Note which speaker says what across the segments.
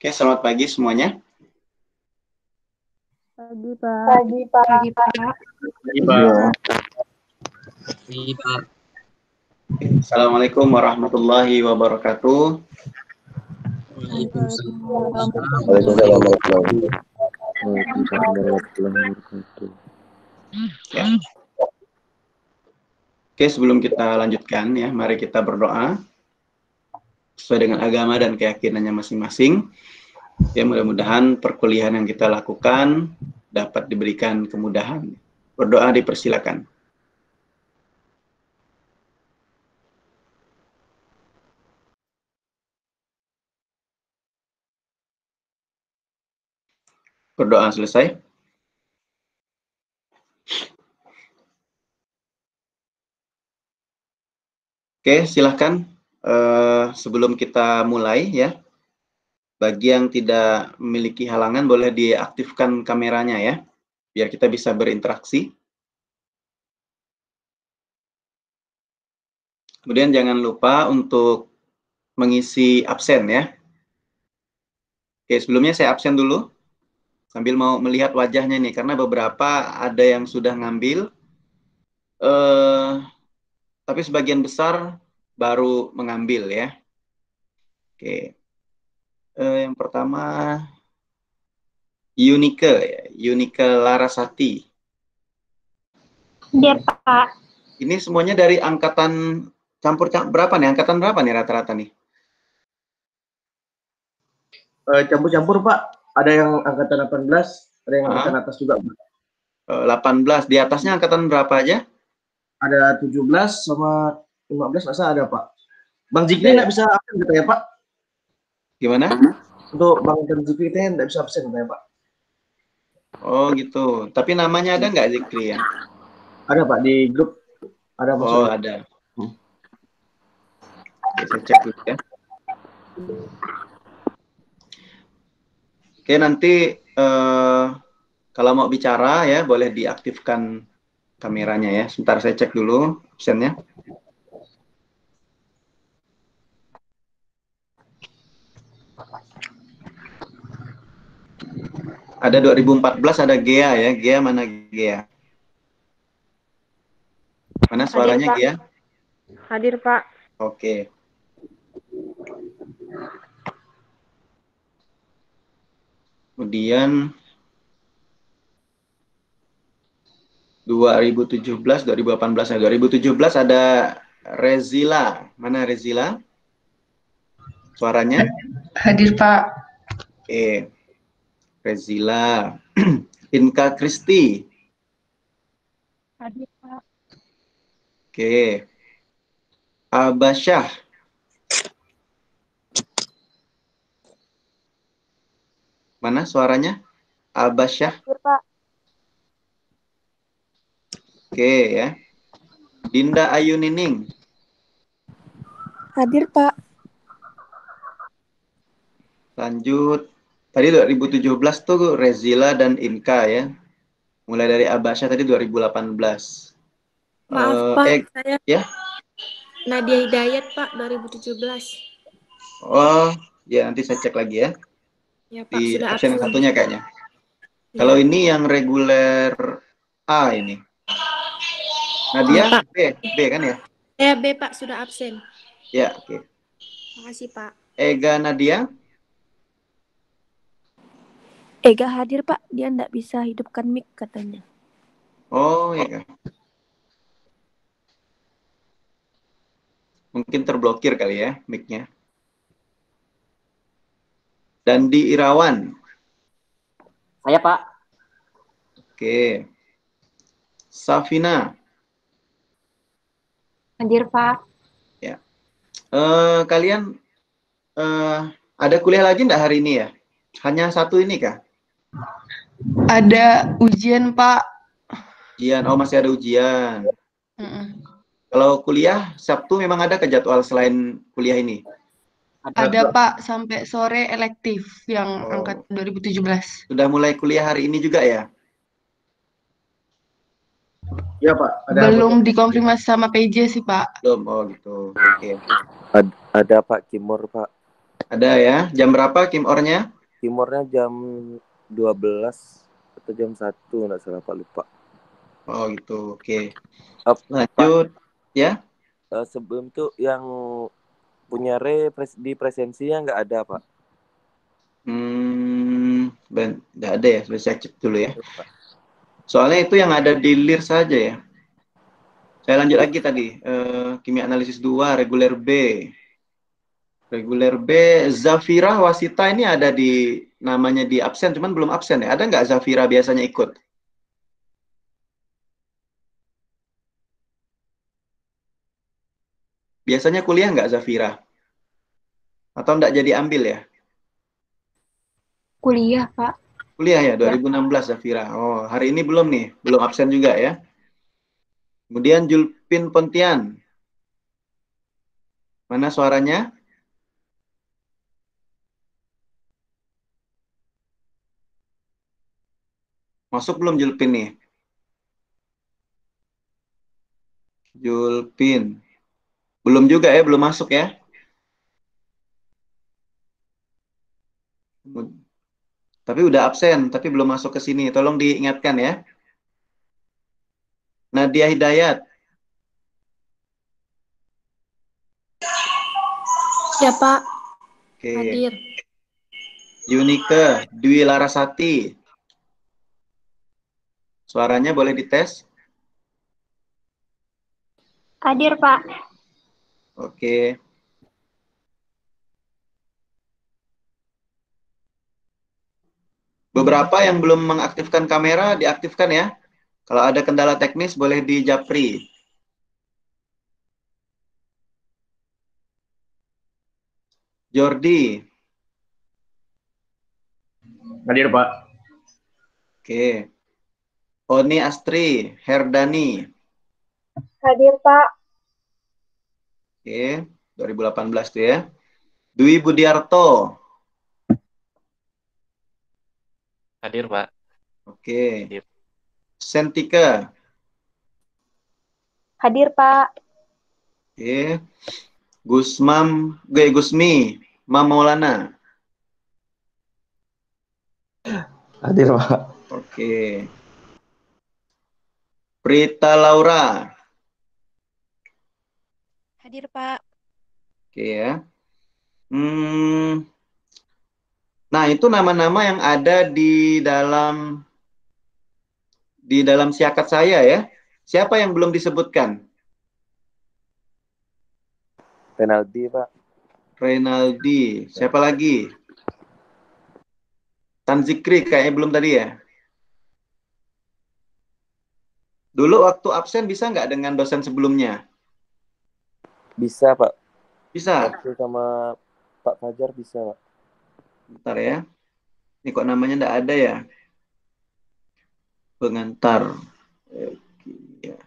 Speaker 1: Oke, selamat pagi semuanya.
Speaker 2: Pagi, Pak.
Speaker 3: Pagi, Pak.
Speaker 4: Pagi, Pak.
Speaker 1: Pagi, Pak.
Speaker 4: Pagi, Pak.
Speaker 1: Assalamualaikum warahmatullahi wabarakatuh.
Speaker 4: Waalaikumsalam.
Speaker 5: Waalaikumsalam warahmatullahi wabarakatuh.
Speaker 1: Ya. Oke, sebelum kita lanjutkan ya, mari kita berdoa sesuai dengan agama dan keyakinannya masing-masing. Ya, mudah-mudahan perkuliahan yang kita lakukan dapat diberikan kemudahan. Berdoa dipersilakan. Berdoa selesai. Oke, silahkan sebelum kita mulai ya, bagi yang tidak memiliki halangan boleh diaktifkan kameranya ya, biar kita bisa berinteraksi. Kemudian jangan lupa untuk mengisi absen ya. Oke, sebelumnya saya absen dulu, sambil mau melihat wajahnya nih, karena beberapa ada yang sudah ngambil, tapi sebagian besar baru mengambil ya. Oke, yang pertama Yunike Larasati.
Speaker 3: Biar, Pak.
Speaker 1: Ini semuanya dari angkatan berapa nih? Angkatan berapa nih rata-rata nih?
Speaker 5: Campur-campur, Pak. Ada yang angkatan 18, ada yang angkatan atas juga, Pak.
Speaker 1: 18. Di atasnya angkatan berapa aja?
Speaker 5: Ada 17 sama 15 masa ada, Pak. Bang Zikri nggak bisa absen katanya, Pak.
Speaker 1: Gimana?
Speaker 5: Untuk Bang Zikri nggak bisa absen katanya, Pak.
Speaker 1: Oh gitu. Tapi namanya ada nggak Zikri ya?
Speaker 5: Ada, Pak, di grup. Ada masuk.
Speaker 1: Oh ada. Oke, saya cek dulu ya. Oke, nanti kalau mau bicara ya boleh diaktifkan kameranya ya. Sebentar saya cek dulu absennya. Ada 2014 ada Gea ya. Gea mana Gea? Mana suaranya Gea?
Speaker 2: Hadir, Pak.
Speaker 1: Oke. Kemudian 2017, 2018, 2017 ada Rezila. Mana Rezila? Suaranya?
Speaker 4: Hadir, Pak.
Speaker 1: Oke. Rezila. Inka Kristi.
Speaker 3: Hadir, Pak.
Speaker 1: Oke. Abasyah. Mana suaranya? Abasyah.
Speaker 3: Hadir, Pak.
Speaker 1: Oke ya. Dinda Ayu Nining.
Speaker 3: Hadir, Pak.
Speaker 1: Lanjut. Tadi 2017 tuh Rezila dan Inka ya. Mulai dari Abasyah tadi 2018.
Speaker 6: Maaf Pak, saya
Speaker 1: ya?
Speaker 6: Nadia Hidayat Pak, 2017.
Speaker 1: Oh, ya nanti saya cek lagi ya.
Speaker 6: Ya Pak,
Speaker 1: Di
Speaker 6: sudah
Speaker 1: absen yang
Speaker 6: absen.
Speaker 1: satunya kayaknya.
Speaker 6: Ya.
Speaker 1: Kalau ini yang reguler A ini. Nadia
Speaker 6: Ya, Pak.
Speaker 1: B kan ya?
Speaker 6: Ya B Pak, sudah absen.
Speaker 1: Ya, oke.
Speaker 6: Makasih Pak.
Speaker 1: Ega Nadia.
Speaker 3: Ega hadir, Pak. Dia nggak bisa hidupkan mic katanya.
Speaker 1: Oh, ya. Mungkin terblokir kali ya mic-nya. Dandi Irawan.
Speaker 7: Saya, Pak.
Speaker 1: Oke. Safina.
Speaker 3: Hadir, Pak.
Speaker 1: Ya. Kalian ada kuliah lagi enggak hari ini ya? Hanya satu ini kah?
Speaker 4: Ada ujian, Pak.
Speaker 1: Ujian. Oh, masih ada ujian. Kalau kuliah Sabtu memang ada ke jadwal selain kuliah ini?
Speaker 4: Ada, Pak, sampai sore elektif yang angkat 2017.
Speaker 1: Sudah mulai kuliah hari ini juga ya?
Speaker 5: Iya, Pak.
Speaker 4: Belum dikonfirmasi sama PJ sih, Pak.
Speaker 1: Belum, oh gitu. Oke.
Speaker 8: Ada Pak Kimur, Pak.
Speaker 1: Ada ya. Jam berapa Kim-ornya?
Speaker 8: Timurnya jam 12 atau jam 1 nggak salah Pak, lupa.
Speaker 1: Oh gitu, oke.
Speaker 8: Pak,
Speaker 1: Lanjut, ya.
Speaker 8: sebelum itu yang punya di presensinya nggak ada Pak.
Speaker 1: Nggak ada ya, saya cek dulu ya. Soalnya itu yang ada di LIR saja ya. Saya lanjut lagi tadi. Kimia analisis 2, reguler B. Reguler B, Zafira Wasita ini ada di namanya di absen, cuman belum absen ya. Ada nggak Zafira biasanya ikut? Biasanya kuliah nggak Zafira? Atau nggak jadi ambil ya?
Speaker 2: Kuliah, Pak.
Speaker 1: Kuliah ya, 2016 Zafira. Oh, hari ini belum nih, belum absen juga ya. Kemudian Julpin Pontian. Mana suaranya? Masuk belum Julpin nih? Julpin. Belum juga ya, belum masuk ya. Tapi udah absen, tapi belum masuk ke sini. Tolong diingatkan ya. Nadia Hidayat.
Speaker 6: Ya, Pak.
Speaker 1: Oke.
Speaker 6: Hadir.
Speaker 1: Yunike Dwi Larasati. Suaranya boleh dites?
Speaker 2: Hadir, Pak.
Speaker 1: Oke. Beberapa yang belum mengaktifkan kamera, diaktifkan ya. Kalau ada kendala teknis, boleh di japri. Jordi.
Speaker 5: Hadir, Pak.
Speaker 1: Oke. Oni Astri, Herdani.
Speaker 2: Hadir, Pak.
Speaker 1: Oke, 2018 tuh ya. Dwi Budiarto.
Speaker 9: Hadir, Pak.
Speaker 1: Oke.
Speaker 9: Hadir.
Speaker 1: Sentika.
Speaker 2: Hadir, Pak.
Speaker 1: Oke. Gusmi, Mam Maulana.
Speaker 5: Hadir, Pak.
Speaker 1: Oke. Prita Laura.
Speaker 3: Hadir, Pak.
Speaker 1: Oke ya. Nah, itu nama-nama yang ada di dalam siakat saya ya. Siapa yang belum disebutkan?
Speaker 8: Penalti Pak.
Speaker 1: Renaldi. Siapa lagi? Tanzikri kayaknya belum tadi ya. Dulu waktu absen bisa nggak dengan dosen sebelumnya?
Speaker 8: Bisa Pak.
Speaker 1: Bisa.
Speaker 8: Waktu sama Pak Fajar bisa Pak.
Speaker 1: Bentar ya. Ini kok namanya nggak ada ya? Pengantar. Ya.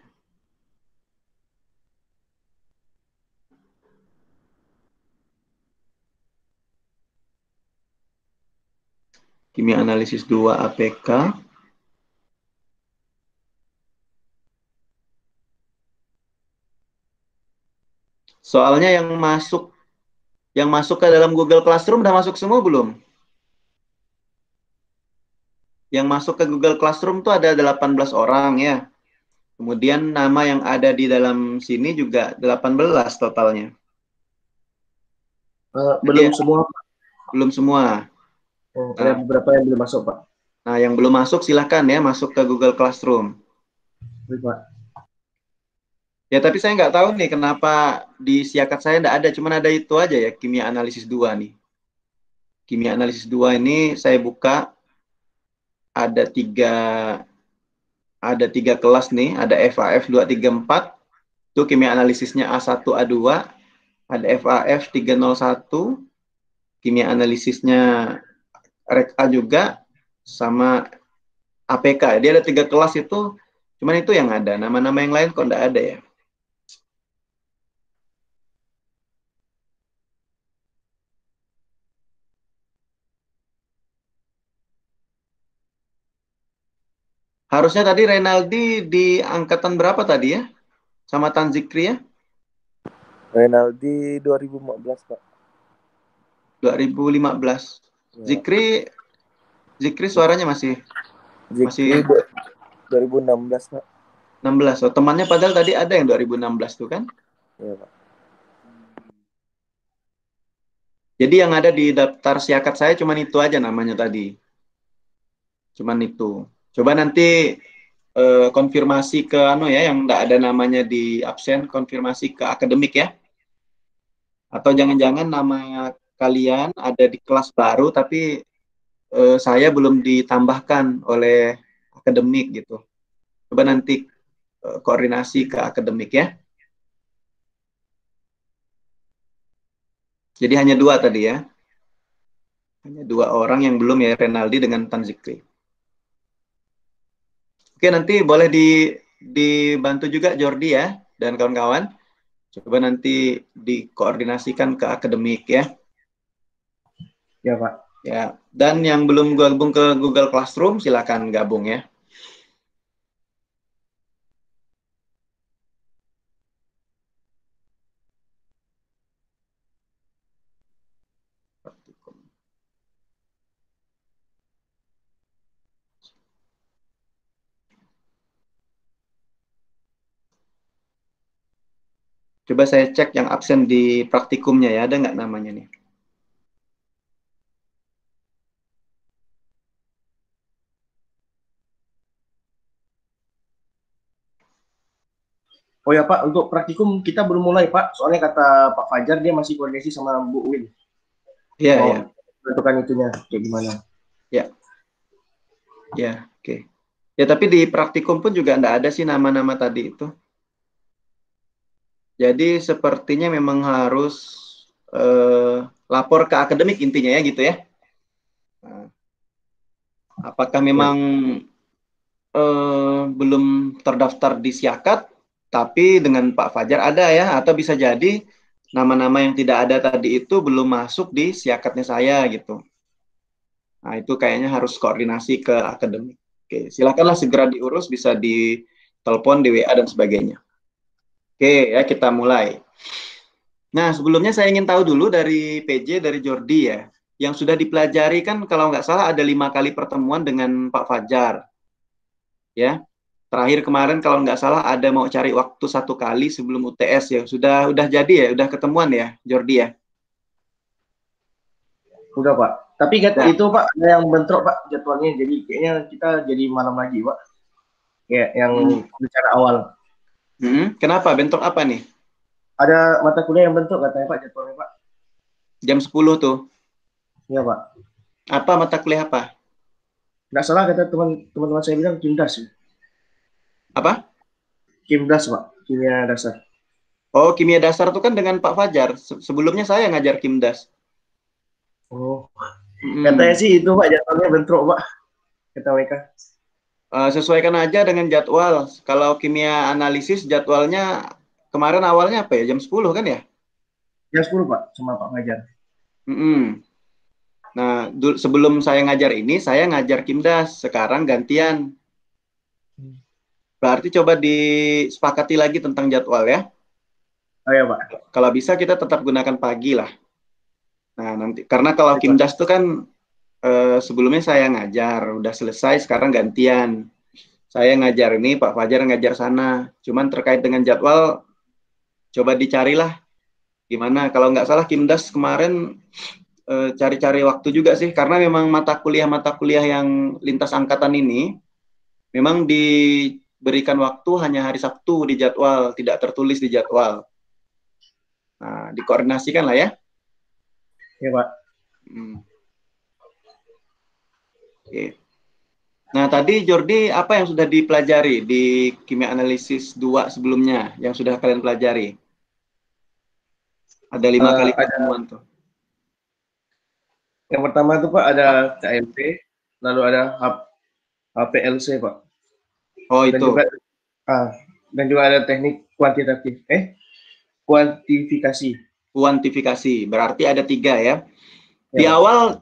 Speaker 1: Kimia analisis 2 APK. Soalnya yang masuk ke dalam Google Classroom udah masuk semua belum? Yang masuk ke Google Classroom tuh ada 18 orang ya. Kemudian nama yang ada di dalam sini juga 18 totalnya.
Speaker 5: Belum semua.
Speaker 1: Belum semua.
Speaker 5: Oh, ada beberapa yang belum masuk, Pak.
Speaker 1: Nah, yang belum masuk silahkan ya masuk ke Google Classroom.
Speaker 5: Baik, Pak.
Speaker 1: Ya, tapi saya nggak tahu nih kenapa di siakat saya nggak ada, cuman ada itu aja ya, kimia analisis 2 nih. Kimia analisis 2 ini saya buka, ada tiga kelas nih, ada FAF 234, itu kimia analisisnya A1, A2, ada FAF 301, kimia analisisnya Rek A juga, sama APK. Dia ada 3 kelas itu, cuman itu yang ada, nama-nama yang lain kok nggak ada ya. Harusnya tadi Renaldi di angkatan berapa tadi ya? Sama Tanzikri ya?
Speaker 8: Renaldi 2015 Pak.
Speaker 1: 2015.
Speaker 8: Ya.
Speaker 1: Zikri suaranya masih
Speaker 8: Zikri 2016 Pak.
Speaker 1: 16. Oh, temannya padahal tadi ada yang 2016 tuh kan?
Speaker 8: Iya Pak.
Speaker 1: Jadi yang ada di daftar siakat saya cuman itu aja namanya tadi. Cuman itu. Coba nanti konfirmasi ke yang enggak ada namanya di absen, konfirmasi ke akademik ya. Atau jangan-jangan nama kalian ada di kelas baru tapi saya belum ditambahkan oleh akademik gitu. Coba nanti koordinasi ke akademik ya. Jadi hanya 2 tadi ya. Hanya 2 orang yang belum ya, Renaldi dengan Tanzikri. Oke, nanti boleh dibantu juga Jordi ya dan kawan-kawan. Coba nanti dikoordinasikan ke akademik ya.
Speaker 5: Ya Pak.
Speaker 1: Ya, dan yang belum gabung ke Google Classroom silakan gabung ya. Coba saya cek yang absen di praktikumnya ya, ada nggak namanya nih?
Speaker 5: Oh ya Pak, untuk praktikum kita belum mulai Pak. Soalnya kata Pak Fajar dia masih koordinasi sama Bu Win.
Speaker 1: Iya,
Speaker 5: Mau
Speaker 1: ya.
Speaker 5: tentukan itunya kayak gimana.
Speaker 1: Ya. Ya, oke. Ya, tapi di praktikum pun juga enggak ada sih nama-nama tadi itu. Jadi sepertinya memang harus lapor ke akademik intinya ya gitu ya. Nah, apakah memang belum terdaftar di Siakat, tapi dengan Pak Fajar ada ya, atau bisa jadi nama-nama yang tidak ada tadi itu belum masuk di Siakatnya saya gitu. Nah, itu kayaknya harus koordinasi ke akademik. Oke, silakanlah segera diurus, bisa ditelepon, di WA, dan sebagainya. Oke, ya kita mulai. Nah, sebelumnya saya ingin tahu dulu dari PJ, dari Jordi ya. Yang sudah dipelajari kan kalau nggak salah ada 5 kali pertemuan dengan Pak Fajar. Ya, terakhir kemarin kalau nggak salah ada mau cari waktu 1 kali sebelum UTS ya. Udah jadi ya, udah ketemuan ya, Jordi ya?
Speaker 5: Udah Pak. Tapi
Speaker 1: Nah.
Speaker 5: itu Pak ada yang bentrok Pak jadwalnya. Jadi kayaknya kita jadi malam lagi Pak. Kayak yang bicara awal.
Speaker 1: Kenapa? Bentrok apa nih?
Speaker 5: Ada mata kuliah yang bentrok katanya Pak jadwalnya Pak.
Speaker 1: Jam 10 tuh.
Speaker 5: Iya Pak.
Speaker 1: Apa mata kuliah apa?
Speaker 5: Nggak salah kata teman-teman saya bilang Kimdas.
Speaker 1: Apa?
Speaker 5: Kimdas Pak. Kimia dasar.
Speaker 1: Oh, kimia dasar itu kan dengan Pak Fajar. Sebelumnya saya ngajar Kimdas.
Speaker 5: Oh. Katanya sih itu Pak jadwalnya bentrok Pak. Kata mereka.
Speaker 1: Sesuaikan aja dengan jadwal. Kalau kimia analisis jadwalnya kemarin awalnya apa ya? Jam 10 kan ya?
Speaker 5: Jam 10 Pak sama Pak Fajar.
Speaker 1: Nah, sebelum saya ngajar ini, saya ngajar Kimdas. Sekarang gantian. Berarti coba disepakati lagi tentang jadwal ya.
Speaker 5: Oh ya Pak.
Speaker 1: Kalau bisa kita tetap gunakan pagi lah. Nah, nanti karena kalau Kimdas itu kan sebelumnya saya ngajar, udah selesai, sekarang gantian. Saya ngajar ini, Pak Fajar ngajar sana. Cuman terkait dengan jadwal, coba dicarilah gimana. Kalau nggak salah Kimdas kemarin cari-cari waktu juga sih, karena memang mata kuliah yang lintas angkatan ini memang diberikan waktu hanya hari Sabtu di jadwal, tidak tertulis di jadwal. Nah, dikoordinasikan lah ya.
Speaker 5: Iya Pak.
Speaker 1: Oke. Nah, tadi Jordi apa yang sudah dipelajari di kimia analisis 2 sebelumnya yang sudah kalian pelajari? Ada 5 kali pertemuan tuh.
Speaker 5: Yang pertama itu Pak ada KMP, lalu ada HPLC Pak.
Speaker 1: Oh,
Speaker 5: dan
Speaker 1: itu.
Speaker 5: Dan juga ada teknik kuantifikasi.
Speaker 1: Kuantifikasi, berarti ada 3 ya. Di awal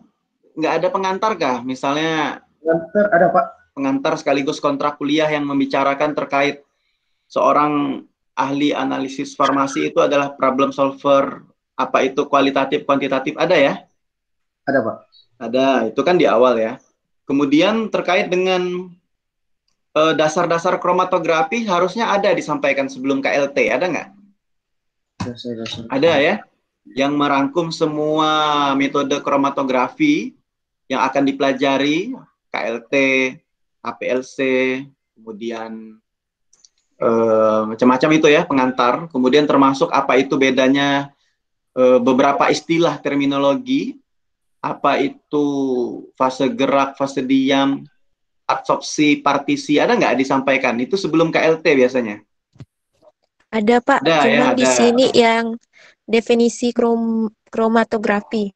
Speaker 1: nggak ada pengantar kah? Misalnya
Speaker 5: pengantar ada Pak.
Speaker 1: Pengantar sekaligus kontrak kuliah yang membicarakan terkait seorang ahli analisis farmasi itu adalah problem solver, apa itu kualitatif, kuantitatif, ada ya?
Speaker 5: Ada Pak.
Speaker 1: Ada, itu kan di awal ya. Kemudian terkait dengan dasar-dasar kromatografi harusnya ada disampaikan sebelum KLT, ada nggak?
Speaker 5: Dasar-dasar.
Speaker 1: Ada ya, yang merangkum semua metode kromatografi yang akan dipelajari, KLT, APLC, kemudian macam-macam itu ya, pengantar. Kemudian termasuk apa itu bedanya beberapa istilah terminologi, apa itu fase gerak, fase diam, absorpsi, partisi, ada nggak disampaikan? Itu sebelum KLT biasanya.
Speaker 3: Ada Pak,
Speaker 1: Ada ya,
Speaker 3: cuman di
Speaker 1: ada.
Speaker 3: sini yang definisi kromatografi.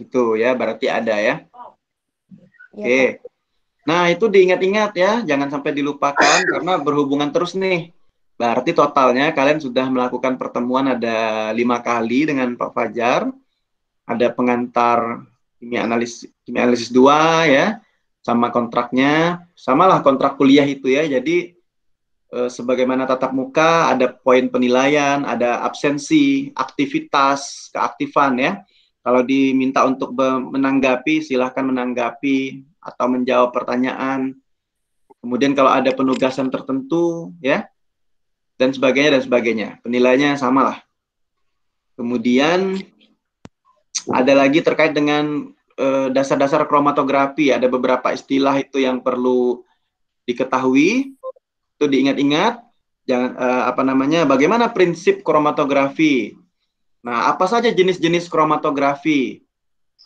Speaker 1: Itu ya, berarti ada ya.
Speaker 3: Ya,
Speaker 1: Oke.
Speaker 3: Pak.
Speaker 1: Nah, itu diingat-ingat ya, jangan sampai dilupakan karena berhubungan terus nih. Berarti totalnya kalian sudah melakukan pertemuan ada 5 kali dengan Pak Fajar. Ada pengantar kimia analisis 2 ya, sama kontraknya, samalah kontrak kuliah itu ya. Jadi sebagaimana tatap muka ada poin penilaian, ada absensi, aktivitas, keaktifan ya. Kalau diminta untuk menanggapi, silahkan menanggapi atau menjawab pertanyaan. Kemudian kalau ada penugasan tertentu ya, dan sebagainya. Penilaiannya samalah. Kemudian ada lagi terkait dengan dasar-dasar kromatografi. Ada beberapa istilah itu yang perlu diketahui, itu diingat-ingat. Bagaimana prinsip kromatografi. Nah, apa saja jenis-jenis kromatografi.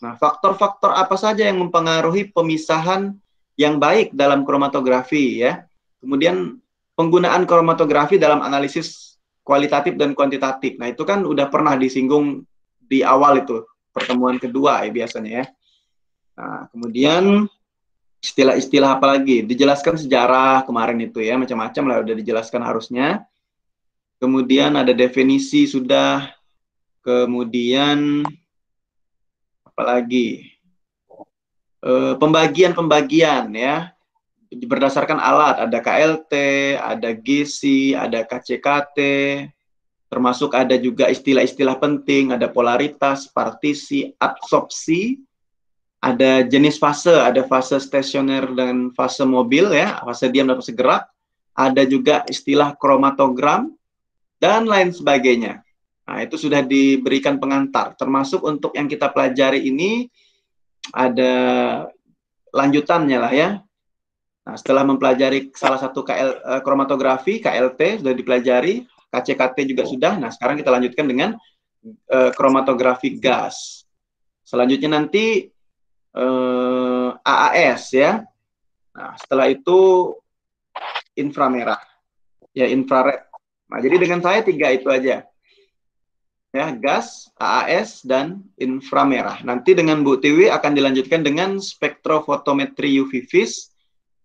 Speaker 1: Nah, faktor-faktor apa saja yang mempengaruhi pemisahan yang baik dalam kromatografi ya. Kemudian penggunaan kromatografi dalam analisis kualitatif dan kuantitatif. Nah, itu kan udah pernah disinggung di awal itu, pertemuan kedua ya biasanya ya. Nah, kemudian istilah-istilah apa lagi? Dijelaskan sejarah kemarin itu ya, macam-macam lah udah dijelaskan harusnya. Kemudian ada definisi sudah. Kemudian apalagi pembagian ya berdasarkan alat, ada KLT, ada GC, ada KCKT, termasuk ada juga istilah-istilah penting, ada polaritas, partisi, absorpsi, ada jenis fase, ada fase stasioner dan fase mobil ya, fase diam dan fase gerak, ada juga istilah kromatogram dan lain sebagainya. Nah, itu sudah diberikan pengantar. Termasuk untuk yang kita pelajari ini ada lanjutannya lah ya. Nah, setelah mempelajari salah satu kromatografi, KLT sudah dipelajari, KCKT juga sudah. Nah, sekarang kita lanjutkan dengan kromatografi gas. Selanjutnya nanti AAS ya. Nah, setelah itu inframerah. Ya, infrared. Nah, jadi dengan saya 3 itu aja. Ya, gas, AAS, dan inframerah. Nanti dengan Bu Tiwi akan dilanjutkan dengan spektrofotometri UV vis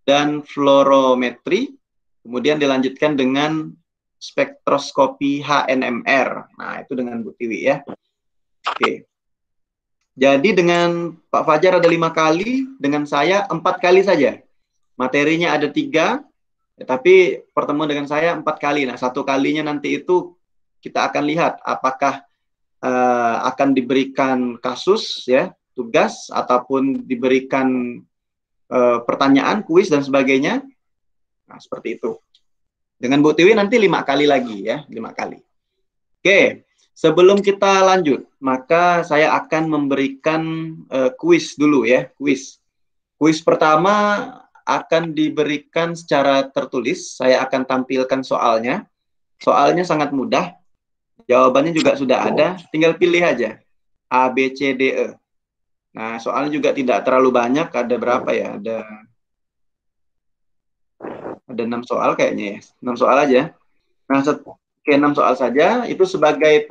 Speaker 1: dan fluorometri. Kemudian dilanjutkan dengan spektroskopi HNMR. Nah, itu dengan Bu Tiwi ya. Oke. Jadi dengan Pak Fajar ada 5 kali, dengan saya 4 kali saja. Materinya ada 3, tapi pertemuan dengan saya 4 kali. Nah, 1 kalinya nanti itu kita akan lihat apakah akan diberikan kasus ya, tugas ataupun diberikan pertanyaan, kuis dan sebagainya. Nah, seperti itu. Dengan Bu Tiwi nanti 5 kali lagi ya, 5 kali. Oke, sebelum kita lanjut, maka saya akan memberikan kuis dulu ya, kuis. Kuis pertama akan diberikan secara tertulis. Saya akan tampilkan soalnya. Soalnya sangat mudah. Jawabannya juga sudah ada, tinggal pilih aja. A, B, C, D, E. Nah, soalnya juga tidak terlalu banyak, ada berapa ya? Ada 6 soal kayaknya ya. 6 soal aja. Nah, 6 soal saja, itu sebagai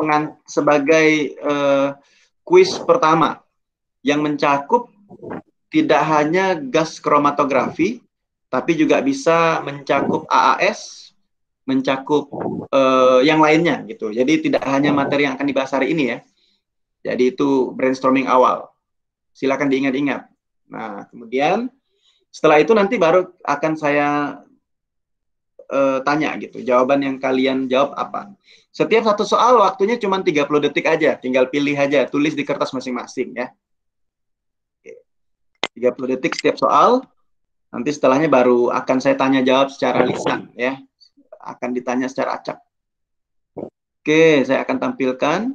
Speaker 1: kuis pertama yang mencakup tidak hanya gas kromatografi, tapi juga bisa mencakup AAS, mencakup yang lainnya gitu. Jadi tidak hanya materi yang akan dibahas hari ini ya. Jadi itu brainstorming awal. Silakan diingat-ingat. Nah, kemudian setelah itu nanti baru akan saya tanya gitu. Jawaban yang kalian jawab apa? Setiap satu soal waktunya cuma 30 detik aja. Tinggal pilih aja, tulis di kertas masing-masing ya. Oke. 30 detik setiap soal. Nanti setelahnya baru akan saya tanya jawab secara lisan ya. Akan ditanya secara acak. Oke, saya akan tampilkan.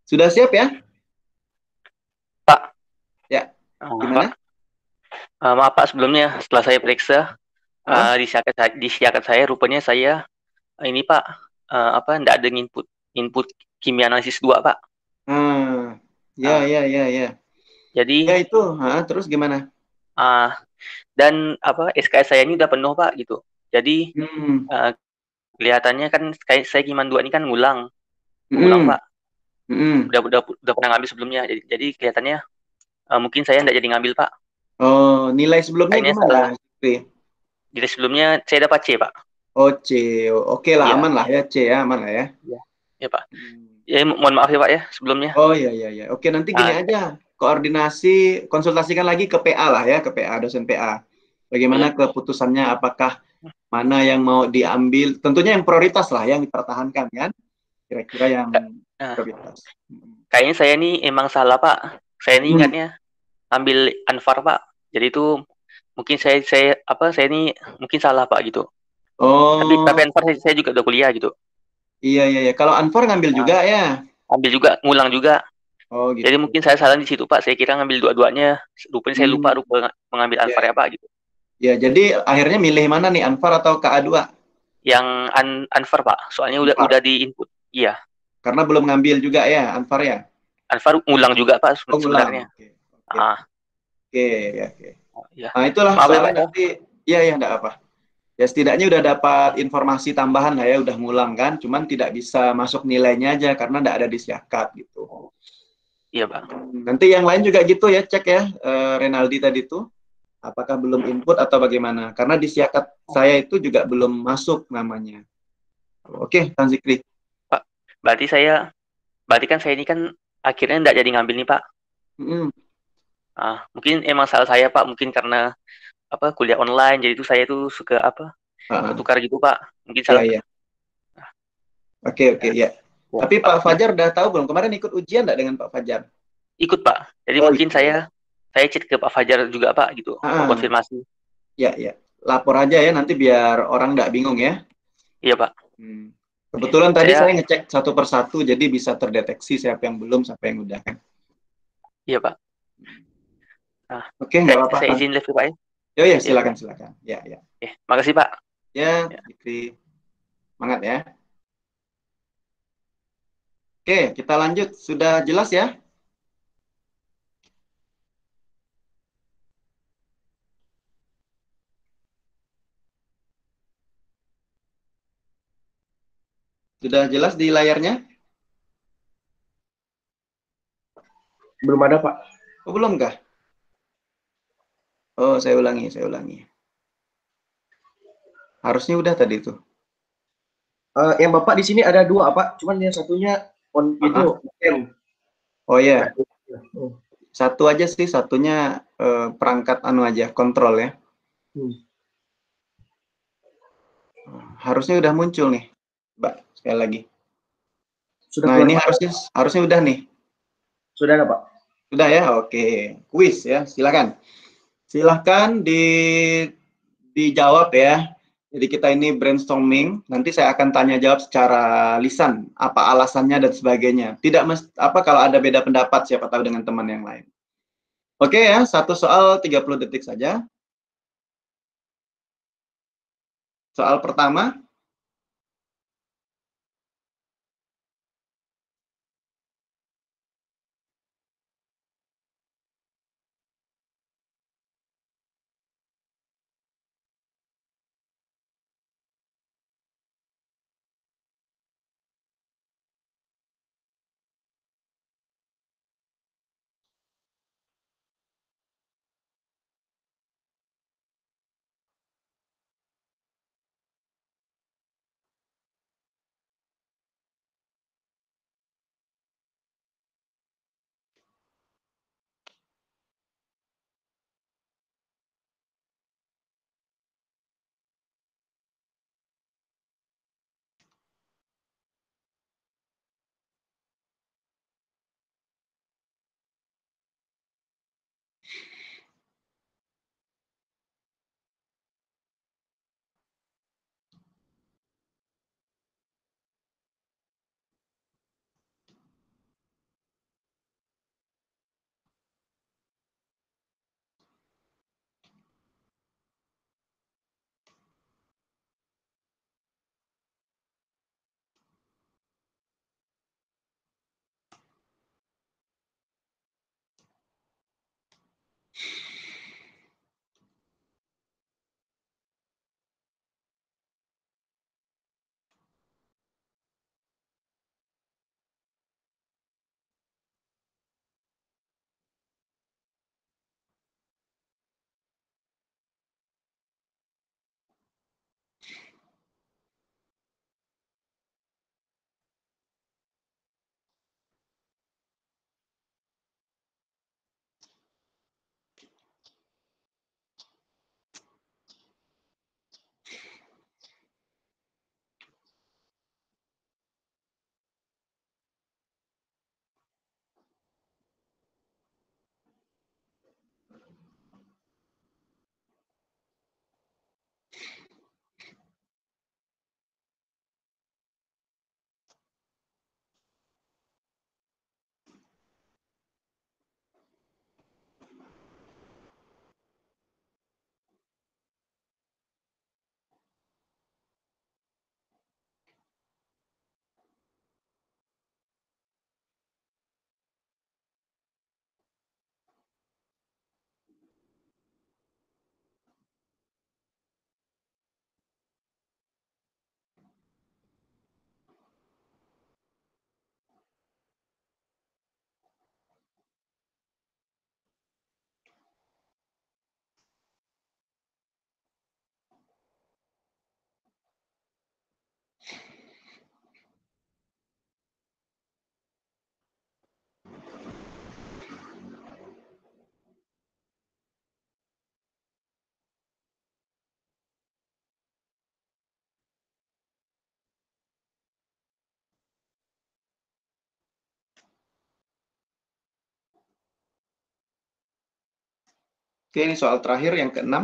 Speaker 1: Sudah siap ya?
Speaker 7: Pak.
Speaker 1: Ya. Gimana?
Speaker 7: Maaf Pak, sebelumnya setelah saya periksa di siakat saya rupanya saya ini Pak enggak ada input kimia analisis 2 Pak.
Speaker 1: Ya.
Speaker 7: Jadi
Speaker 1: ya itu, terus gimana?
Speaker 7: Dan SKS saya ini udah penuh Pak gitu. Jadi kelihatannya kan saya Kiman 2 ini kan ngulang Pak. Udah pernah ngambil sebelumnya. Jadi kelihatannya mungkin saya enggak jadi ngambil Pak.
Speaker 1: Oh, nilai sebelumnya
Speaker 7: Kayaknya
Speaker 1: gimana?
Speaker 7: Nilai sebelumnya saya dapat C Pak.
Speaker 1: Oh C, oke lah, aman lah ya C ya, aman lah ya.
Speaker 7: Ya Pak. Ya mohon maaf ya Pak ya sebelumnya.
Speaker 1: Oh iya. Oke, nanti gini aja, konsultasikan lagi ke PA lah ya, ke PA, dosen PA. Bagaimana keputusannya, apakah mana yang mau diambil, tentunya yang prioritas lah yang dipertahankan kan, kira-kira yang prioritas.
Speaker 7: Kayaknya saya ini emang salah Pak. Saya ini ingatnya ambil Anfar Pak. Jadi itu mungkin saya ini mungkin salah Pak gitu.
Speaker 1: Oh.
Speaker 7: Tapi Anfar saya juga udah kuliah gitu.
Speaker 1: Iya. Kalau Anfar ngambil juga ya?
Speaker 7: Ambil juga, ngulang juga.
Speaker 1: Oh gitu.
Speaker 7: Jadi mungkin saya salah di situ Pak. Saya kira ngambil dua-duanya. Rupanya saya lupa mengambil Anfar ya Pak gitu.
Speaker 1: Ya, jadi akhirnya milih mana nih, Anfar atau KA2?
Speaker 7: Yang Anfar Pak. Soalnya udah di input. Iya.
Speaker 1: Karena belum ngambil juga ya, Anfar ya?
Speaker 7: Anfar ngulang juga Pak sebenarnya.
Speaker 1: Oke.
Speaker 7: Ya.
Speaker 1: Nah, itulah
Speaker 7: Maaf,
Speaker 1: soalnya
Speaker 7: ya,
Speaker 1: nanti, ya enggak apa. Ya setidaknya udah dapat informasi tambahan lah ya, udah ngulang kan, cuman tidak bisa masuk nilainya aja karena enggak ada di siakat gitu.
Speaker 7: Iya Pak.
Speaker 1: Nanti yang lain juga gitu ya, cek ya, Renaldi tadi tuh, apakah belum input atau bagaimana? Karena di siakat saya itu juga belum masuk namanya. Oke, Tan Zikri.
Speaker 7: Pak, berarti kan saya ini kan akhirnya enggak jadi ngambil nih Pak. Mungkin emang salah saya Pak, mungkin karena kuliah online, jadi itu saya tuh suka bertukar gitu Pak. Mungkin salah.
Speaker 1: Iya. Oke ya. Tapi Pak Fajar udah tahu belum? Kemarin ikut ujian enggak dengan Pak Fajar?
Speaker 7: Ikut Pak. Jadi mungkin saya chat ke Pak Fajar juga Pak gitu, mau konfirmasi.
Speaker 1: Ya. Lapor aja ya nanti biar orang nggak bingung ya.
Speaker 7: Iya Pak.
Speaker 1: Kebetulan tadi saya ngecek satu persatu, jadi bisa terdeteksi siapa yang belum, siapa yang udah kan.
Speaker 7: Iya Pak.
Speaker 1: Oke, nggak apa-apa.
Speaker 7: Saya izin live Pak ya.
Speaker 1: Ya, silakan. Ya.
Speaker 7: Makasih Pak.
Speaker 1: Ya, Zikri. Semangat ya. Oke, kita lanjut. Sudah jelas ya? Sudah jelas di layarnya?
Speaker 5: Belum ada, Pak.
Speaker 1: Oh, belum kah? Oh, saya ulangi. Harusnya udah tadi tuh.
Speaker 5: Yang Bapak di sini ada 2, Pak. Cuman yang satunya itu cam.
Speaker 1: Oh ya. Satu aja sih, satunya perangkat aja, kontrol ya. Harusnya udah muncul nih, Mbak, sekali lagi. Nah, ini harusnya udah nih.
Speaker 5: Sudah ada, Pak.
Speaker 1: Sudah ya, oke. Kuis ya, silakan dijawab ya. Jadi kita ini brainstorming. Nanti saya akan tanya jawab secara lisan, apa alasannya dan sebagainya. Tidak kalau ada beda pendapat, siapa tahu dengan teman yang lain. Oke ya, satu soal 30 detik saja. Soal pertama. Oke, ini soal terakhir yang ke-6.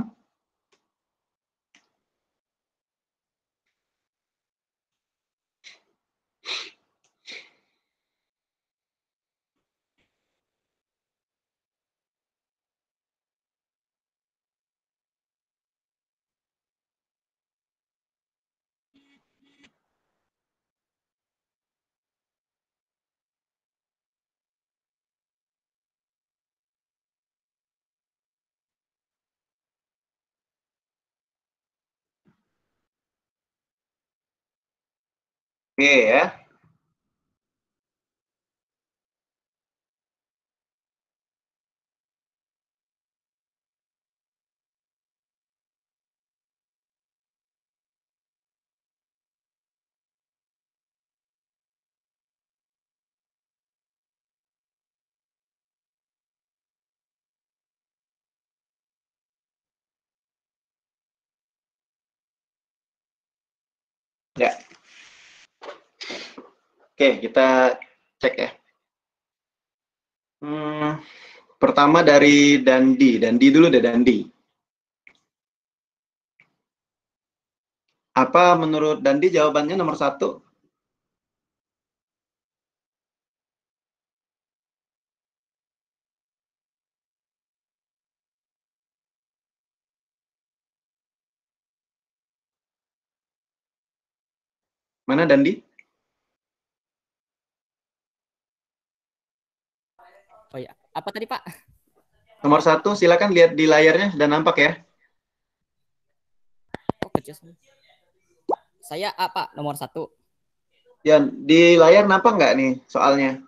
Speaker 1: Oke ya. Ya. Oke, kita cek ya. Pertama dari Dandi. Dandi dulu deh, Dandi. Apa menurut Dandi jawabannya nomor 1? Mana Dandi?
Speaker 10: Oh ya, apa tadi Pak?
Speaker 1: Nomor 1, silakan lihat di layarnya, sudah nampak ya.
Speaker 10: Oh, kecil. Saya A Pak, nomor 1.
Speaker 1: Ya, di layar nampak nggak nih soalnya?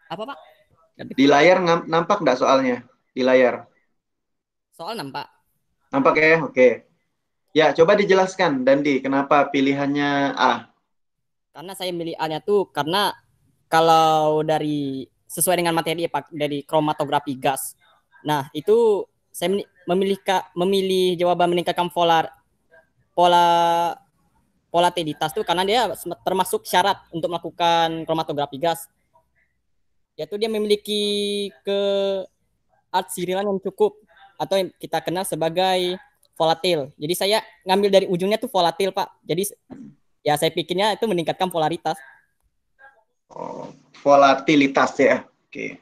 Speaker 10: Apa Pak?
Speaker 1: Di layar nampak nggak soalnya? Di layar.
Speaker 10: Soal nampak.
Speaker 1: Nampak ya? Oke. Ya, coba dijelaskan, Dandi, kenapa pilihannya A?
Speaker 10: Karena saya milih A-nya tuh karena kalau dari sesuai dengan materi Pak, dari kromatografi gas. Nah, itu saya memilih jawaban meningkatkan volatilitas tuh karena dia termasuk syarat untuk melakukan kromatografi gas. Yaitu dia memiliki keatsirilan yang cukup atau yang kita kenal sebagai volatil. Jadi saya ngambil dari ujungnya tuh volatil, Pak. Jadi ya saya pikirnya itu meningkatkan polaritas.
Speaker 1: Oh, volatilitas ya. Oke.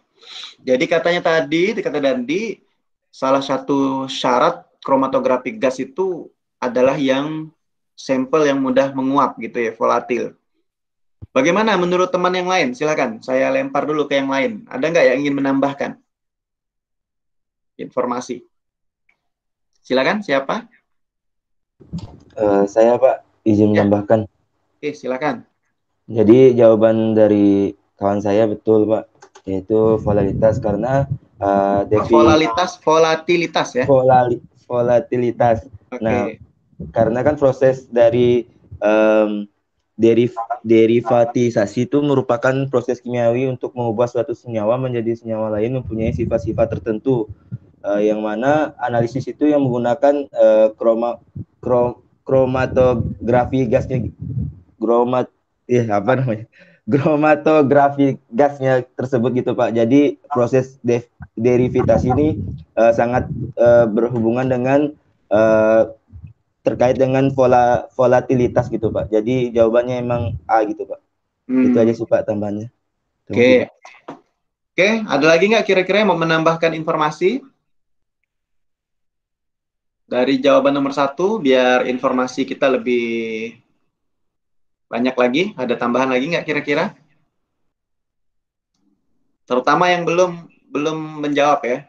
Speaker 1: Jadi katanya tadi, kata Dandi, salah satu syarat kromatografi gas itu adalah yang sampel yang mudah menguap gitu ya, volatil. Bagaimana menurut teman yang lain? Silakan, saya lempar dulu ke yang lain. Ada nggak yang ingin menambahkan informasi? Silakan, siapa?
Speaker 11: Saya Pak, izin menambahkan.
Speaker 1: Oke, silakan.
Speaker 11: Jadi jawaban dari kawan saya betul Pak, yaitu volatilitas karena
Speaker 1: volatilitas ya.
Speaker 11: Volatilitas.
Speaker 1: Oke.
Speaker 11: Nah, karena kan proses dari derivatisasi itu merupakan proses kimiawi untuk mengubah suatu senyawa menjadi senyawa lain mempunyai sifat-sifat tertentu, yang mana analisis itu yang menggunakan kromatografi gasnya, kromatografi gasnya tersebut gitu Pak. Jadi proses derivatasi ini sangat berhubungan dengan terkait dengan volatilitas gitu Pak. Jadi jawabannya emang A gitu Pak. Itu aja sih Pak tambahannya.
Speaker 1: Oke. Oke, ada lagi nggak kira-kira yang mau menambahkan informasi dari jawaban nomor 1 biar informasi kita lebih banyak lagi? Ada tambahan lagi nggak kira-kira? Terutama yang belum menjawab ya.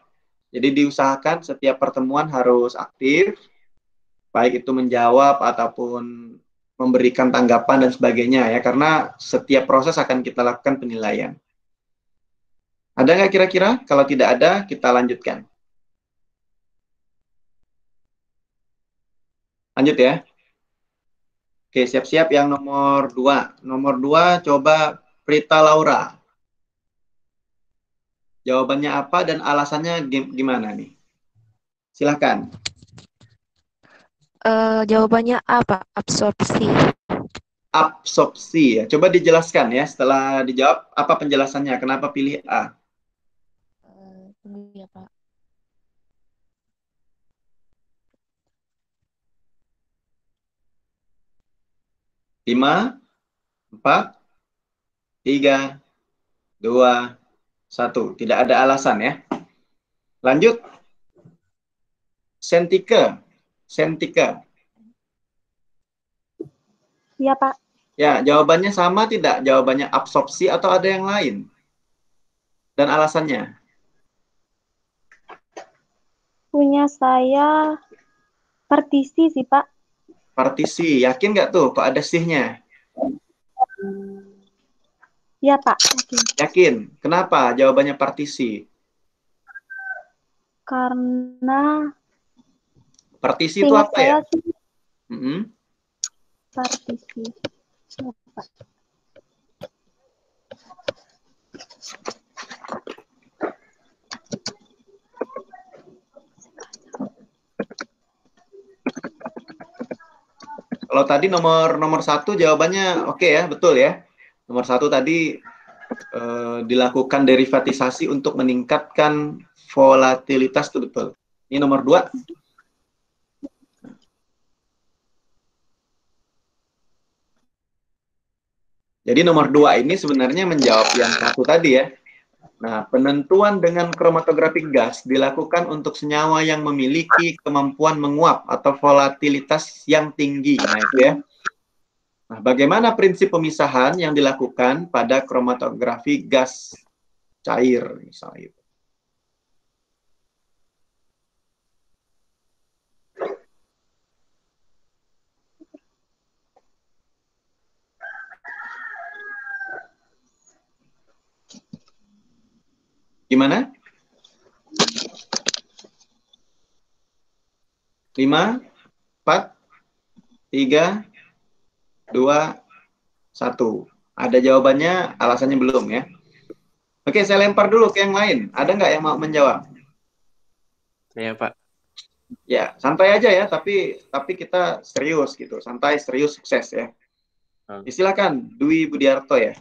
Speaker 1: Jadi diusahakan setiap pertemuan harus aktif, baik itu menjawab ataupun memberikan tanggapan dan sebagainya ya, karena setiap proses akan kita lakukan penilaian. Ada nggak kira-kira? Kalau tidak ada, kita lanjutkan. Lanjut ya. Oke, siap-siap yang nomor 2. Nomor 2, coba Prita Laura. Jawabannya apa dan alasannya gimana nih? Silahkan.
Speaker 3: Jawabannya A, Pak. Absorpsi.
Speaker 1: Absorpsi ya. Coba dijelaskan ya. Setelah dijawab, apa penjelasannya? Kenapa pilih A?
Speaker 3: Tunggu ya, Pak.
Speaker 1: 5, 4, 3, 2, 1. Tidak ada alasan ya. Lanjut. Sentike. Sentike.
Speaker 2: Iya, Pak.
Speaker 1: Ya, jawabannya sama tidak? Jawabannya absorpsi atau ada yang lain? Dan alasannya?
Speaker 2: Punya saya partisi sih, Pak.
Speaker 1: Partisi. Yakin nggak tuh kok ada sih-nya?
Speaker 2: Iya, Pak.
Speaker 1: Yakin. Kenapa jawabannya partisi?
Speaker 2: Karena
Speaker 1: Partisi itu
Speaker 2: seingat
Speaker 1: apa ya?
Speaker 2: saya sih partisi. Iya, Pak.
Speaker 1: Kalau tadi nomor 1 jawabannya oke ya, betul ya. Nomor 1 tadi dilakukan derivatisasi untuk meningkatkan volatilitas, itu betul. Ini nomor 2. Jadi nomor 2 ini sebenarnya menjawab yang 1 tadi ya. Nah, penentuan dengan kromatografi gas dilakukan untuk senyawa yang memiliki kemampuan menguap atau volatilitas yang tinggi. Nah, itu ya. Nah, bagaimana prinsip pemisahan yang dilakukan pada kromatografi gas cair misalnya itu? Gimana? 5, 4, 3, 2, 1. Ada jawabannya, alasannya belum ya. Oke, saya lempar dulu ke yang lain. Ada nggak yang mau menjawab?
Speaker 9: Saya, Pak.
Speaker 1: Ya, santai aja ya, tapi kita serius gitu. Santai, serius, sukses ya. Silakan, Dwi Budiarto ya.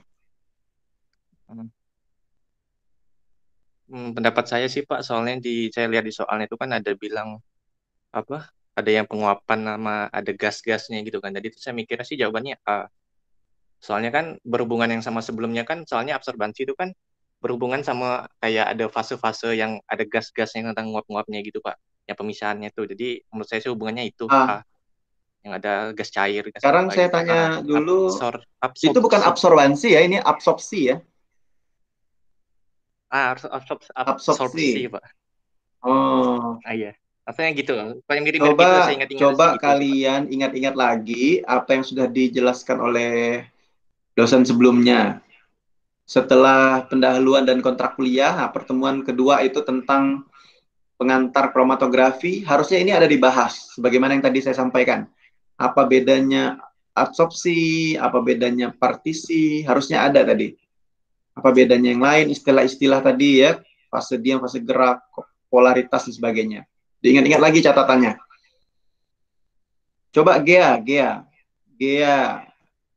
Speaker 9: Pendapat saya sih Pak, soalnya saya lihat di soalnya itu kan ada bilang apa? Ada yang penguapan sama ada gas-gasnya gitu kan. Jadi itu saya mikirnya sih jawabannya A. Soalnya kan berhubungan yang sama sebelumnya kan, soalnya absorbansi itu kan berhubungan sama kayak ada fase-fase yang ada gas-gasnya tentang nguap-nguapnya gitu Pak. Yang pemisahannya tuh. Jadi menurut saya sih hubungannya itu A. Yang ada gas cair. Gas
Speaker 1: Sekarang
Speaker 9: apa
Speaker 1: saya
Speaker 9: itu.
Speaker 1: tanya dulu,
Speaker 9: absorpsi.
Speaker 1: itu bukan absorbansi ya, ini absorpsi ya?
Speaker 9: Absorpsi Pak.
Speaker 1: Oh.
Speaker 9: Iya. Rasanya gitu. Paling mirip-mirip gitu saya ingat-ingat
Speaker 1: Coba
Speaker 9: gitu,
Speaker 1: kalian ingat-ingat lagi apa yang sudah dijelaskan oleh dosen sebelumnya. Setelah pendahuluan dan kontrak kuliah, pertemuan kedua itu tentang pengantar kromatografi, harusnya ini ada dibahas, sebagaimana yang tadi saya sampaikan. Apa bedanya absorpsi, apa bedanya partisi, harusnya ada tadi. Apa bedanya yang lain, istilah-istilah tadi ya, fase diam, fase gerak, polaritas, dan sebagainya. Diingat-ingat lagi catatannya. Coba Gea,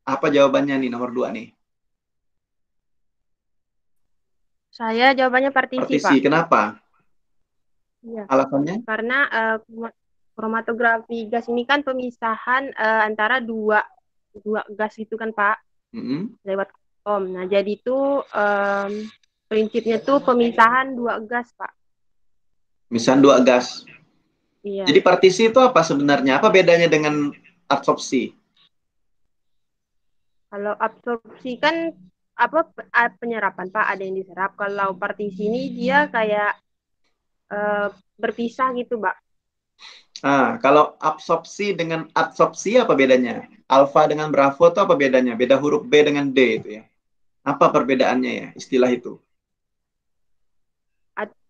Speaker 1: apa jawabannya nih nomor 2 nih?
Speaker 6: Saya jawabannya partisi,
Speaker 1: Partisi,
Speaker 6: Pak.
Speaker 1: kenapa?
Speaker 6: Iya.
Speaker 1: Alasannya?
Speaker 6: Karena kromatografi gas ini kan pemisahan antara dua gas itu kan, Pak. Lewat atom. Nah, jadi itu prinsipnya tuh pemisahan 2 gas, Pak.
Speaker 1: Pemisahan 2 gas.
Speaker 6: Iya.
Speaker 1: Jadi partisi itu apa sebenarnya? Apa bedanya dengan absorpsi?
Speaker 6: Kalau absorpsi kan apa penyerapan, Pak, ada yang diserap. Kalau partisi ini dia kayak berpisah gitu, Pak.
Speaker 1: Kalau absorpsi dengan adsorpsi apa bedanya? Alfa dengan Bravo itu apa bedanya? Beda huruf B dengan D itu ya. Apa perbedaannya ya istilah itu?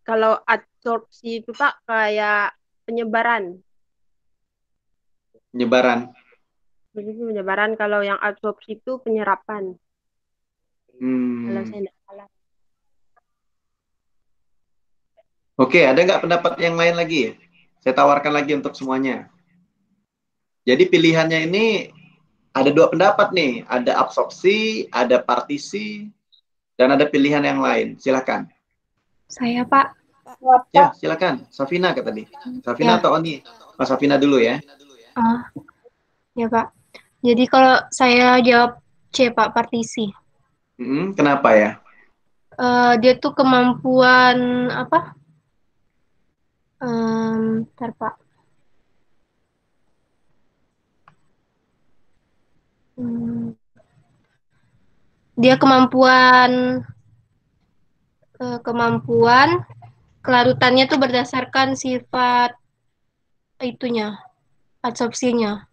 Speaker 6: Kalau adsorpsi itu Pak kayak penyebaran. Penyebaran, kalau yang absorpsi itu penyerapan. Kalau saya tidak salah.
Speaker 1: Oke, ada nggak pendapat yang lain lagi? Saya tawarkan lagi untuk semuanya. Jadi pilihannya ini ada 2 pendapat nih. Ada absorpsi, ada partisi, dan ada pilihan yang lain. Silakan.
Speaker 2: Saya, Pak.
Speaker 1: Ya, silakan. Safina kata tadi. Safina atau Oni? Mas Safina dulu ya.
Speaker 2: Ya, Pak.
Speaker 12: Jadi kalau saya jawab C, Pak, partisi.
Speaker 1: Kenapa ya?
Speaker 12: Dia tuh kemampuan apa? Bentar, Pak. Dia kemampuan kelarutannya tuh berdasarkan sifat itunya, adsorpsinya.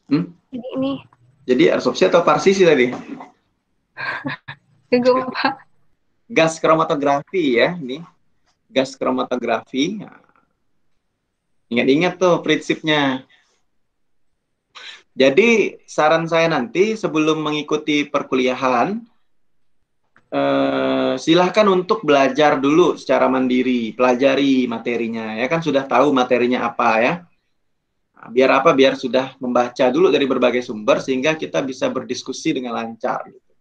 Speaker 12: Jadi ini.
Speaker 1: Jadi adsorpsi atau parsisi tadi?
Speaker 12: Enggak, Pak.
Speaker 1: Gas kromatografi ya, ini. Gas kromatografi. Nah, ingat-ingat tuh prinsipnya. Jadi saran saya nanti sebelum mengikuti perkuliahan, silahkan untuk belajar dulu secara mandiri, pelajari materinya. Ya kan sudah tahu materinya apa ya. Nah, biar apa? Biar sudah membaca dulu dari berbagai sumber sehingga kita bisa berdiskusi dengan lancar. Gitu.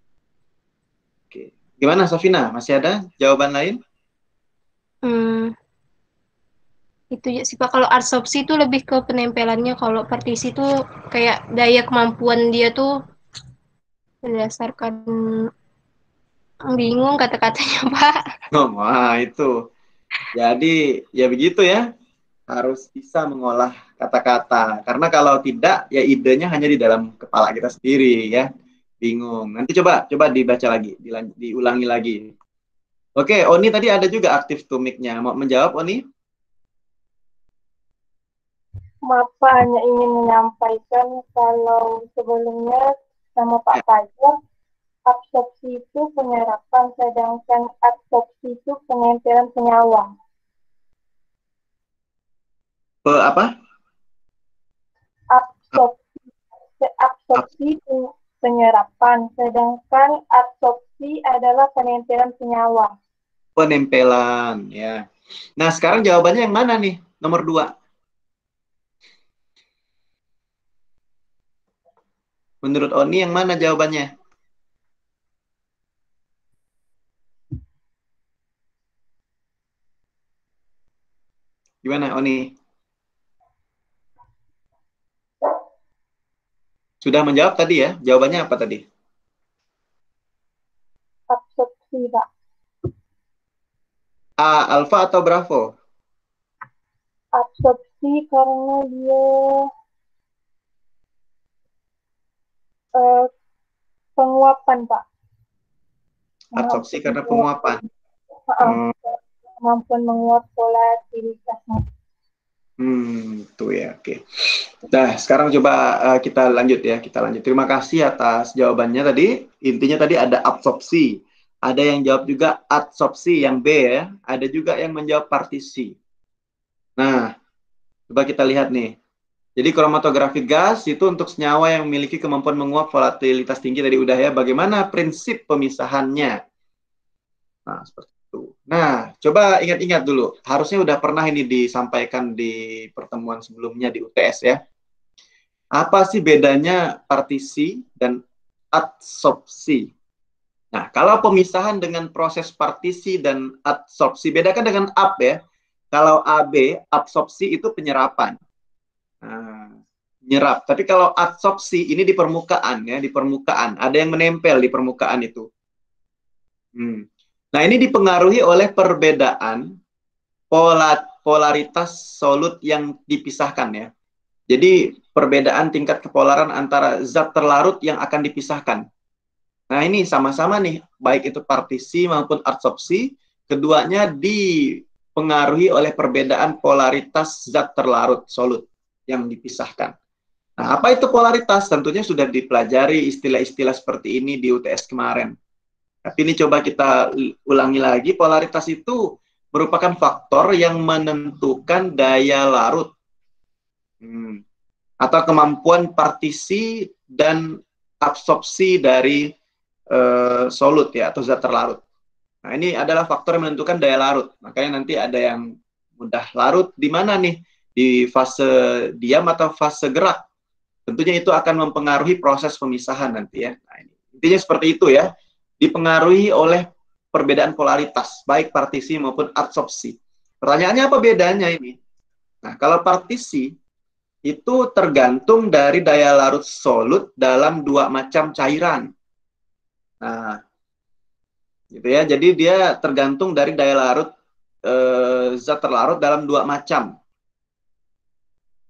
Speaker 1: Oke, gimana Safina? Masih ada jawaban lain?
Speaker 12: Itu ya sih Pak, kalau adsorpsi itu lebih ke penempelannya, kalau partisi itu kayak daya kemampuan dia tuh berdasarkan, bingung kata-katanya Pak.
Speaker 1: Wah itu, jadi ya begitu ya, harus bisa mengolah kata-kata, karena kalau tidak ya idenya hanya di dalam kepala kita sendiri ya, bingung. Nanti coba dibaca lagi, diulangi lagi. Oke, Oni tadi ada juga aktif tuh mic-nya, mau menjawab Oni?
Speaker 2: Maaf Pak, hanya ingin menyampaikan kalau sebelumnya sama Pak Fajar, absorpsi itu penyerapan, sedangkan adsorpsi itu penempelan senyawa.
Speaker 1: Apa?
Speaker 2: Absorpsi penyerapan, sedangkan adsorpsi adalah penempelan senyawa.
Speaker 1: Penempelan, ya. Nah, sekarang jawabannya yang mana nih? Nomor 2. Menurut Oni yang mana jawabannya? Gimana Oni? Sudah menjawab tadi ya? Jawabannya apa tadi?
Speaker 2: Absorpsi, Pak.
Speaker 1: A, alfa atau bravo?
Speaker 2: Absorpsi karena dia penguapan, Pak.
Speaker 1: Absorpsi karena penguapan.
Speaker 2: Kemampuan menguap volatilitasnya.
Speaker 1: Tuh ya, oke. Nah, sekarang coba kita lanjut ya, Terima kasih atas jawabannya tadi. Intinya tadi ada absorpsi. Ada yang jawab juga adsorpsi, yang B ya. Ada juga yang menjawab partisi. Nah, coba kita lihat nih. Jadi kromatografi gas itu untuk senyawa yang memiliki kemampuan menguap volatilitas tinggi tadi udah ya. Bagaimana prinsip pemisahannya? Nah, seperti itu. Nah, coba ingat-ingat dulu. Harusnya udah pernah ini disampaikan di pertemuan sebelumnya di UTS ya. Apa sih bedanya partisi dan adsorpsi? Nah, kalau pemisahan dengan proses partisi dan adsorpsi, bedakan dengan AB ya. Kalau AB, absorpsi itu penyerapan. Nah, nyerap. Tapi kalau adsorpsi ini di permukaan ya, di permukaan. Ada yang menempel di permukaan itu. Nah, ini dipengaruhi oleh perbedaan polaritas solut yang dipisahkan ya. Jadi perbedaan tingkat kepolaran antara zat terlarut yang akan dipisahkan. Nah, ini sama-sama nih, baik itu partisi maupun adsorpsi, keduanya dipengaruhi oleh perbedaan polaritas zat terlarut solut yang dipisahkan. Nah, apa itu polaritas? Tentunya sudah dipelajari istilah-istilah seperti ini di UTS kemarin. Tapi ini coba kita ulangi lagi, polaritas itu merupakan faktor yang menentukan daya larut atau kemampuan partisi dan absorpsi dari solut ya, atau zat terlarut. Nah, ini adalah faktor yang menentukan daya larut. Makanya nanti ada yang mudah larut di mana nih? Di fase diam atau fase gerak. Tentunya itu akan mempengaruhi proses pemisahan nanti ya. Nah, ini. Intinya seperti itu ya. Dipengaruhi oleh perbedaan polaritas, baik partisi maupun adsorpsi. Pertanyaannya apa bedanya ini? Nah, kalau partisi, itu tergantung dari daya larut solut dalam dua macam cairan. Nah, gitu ya. Jadi dia tergantung dari daya larut zat terlarut dalam dua macam.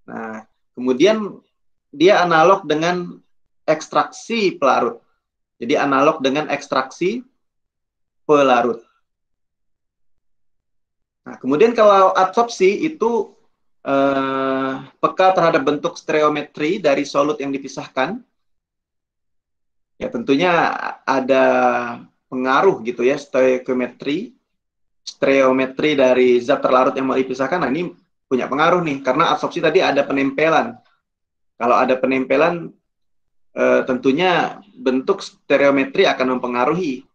Speaker 1: Nah, kemudian dia analog dengan ekstraksi pelarut. Jadi analog dengan ekstraksi pelarut. Nah, kemudian kalau adsorpsi itu peka terhadap bentuk stereometri dari solut yang dipisahkan. Ya tentunya ada pengaruh gitu ya, stereometri dari zat terlarut yang mau dipisahkan. Nah, ini punya pengaruh nih, karena adsorpsi tadi ada penempelan. Kalau ada penempelan, tentunya bentuk stereometri akan mempengaruhi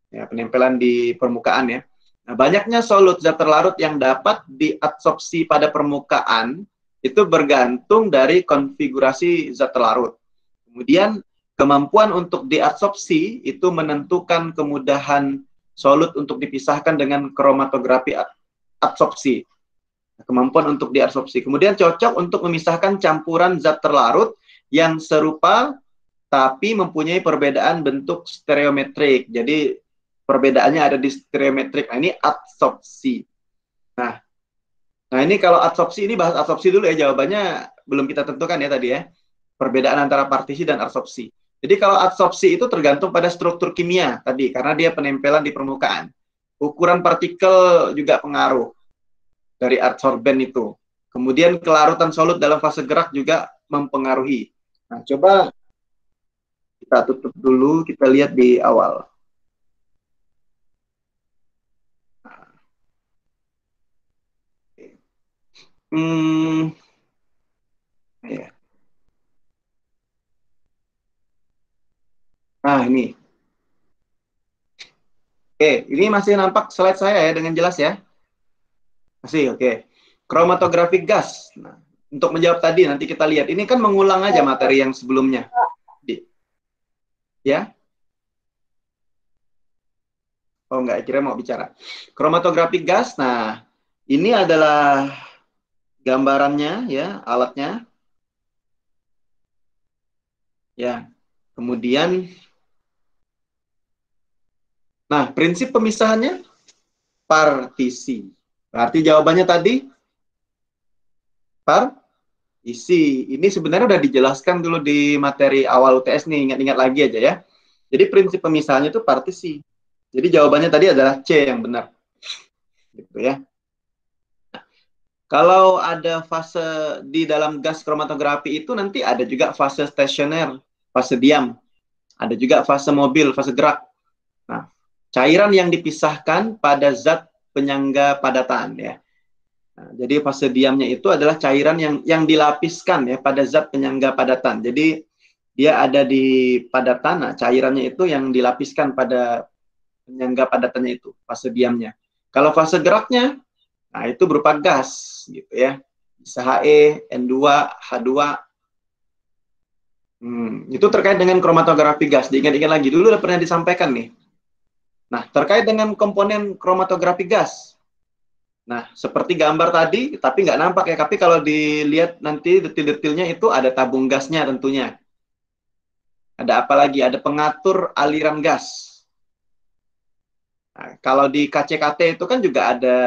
Speaker 1: ya, penempelan di permukaan ya. Nah, banyaknya solut zat terlarut yang dapat diadsorpsi pada permukaan itu bergantung dari konfigurasi zat terlarut. Kemudian kemampuan untuk diadsorpsi itu menentukan kemudahan solut untuk dipisahkan dengan kromatografi adsorpsi. Kemampuan untuk diadsorpsi. Kemudian cocok untuk memisahkan campuran zat terlarut yang serupa tapi mempunyai perbedaan bentuk stereometrik. Jadi perbedaannya ada di stereometrik. Nah, ini adsorpsi. Nah, ini kalau adsorpsi, ini bahas adsorpsi dulu ya, jawabannya belum kita tentukan ya tadi ya. Perbedaan antara partisi dan adsorpsi. Jadi kalau adsorpsi itu tergantung pada struktur kimia tadi, karena dia penempelan di permukaan. Ukuran partikel juga pengaruh dari adsorben itu. Kemudian kelarutan solut dalam fase gerak juga mempengaruhi. Nah, coba kita tutup dulu, kita lihat di awal. Ya. Nah, ini. Oke, ini masih nampak slide saya ya dengan jelas ya? Masih, oke. Kromatografi gas. Nah, untuk menjawab tadi, nanti kita lihat. Ini kan mengulang aja materi yang sebelumnya. Ya? Oh, enggak, kira mau bicara. Kromatografi gas, nah, ini adalah gambarannya, ya, alatnya. Ya, kemudian, nah, prinsip pemisahannya, partisi. Berarti jawabannya tadi, partisi. Ini sebenarnya udah dijelaskan dulu di materi awal UTS nih, ingat-ingat lagi aja ya. Jadi prinsip pemisahannya itu partisi. Jadi jawabannya tadi adalah C yang benar. Gitu ya. Nah, kalau ada fase di dalam gas kromatografi itu nanti ada juga fase stasioner, fase diam. Ada juga fase mobil, fase gerak. Nah, cairan yang dipisahkan pada zat penyangga padatan ya. Nah, jadi fase diamnya itu adalah cairan yang dilapiskan ya pada zat penyangga padatan. Jadi dia ada di padatan, nah, cairannya itu yang dilapiskan pada penyangga padatannya itu, fase diamnya. Kalau fase geraknya, nah itu berupa gas gitu ya. Bisa He, N2, H2. Itu terkait dengan kromatografi gas. Diingat-ingat lagi, dulu udah pernah disampaikan nih. Nah, terkait dengan komponen kromatografi gas. Nah, seperti gambar tadi, tapi nggak nampak ya. Tapi kalau dilihat nanti detil-detilnya itu ada tabung gasnya tentunya. Ada apa lagi? Ada pengatur aliran gas. Nah, kalau di KCKT itu kan juga ada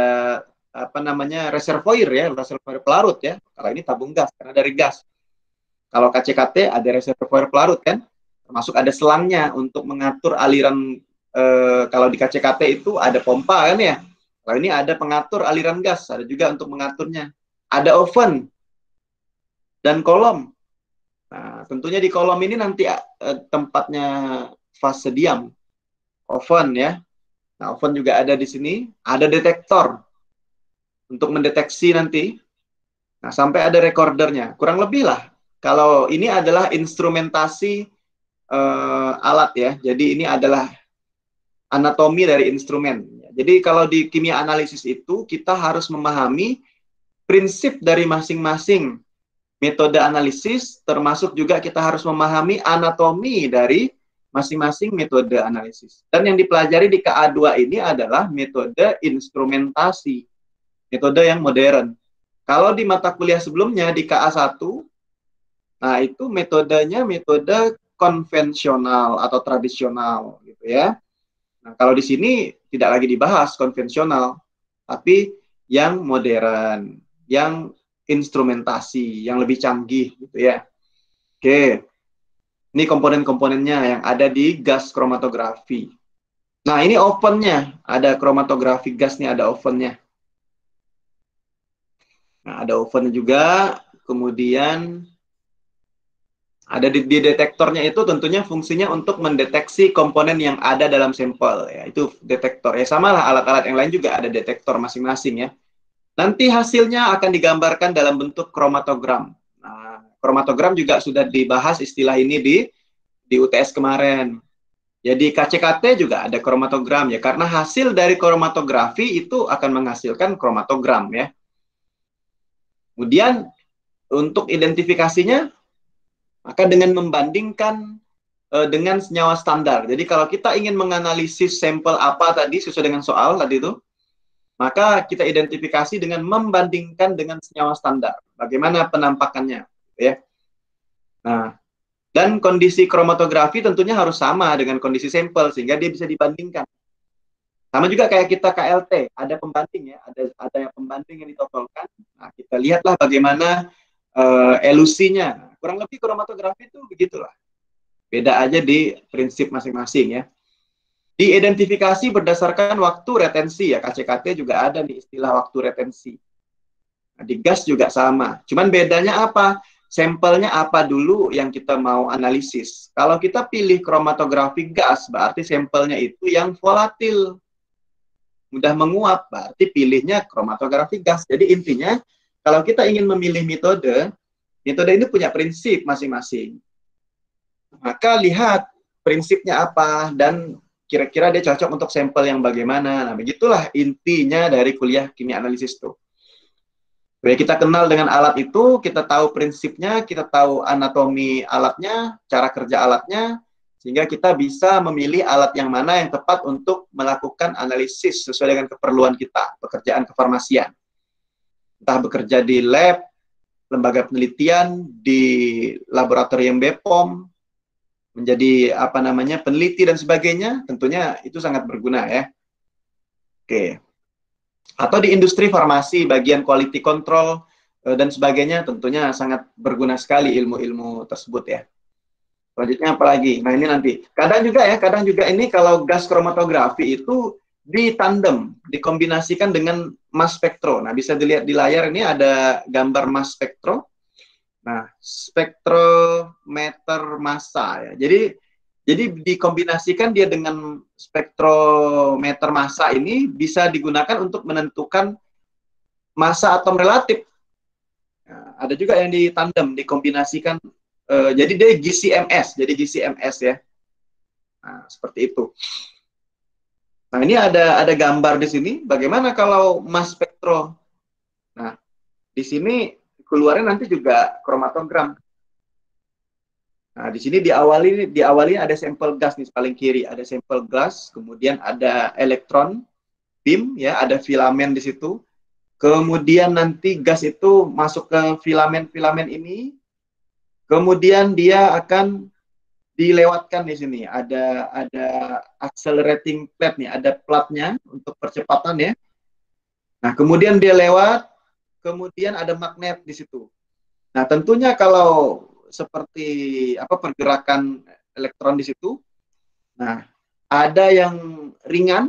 Speaker 1: apa namanya reservoir ya, reservoir pelarut ya. Kalau ini tabung gas karena dari gas. Kalau KCKT ada reservoir pelarut kan, termasuk ada selangnya untuk mengatur aliran. Kalau di KCKT itu ada pompa kan ya. Kalau ini ada pengatur aliran gas, ada juga untuk mengaturnya. Ada oven dan kolom. Nah, tentunya di kolom ini nanti tempatnya fase diam. Oven ya. Nah, oven juga ada di sini. Ada detektor untuk mendeteksi nanti. Nah, sampai ada recordernya. Kurang lebih lah. Kalau ini adalah instrumentasi alat ya. Jadi ini adalah anatomi dari instrumen. Jadi kalau di kimia analisis itu kita harus memahami prinsip dari masing-masing metode analisis, termasuk juga kita harus memahami anatomi dari masing-masing metode analisis. Dan yang dipelajari di KA2 ini adalah metode instrumentasi, metode yang modern. Kalau di mata kuliah sebelumnya di KA1, nah itu metodenya metode konvensional atau tradisional gitu ya. Nah, kalau di sini tidak lagi dibahas konvensional, tapi yang modern, yang instrumentasi, yang lebih canggih gitu ya. Oke. Ini komponen-komponennya yang ada di gas kromatografi. Nah, ini ovennya, ada kromatografi gas nih, ada ovennya. Nah, ada ovennya juga, kemudian ada di detektornya itu tentunya fungsinya untuk mendeteksi komponen yang ada dalam sampel ya. Itu detektor. Ya sama lah alat-alat yang lain juga ada detektor masing-masing ya. Nanti hasilnya akan digambarkan dalam bentuk kromatogram. Nah, kromatogram juga sudah dibahas istilah ini di UTS kemarin. Jadi KCKT juga ada kromatogram ya, karena hasil dari kromatografi itu akan menghasilkan kromatogram ya. Kemudian untuk identifikasinya, maka dengan membandingkan dengan senyawa standar. Jadi kalau kita ingin menganalisis sampel apa tadi sesuai dengan soal tadi itu, maka kita identifikasi dengan membandingkan dengan senyawa standar. Bagaimana penampakannya, ya. Nah, dan kondisi kromatografi tentunya harus sama dengan kondisi sampel sehingga dia bisa dibandingkan. Sama juga kayak kita KLT, ada pembanding ya, ada yang pembanding yang ditotolkan. Nah, kita lihatlah bagaimana elusinya. Kurang lebih kromatografi itu begitulah. Beda aja di prinsip masing-masing ya. Diidentifikasi berdasarkan waktu retensi ya, KCKT juga ada nih istilah waktu retensi. Nah, di gas juga sama. Cuman bedanya apa? Sampelnya apa dulu yang kita mau analisis. Kalau kita pilih kromatografi gas, berarti sampelnya itu yang volatil. Mudah menguap, berarti pilihnya kromatografi gas. Jadi intinya, kalau kita ingin memilih metode ini punya prinsip masing-masing. Maka lihat prinsipnya apa dan kira-kira dia cocok untuk sampel yang bagaimana. Nah, begitulah intinya dari kuliah kimia analisis tuh. Supaya kita kenal dengan alat itu, kita tahu prinsipnya, kita tahu anatomi alatnya, cara kerja alatnya, sehingga kita bisa memilih alat yang mana yang tepat untuk melakukan analisis sesuai dengan keperluan kita, pekerjaan kefarmasian. Entah bekerja di lab, lembaga penelitian, di laboratorium BPOM, menjadi peneliti dan sebagainya, tentunya itu sangat berguna ya. Oke. Atau di industri farmasi, bagian quality control dan sebagainya, tentunya sangat berguna sekali ilmu-ilmu tersebut ya. Selanjutnya apa lagi? Nah ini nanti. Kadang juga ini kalau gas kromatografi itu ditandem, dikombinasikan dengan mass spektro. Nah bisa dilihat di layar ini ada gambar mass spektro. Nah, spektrometer massa ya. Jadi dikombinasikan dia dengan spektrometer massa ini bisa digunakan untuk menentukan massa atom relatif. Nah, ada juga yang ditandem, dikombinasikan. Jadi dia GCMS, ya. Nah, seperti itu. Nah, ini ada gambar di sini. Bagaimana kalau mass spektro? Nah, di sini keluarnya nanti juga kromatogram. Nah, di sini diawali ada sampel gas nih paling kiri, ada sampel gas, kemudian ada elektron beam ya, ada filamen di situ. Kemudian nanti gas itu masuk ke filamen-filamen ini. Kemudian dia akan dilewatkan di sini. Ada accelerating plate nih, ada platnya untuk percepatan ya. Nah, kemudian dia lewat, kemudian ada magnet di situ. Nah, tentunya kalau seperti pergerakan elektron di situ. Nah, ada yang ringan.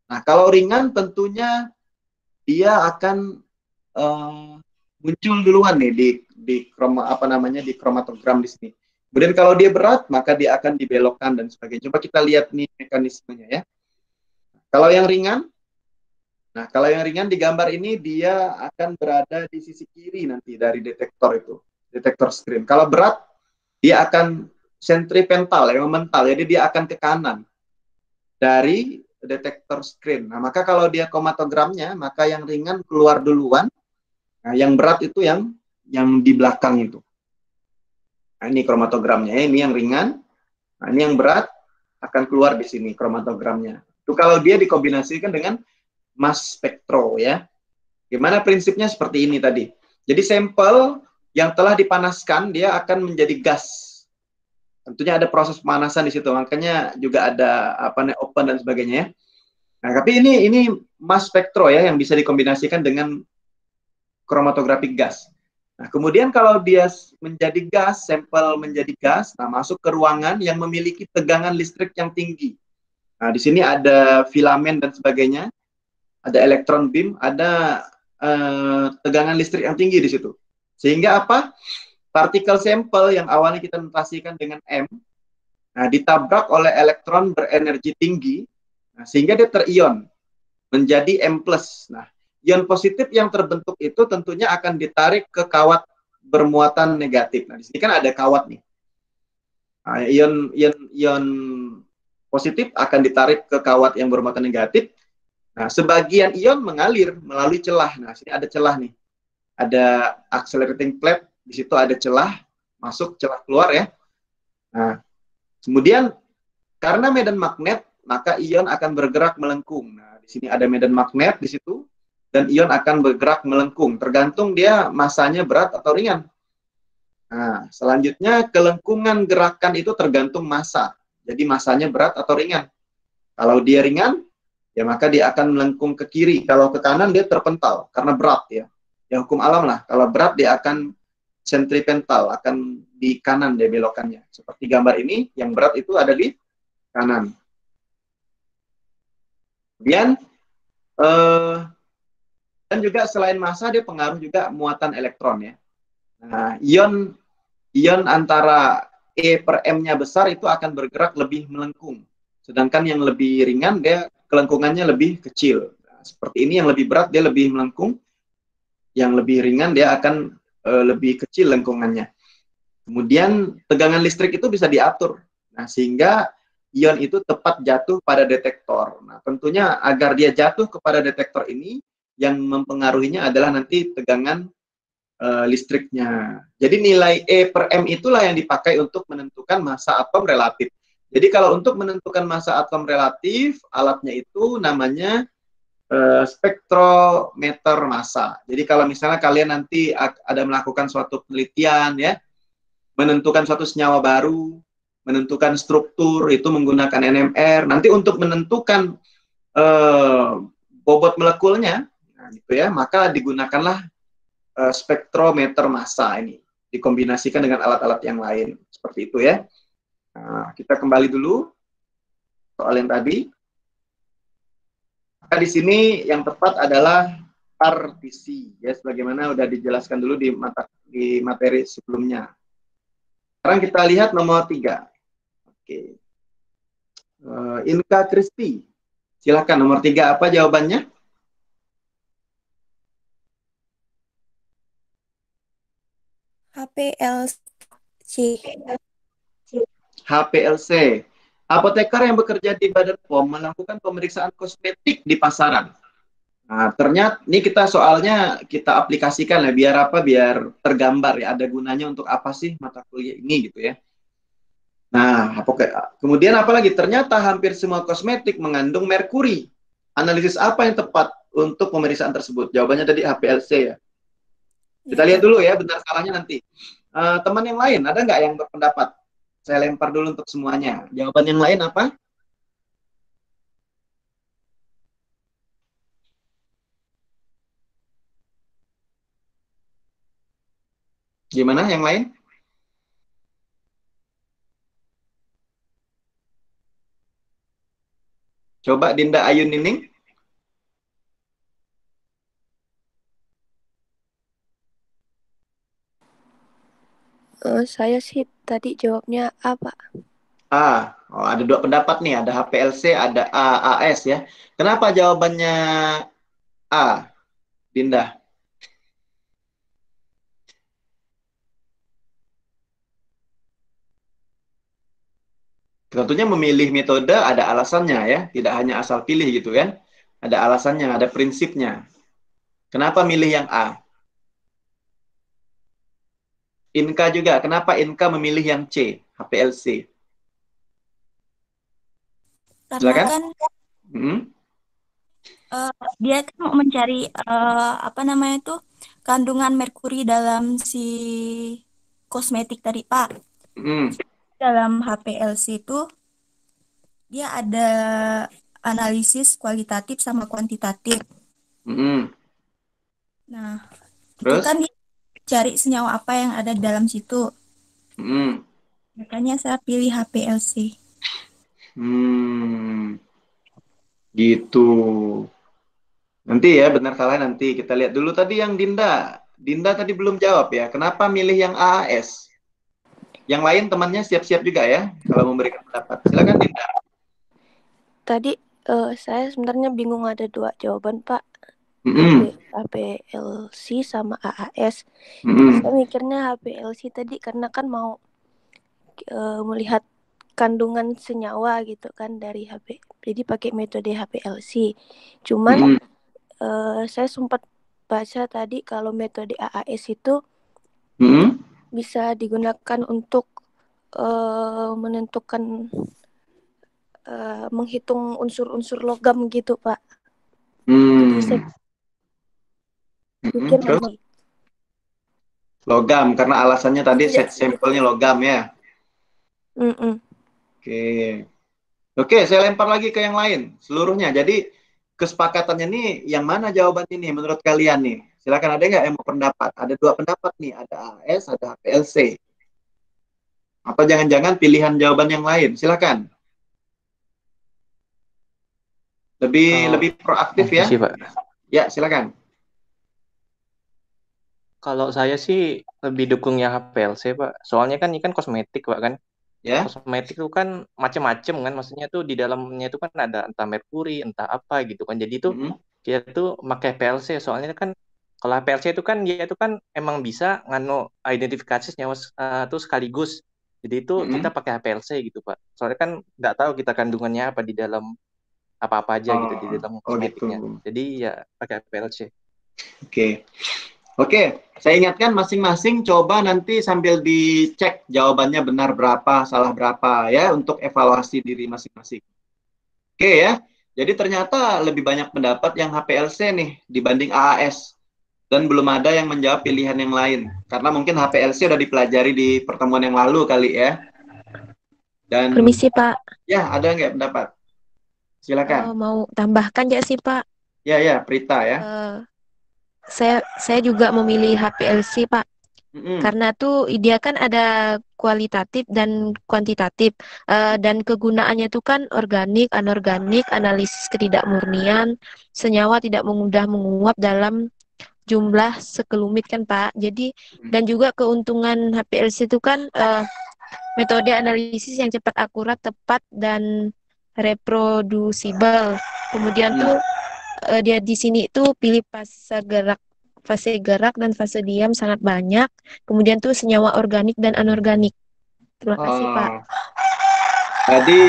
Speaker 1: Nah, kalau ringan tentunya dia akan muncul duluan nih di kromatogram di sini. Kemudian kalau dia berat, maka dia akan dibelokkan dan sebagainya. Coba kita lihat nih mekanismenya ya. Kalau yang ringan, di gambar ini dia akan berada di sisi kiri nanti dari detektor itu. Detektor screen. Kalau berat, dia akan sentripetal, mental. Jadi dia akan ke kanan dari detektor screen. Nah, maka kalau dia kromatogramnya, maka yang ringan keluar duluan. Nah, yang berat itu yang di belakang itu. Nah, ini kromatogramnya. Ini yang ringan. Nah, ini yang berat akan keluar di sini kromatogramnya. Itu kalau dia dikombinasikan dengan mass spektro ya. Gimana prinsipnya seperti ini tadi. Jadi sampel yang telah dipanaskan dia akan menjadi gas. Tentunya ada proses pemanasan di situ, makanya juga ada open dan sebagainya ya. Nah, tapi ini mass spektro ya yang bisa dikombinasikan dengan kromatografik gas. Nah, kemudian kalau dia menjadi gas, sampel menjadi gas, nah masuk ke ruangan yang memiliki tegangan listrik yang tinggi. Nah, di sini ada filamen dan sebagainya, ada elektron beam, ada tegangan listrik yang tinggi di situ. Sehingga apa? Partikel sampel yang awalnya kita notasikan dengan M, nah ditabrak oleh elektron berenergi tinggi, nah, sehingga dia terion menjadi M+. Nah, ion positif yang terbentuk itu tentunya akan ditarik ke kawat bermuatan negatif. Nah, di sini kan ada kawat nih. Nah, ion positif akan ditarik ke kawat yang bermuatan negatif. Nah, sebagian ion mengalir melalui celah. Nah, sini ada celah nih. Ada accelerating plate, di situ ada celah, masuk, celah keluar ya. Nah, kemudian karena medan magnet, maka ion akan bergerak melengkung. Nah, di sini ada medan magnet di situ. Dan ion akan bergerak melengkung, tergantung dia masanya berat atau ringan. Nah, selanjutnya kelengkungan gerakan itu tergantung massa. Jadi masanya berat atau ringan. Kalau dia ringan, ya maka dia akan melengkung ke kiri. Kalau ke kanan dia terpental karena berat ya. Ya hukum alam lah. Kalau berat dia akan sentripetal, akan di kanan dia belokannya. Seperti gambar ini, yang berat itu ada di kanan. Kemudian dan juga selain massa dia pengaruh juga muatan elektron ya. Nah, ion antara E per M-nya besar itu akan bergerak lebih melengkung. Sedangkan yang lebih ringan dia kelengkungannya lebih kecil. Nah, seperti ini yang lebih berat dia lebih melengkung. Yang lebih ringan dia akan lebih kecil lengkungannya. Kemudian tegangan listrik itu bisa diatur. Nah, sehingga ion itu tepat jatuh pada detektor. Nah, tentunya agar dia jatuh kepada detektor ini yang mempengaruhinya adalah nanti tegangan listriknya. Jadi nilai E per M itulah yang dipakai untuk menentukan massa atom relatif. Jadi kalau untuk menentukan massa atom relatif, alatnya itu namanya spektrometer massa. Jadi kalau misalnya kalian nanti ada melakukan suatu penelitian ya, menentukan suatu senyawa baru, menentukan struktur itu menggunakan NMR. Nanti untuk menentukan bobot molekulnya, nah, gitu ya, maka digunakanlah spektrometer massa ini, dikombinasikan dengan alat-alat yang lain seperti itu ya. Nah, kita kembali dulu soal yang tadi. Maka di sini yang tepat adalah partisi ya, sebagaimana sudah dijelaskan dulu di materi sebelumnya. Sekarang kita lihat nomor 3. Oke. Inka Kristi, silakan nomor 3 apa jawabannya?
Speaker 3: HPLC.
Speaker 1: HPLC. Apoteker yang bekerja di Badan POM melakukan pemeriksaan kosmetik di pasaran. Nah, ternyata ini kita soalnya kita aplikasikan ya, biar apa? Biar tergambar ya, ada gunanya untuk apa sih mata kuliah ini gitu ya. Nah, kemudian apalagi? Ternyata hampir semua kosmetik mengandung merkuri. Analisis apa yang tepat untuk pemeriksaan tersebut? Jawabannya tadi HPLC ya. Kita lihat dulu ya, benar salahnya nanti. Teman yang lain, ada nggak yang berpendapat? Saya lempar dulu untuk semuanya. Jawaban yang lain apa? Gimana yang lain? Coba Dinda Ayu Nining.
Speaker 3: Saya sih tadi jawabnya apa?
Speaker 1: Ada 2 pendapat nih, ada HPLC, ada AAS ya. Kenapa jawabannya A, Dinda? Tentunya memilih metode ada alasannya ya, tidak hanya asal pilih gitu kan. Ada alasannya, ada prinsipnya. Kenapa milih yang A? Inka juga, kenapa Inka memilih yang C, HPLC?
Speaker 13: Karena
Speaker 1: Silakan.
Speaker 13: kan
Speaker 3: Dia kan mau mencari apa namanya tuh kandungan merkuri dalam si kosmetik tadi Pak. Dalam HPLC itu dia ada analisis kualitatif sama kuantitatif. Nah, itu
Speaker 1: Terus?
Speaker 3: kan dia cari senyawa apa yang ada di dalam situ. Makanya saya pilih HPLC.
Speaker 1: Gitu. Nanti ya, benar salah nanti kita lihat dulu tadi yang Dinda. Dinda tadi belum jawab ya. Kenapa milih yang AAS? Yang lain temannya siap-siap juga ya kalau memberikan pendapat. Silakan Dinda.
Speaker 3: Tadi saya sebenarnya bingung, ada dua jawaban Pak. HPLC sama AAS. Saya mikirnya HPLC tadi karena kan mau melihat kandungan senyawa gitu kan dari HP. Jadi pakai metode HPLC. Cuman saya sempat baca tadi kalau metode AAS itu bisa digunakan untuk menentukan menghitung unsur-unsur logam gitu Pak. Jadi saya pikir memang
Speaker 1: logam karena alasannya tadi set sampelnya logam ya. Oke, saya lempar lagi ke yang lain seluruhnya. Jadi kesepakatannya nih yang mana jawabannya nih menurut kalian nih? Silakan, ada nggak yang mau pendapat? Ada dua pendapat nih, ada AS, ada HPLC. Apa jangan-jangan pilihan jawaban yang lain? Silakan. Lebih proaktif ya.
Speaker 9: Sih, Pak.
Speaker 1: Ya, silakan.
Speaker 9: Kalau saya sih lebih dukung yang HPLC, Pak. Soalnya kan ini kan kosmetik, Pak, kan.
Speaker 1: Ya.
Speaker 9: Kosmetik itu kan macam-macam kan, maksudnya tuh di dalamnya itu kan ada entah merkuri, entah apa gitu kan. Jadi itu kita tuh pakai HPLC, soalnya kan kalau HPLC itu kan dia itu kan emang bisa ngano identifikasi senyawa tuh sekaligus. Jadi itu kita pakai HPLC gitu, Pak. Soalnya kan nggak tahu kita kandungannya apa di dalam apa-apa aja gitu di dalam kosmetiknya.
Speaker 1: Gitu.
Speaker 9: Jadi ya pakai HPLC.
Speaker 1: Oke, saya ingatkan masing-masing coba nanti sambil dicek jawabannya benar berapa, salah berapa ya untuk evaluasi diri masing-masing. Oke ya, jadi ternyata lebih banyak pendapat yang HPLC nih dibanding AAS. Dan belum ada yang menjawab pilihan yang lain. Karena mungkin HPLC udah dipelajari di pertemuan yang lalu kali ya. Dan
Speaker 6: Permisi Pak.
Speaker 1: Ya, ada nggak pendapat? Silakan.
Speaker 6: Mau tambahkan ya sih Pak?
Speaker 1: Ya, Prita ya.
Speaker 6: Saya juga memilih HPLC Pak, karena tuh dia kan ada kualitatif dan kuantitatif, dan kegunaannya tuh kan organik, anorganik, analisis ketidakmurnian, senyawa tidak mudah menguap dalam jumlah sekelumit kan Pak. Jadi dan juga keuntungan HPLC itu kan metode analisis yang cepat, akurat, tepat dan reprodusibel. Kemudian tuh dia di sini itu pilih fase gerak dan fase diam sangat banyak. Kemudian tuh senyawa organik dan anorganik. Terima kasih Pak.
Speaker 1: Jadi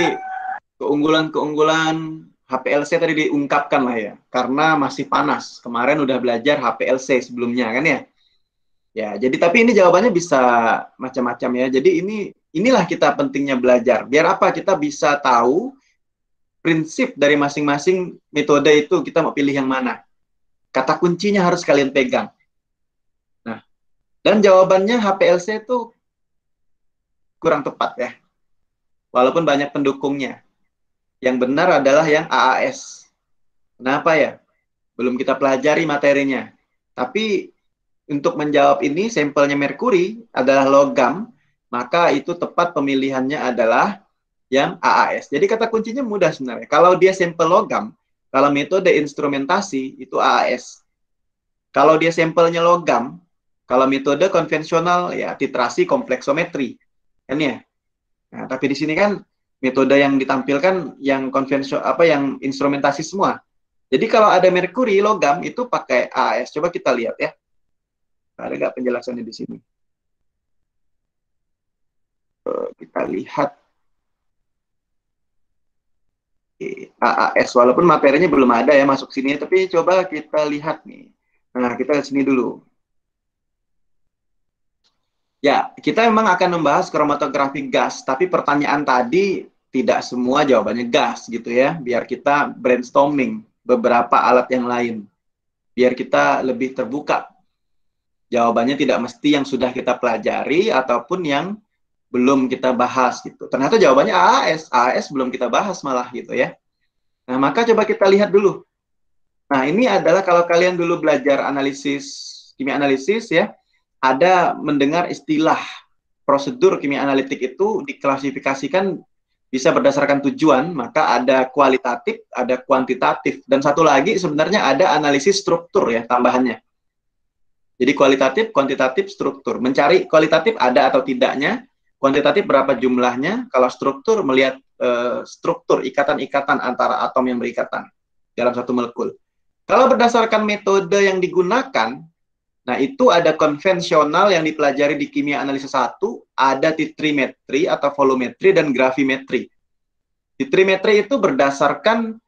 Speaker 1: keunggulan HPLC tadi diungkapkan lah ya, karena masih panas. Kemarin udah belajar HPLC sebelumnya kan ya. Ya, jadi tapi ini jawabannya bisa macam-macam ya. Jadi inilah kita pentingnya belajar. Biar apa? Kita bisa tahu prinsip dari masing-masing metode itu kita mau pilih yang mana. Kata kuncinya harus kalian pegang. Nah, dan jawabannya HPLC itu kurang tepat ya. Walaupun banyak pendukungnya. Yang benar adalah yang AAS. Kenapa ya? Belum kita pelajari materinya. Tapi untuk menjawab ini, sampelnya merkuri adalah logam, maka itu tepat pemilihannya adalah yang AAS. Jadi kata kuncinya mudah sebenarnya. Kalau dia sampel logam, kalau metode instrumentasi itu AAS. Kalau dia sampelnya logam, kalau metode konvensional ya titrasi kompleksometri. Kan ya? Nah, tapi di sini kan metode yang ditampilkan yang konvensional yang instrumentasi semua. Jadi kalau ada merkuri logam itu pakai AAS. Coba kita lihat ya. Ada nggak penjelasannya di sini? Kita lihat. AAS, walaupun materinya belum ada ya masuk sini, tapi coba kita lihat nih. Nah, kita lihat sini dulu. Ya, kita memang akan membahas kromatografi gas, tapi pertanyaan tadi tidak semua jawabannya gas gitu ya, biar kita brainstorming. beberapa alat yang lain, biar kita lebih terbuka. Jawabannya tidak mesti yang sudah kita pelajari ataupun yang belum kita bahas gitu. Ternyata jawabannya AAS belum kita bahas malah gitu ya. Nah, maka coba kita lihat dulu. Nah, ini adalah kalau kalian dulu belajar kimia analisis ya, ada mendengar istilah prosedur kimia analitik itu diklasifikasikan bisa berdasarkan tujuan, maka ada kualitatif, ada kuantitatif, dan satu lagi sebenarnya ada analisis struktur ya tambahannya. Jadi kualitatif, kuantitatif, struktur. Mencari kualitatif ada atau tidaknya, kuantitatif berapa jumlahnya, kalau struktur melihat struktur ikatan-ikatan antara atom yang berikatan dalam satu molekul. Kalau berdasarkan metode yang digunakan, nah itu ada konvensional yang dipelajari di kimia analisis 1, ada titrimetri atau volumetri dan gravimetri. Titrimetri itu berdasarkan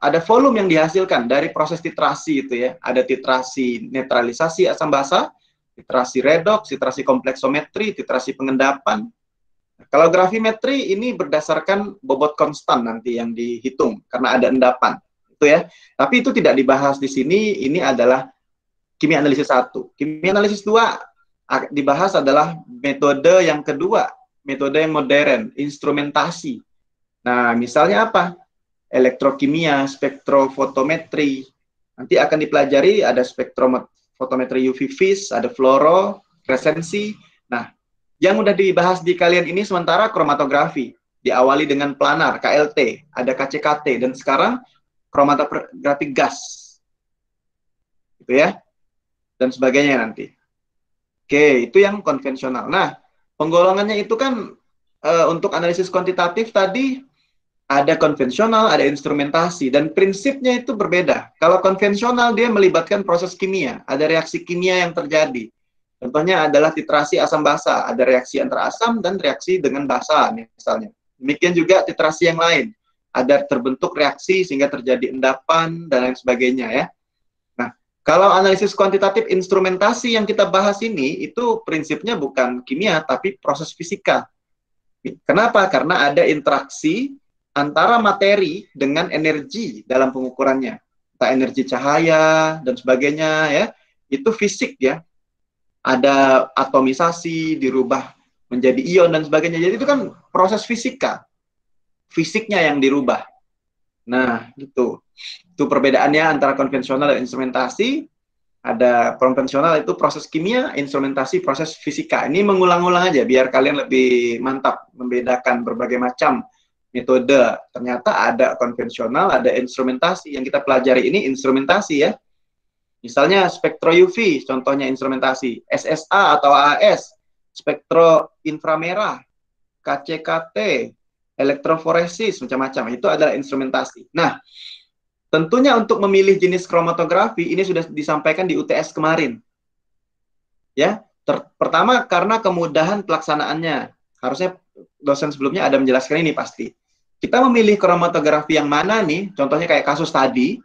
Speaker 1: ada volume yang dihasilkan dari proses titrasi itu ya. Ada titrasi netralisasi asam basa, titrasi redoks, titrasi kompleksometri, titrasi pengendapan. Kalau gravimetri ini berdasarkan bobot konstan nanti yang dihitung karena ada endapan. Itu ya. Tapi itu tidak dibahas di sini, ini adalah kimia analisis 1. Kimia analisis 2 dibahas adalah metode yang kedua, metode yang modern, instrumentasi. Nah, misalnya apa? Elektrokimia, spektrofotometri. Nanti akan dipelajari ada spektrofotometri UV vis, ada fluoresensi. Nah, yang udah dibahas di kalian ini sementara kromatografi. Diawali dengan planar, KLT, ada KCKT, dan sekarang kromatografi gas. Gitu ya. Dan sebagainya nanti. Oke, itu yang konvensional. Nah, penggolongannya itu kan untuk analisis kuantitatif tadi ada konvensional, ada instrumentasi, dan prinsipnya itu berbeda. Kalau konvensional dia melibatkan proses kimia, ada reaksi kimia yang terjadi. Contohnya adalah titrasi asam basa, ada reaksi antara asam dan reaksi dengan basa misalnya. Demikian juga titrasi yang lain, ada terbentuk reaksi sehingga terjadi endapan dan lain sebagainya ya. Nah, kalau analisis kuantitatif instrumentasi yang kita bahas ini, itu prinsipnya bukan kimia, tapi proses fisika. Kenapa? Karena ada interaksi antara materi dengan energi dalam pengukurannya. Entah energi cahaya dan sebagainya ya. Itu fisik ya. Ada atomisasi, dirubah menjadi ion dan sebagainya. Jadi itu kan proses fisika. Fisiknya yang dirubah. Nah, gitu. Itu perbedaannya antara konvensional dan instrumentasi. Ada konvensional itu proses kimia, instrumentasi proses fisika. Ini mengulang-ulang aja biar kalian lebih mantap membedakan berbagai macam metode. Ternyata ada konvensional, ada instrumentasi. Yang kita pelajari ini instrumentasi ya. Misalnya spektro UV, contohnya instrumentasi. SSA atau AAS, spektro inframerah, KCKT, elektroforesis, macam-macam. Itu adalah instrumentasi. Nah, tentunya untuk memilih jenis kromatografi, ini sudah disampaikan di UTS kemarin. Ya, pertama karena kemudahan pelaksanaannya. Harusnya dosen sebelumnya ada menjelaskan ini pasti. Kita memilih kromatografi yang mana nih, contohnya kayak kasus tadi,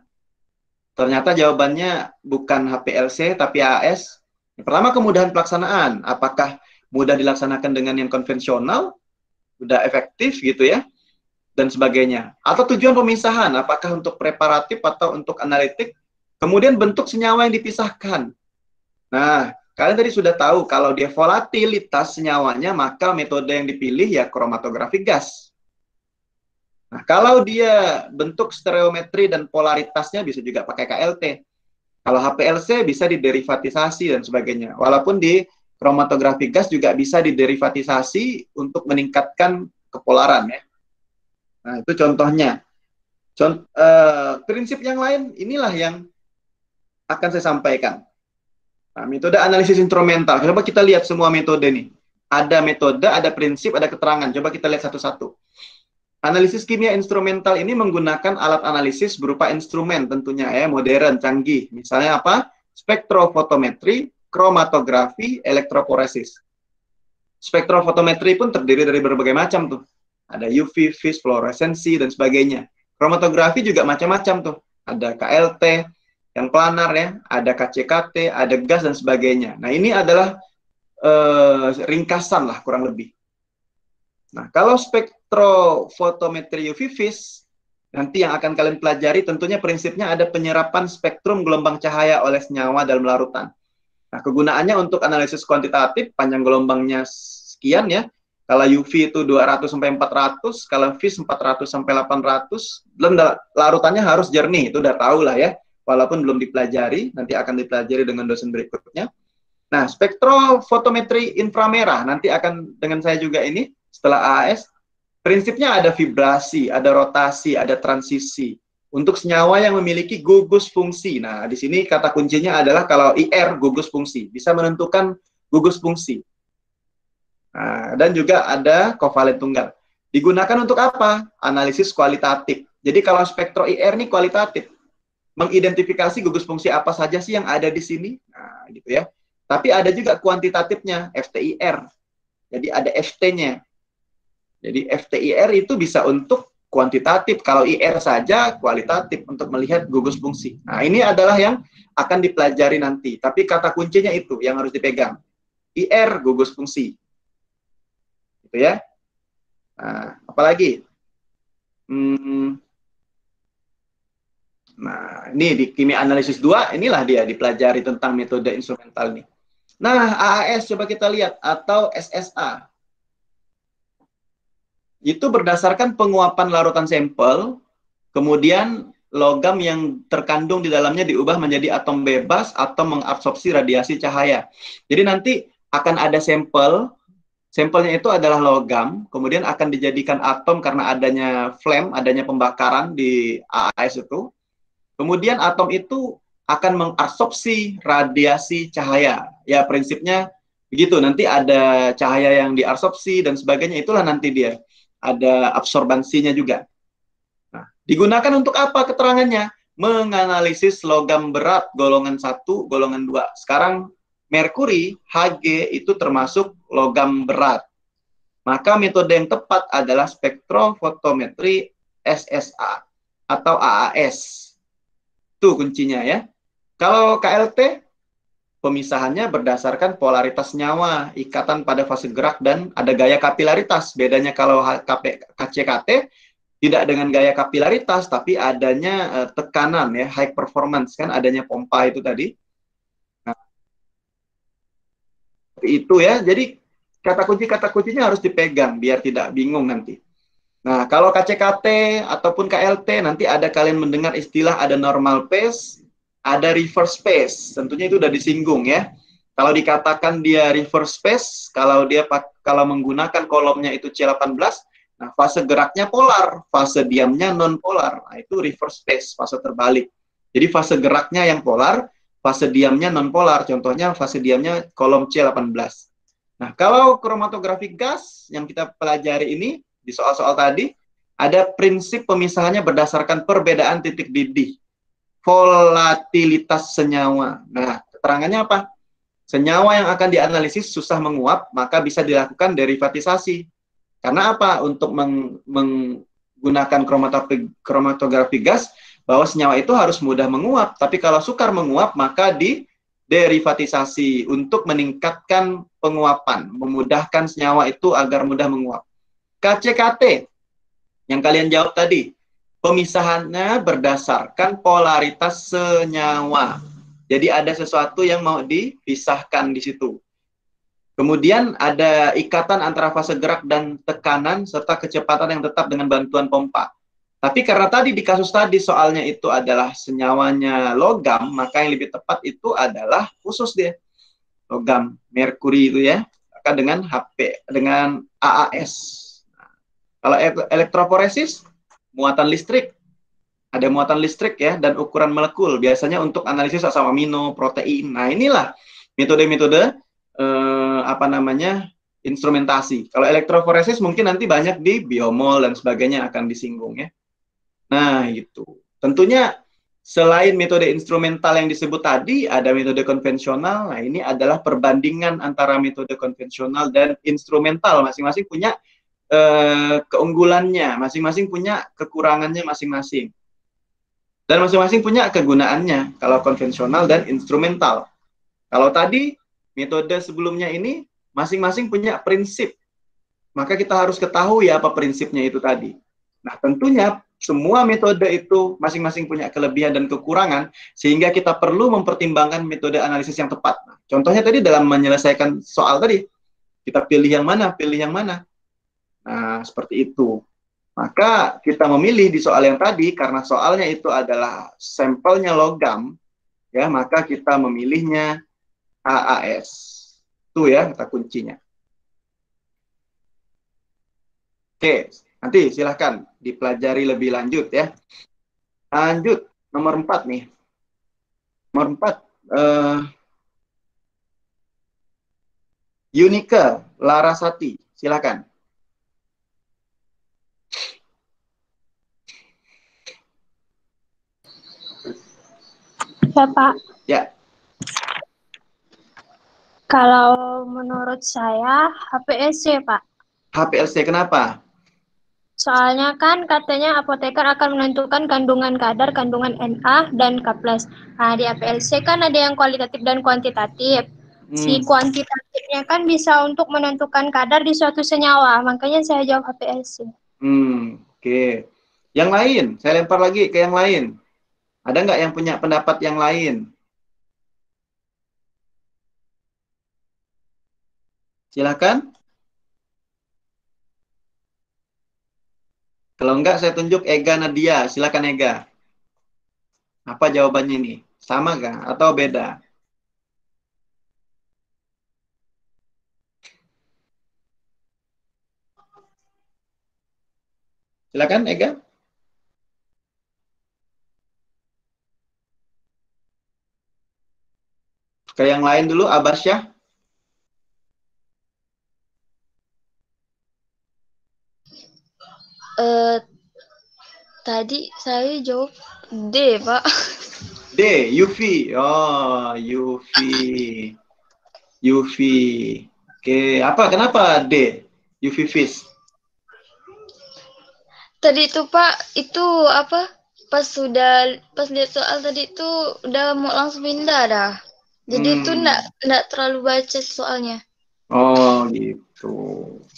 Speaker 1: ternyata jawabannya bukan HPLC tapi AAS. Pertama kemudahan pelaksanaan, apakah mudah dilaksanakan dengan yang konvensional, sudah efektif gitu ya, dan sebagainya. Atau tujuan pemisahan, apakah untuk preparatif atau untuk analitik, kemudian bentuk senyawa yang dipisahkan. Nah, kalian tadi sudah tahu kalau dia volatilitas senyawanya, maka metode yang dipilih ya kromatografi gas. Nah, kalau dia bentuk stereometri dan polaritasnya bisa juga pakai KLT. Kalau HPLC bisa diderivatisasi dan sebagainya. Walaupun di kromatografi gas juga bisa diderivatisasi untuk meningkatkan kepolaran ya. Nah, itu contohnya. Prinsip yang lain inilah yang akan saya sampaikan. Nah, metode analisis instrumental. Coba kita lihat semua metode nih. Ada metode, ada prinsip, ada keterangan. Coba kita lihat satu-satu. Analisis kimia instrumental ini menggunakan alat analisis berupa instrumen tentunya ya, modern, canggih. Misalnya apa? Spektrofotometri, kromatografi, elektroforesis. Spektrofotometri pun terdiri dari berbagai macam tuh. Ada UV, vis, fluoresensi, dan sebagainya. Kromatografi juga macam-macam tuh. Ada KLT, yang planar ya, ada KCKT, ada gas, dan sebagainya. Nah, ini adalah ringkasan lah kurang lebih. Nah, kalau spektrofotometri UV vis, Nanti yang akan kalian pelajari tentunya prinsipnya ada penyerapan spektrum gelombang cahaya oleh senyawa dalam larutan. Nah, kegunaannya untuk analisis kuantitatif, panjang gelombangnya sekian ya. Kalau UV itu 200 sampai 400, kalau vis 400 sampai 800, dan larutannya harus jernih, itu udah tahu lah ya. Walaupun belum dipelajari, nanti akan dipelajari dengan dosen berikutnya. Nah, spektrofotometri inframerah, nanti akan dengan saya juga ini, setelah AAS, prinsipnya ada vibrasi, ada rotasi, ada transisi. Untuk senyawa yang memiliki gugus fungsi. Nah, di sini kata kuncinya adalah kalau IR, gugus fungsi. Bisa menentukan gugus fungsi. Nah, dan juga ada kovalen tunggal. Digunakan untuk apa? Analisis kualitatif. Jadi kalau spektro IR ini kualitatif. Mengidentifikasi gugus fungsi apa saja sih yang ada di sini. Nah, gitu ya. Tapi ada juga kuantitatifnya, FTIR. Jadi ada FT-nya. Jadi FTIR itu bisa untuk kuantitatif, kalau IR saja kualitatif untuk melihat gugus fungsi. Nah, ini adalah yang akan dipelajari nanti. Tapi kata kuncinya itu yang harus dipegang. IR gugus fungsi. Gitu ya. Nah, apalagi? Nah, ini di kimia analisis 2, inilah dia dipelajari tentang metode instrumental ini. Nah, AAS coba kita lihat, atau SSA. Itu berdasarkan penguapan larutan sampel, kemudian logam yang terkandung di dalamnya diubah menjadi atom bebas atau mengabsorpsi radiasi cahaya. Jadi nanti akan ada sampel, sampelnya itu adalah logam, kemudian akan dijadikan atom karena adanya flame, adanya pembakaran di AAS itu. Kemudian atom itu akan mengabsorpsi radiasi cahaya. Ya, prinsipnya begitu. Nanti ada cahaya yang diabsorpsi dan sebagainya, itulah nanti dia. Ada absorbansinya juga. Nah, digunakan untuk apa keterangannya? Menganalisis logam berat golongan 1, golongan 2. Sekarang merkuri, Hg, itu termasuk logam berat. Maka metode yang tepat adalah spektrofotometri SSA atau AAS. Itu kuncinya ya. Kalau KLT, pemisahannya berdasarkan polaritas senyawa, ikatan pada fase gerak, dan ada gaya kapilaritas. Bedanya kalau KCKT, tidak dengan gaya kapilaritas, tapi adanya tekanan, ya, high performance, kan adanya pompa itu tadi. Nah, itu ya, jadi kata kuncinya harus dipegang, biar tidak bingung nanti. Nah, kalau KCKT ataupun KLT, nanti ada kalian mendengar istilah ada normal phase, ada reverse phase, tentunya itu udah disinggung ya. Kalau dikatakan dia reverse phase, kalau menggunakan kolomnya itu C18, nah fase geraknya polar, fase diamnya non polar. Nah, itu reverse phase, fase terbalik. Jadi fase geraknya yang polar, fase diamnya non polar. Contohnya fase diamnya kolom C18. Nah, kalau kromatografi gas yang kita pelajari ini di soal-soal tadi, ada prinsip pemisahannya berdasarkan perbedaan titik didih. Volatilitas senyawa. Nah, keterangannya apa? Senyawa yang akan dianalisis susah menguap, maka bisa dilakukan derivatisasi. Karena apa? Untuk menggunakan kromatografi gas, bahwa senyawa itu harus mudah menguap. Tapi kalau sukar menguap, maka derivatisasi untuk meningkatkan penguapan, memudahkan senyawa itu agar mudah menguap. KCKT, yang kalian jawab tadi, pemisahannya berdasarkan polaritas senyawa. Jadi ada sesuatu yang mau dipisahkan di situ. Kemudian ada ikatan antara fase gerak dan tekanan serta kecepatan yang tetap dengan bantuan pompa. Tapi karena tadi di kasus tadi soalnya itu adalah senyawanya logam, maka yang lebih tepat itu adalah khusus dia. Logam merkuri itu ya, maka dengan dengan AAS. Nah, kalau elektroforesis, muatan listrik, ada muatan listrik ya, dan ukuran molekul, biasanya untuk analisis asam amino, protein. Nah, inilah metode-metode instrumentasi. Kalau elektroforesis mungkin nanti banyak di biomol dan sebagainya akan disinggung ya. Nah, gitu. Tentunya selain metode instrumental yang disebut tadi, ada metode konvensional. Nah, ini adalah perbandingan antara metode konvensional dan instrumental. Masing-masing punya keunggulannya, masing-masing punya kekurangannya masing-masing. Dan masing-masing punya kegunaannya, kalau konvensional dan instrumental. Kalau tadi, metode sebelumnya ini, masing-masing punya prinsip. Maka kita harus ketahui apa prinsipnya itu tadi. Nah, tentunya semua metode itu masing-masing punya kelebihan dan kekurangan, sehingga kita perlu mempertimbangkan metode analisis yang tepat. Nah, contohnya tadi dalam menyelesaikan soal tadi, kita pilih yang mana. Nah, seperti itu. Maka kita memilih di soal yang tadi, karena soalnya itu adalah sampelnya logam, ya, maka kita memilihnya AAS. Itu ya kata kuncinya. Oke, nanti silahkan dipelajari lebih lanjut ya. Lanjut, nomor 4 nih. Nomor 4, Yunike Larasati, silahkan.
Speaker 12: Ya, Pak.
Speaker 1: Ya.
Speaker 12: Kalau menurut saya HPLC, Pak.
Speaker 1: HPLC kenapa?
Speaker 12: Soalnya kan katanya apoteker akan menentukan kandungan kadar, kandungan Na, dan K+. Nah, di HPLC kan ada yang kualitatif dan kuantitatif. Si kuantitatifnya kan bisa untuk menentukan kadar di suatu senyawa. Makanya saya jawab HPLC.
Speaker 1: Oke. Yang lain, saya lempar lagi ke yang lain. Ada nggak yang punya pendapat yang lain? Silakan. Kalau enggak, saya tunjuk Ega Nadia. Silakan Ega. Apa jawabannya ini? Sama kah? Atau beda? Silakan Ega. Ke yang lain dulu, Abasyah.
Speaker 13: Tadi saya jawab D, Pak.
Speaker 1: D, UV. Oh, UV. UV. Oke, kenapa D? UV vis.
Speaker 13: Tadi itu Pak, itu apa? Pas lihat soal tadi itu udah mau langsung pindah dah. Jadi itu enggak terlalu baca soalnya.
Speaker 1: Oh, gitu.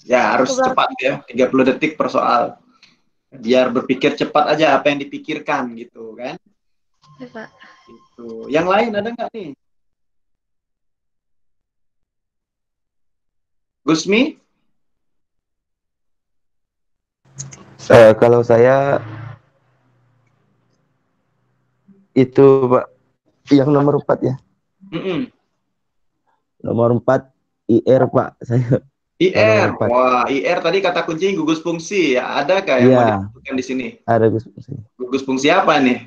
Speaker 1: Ya, harus cepat ya, 30 detik per soal. Biar berpikir cepat aja apa yang dipikirkan gitu kan.
Speaker 13: Ya, Pak.
Speaker 1: Gitu. Yang lain ada nggak nih? Gusmi?
Speaker 11: Kalau saya itu Pak, yang nomor 4 ya. Nomor 4 IR Pak, saya.
Speaker 1: IR, wah IR tadi kata kunci gugus fungsi ya. Adakah yang mau disebutkan di sini?
Speaker 11: Ada gugus fungsi.
Speaker 1: Gugus fungsi apa nih?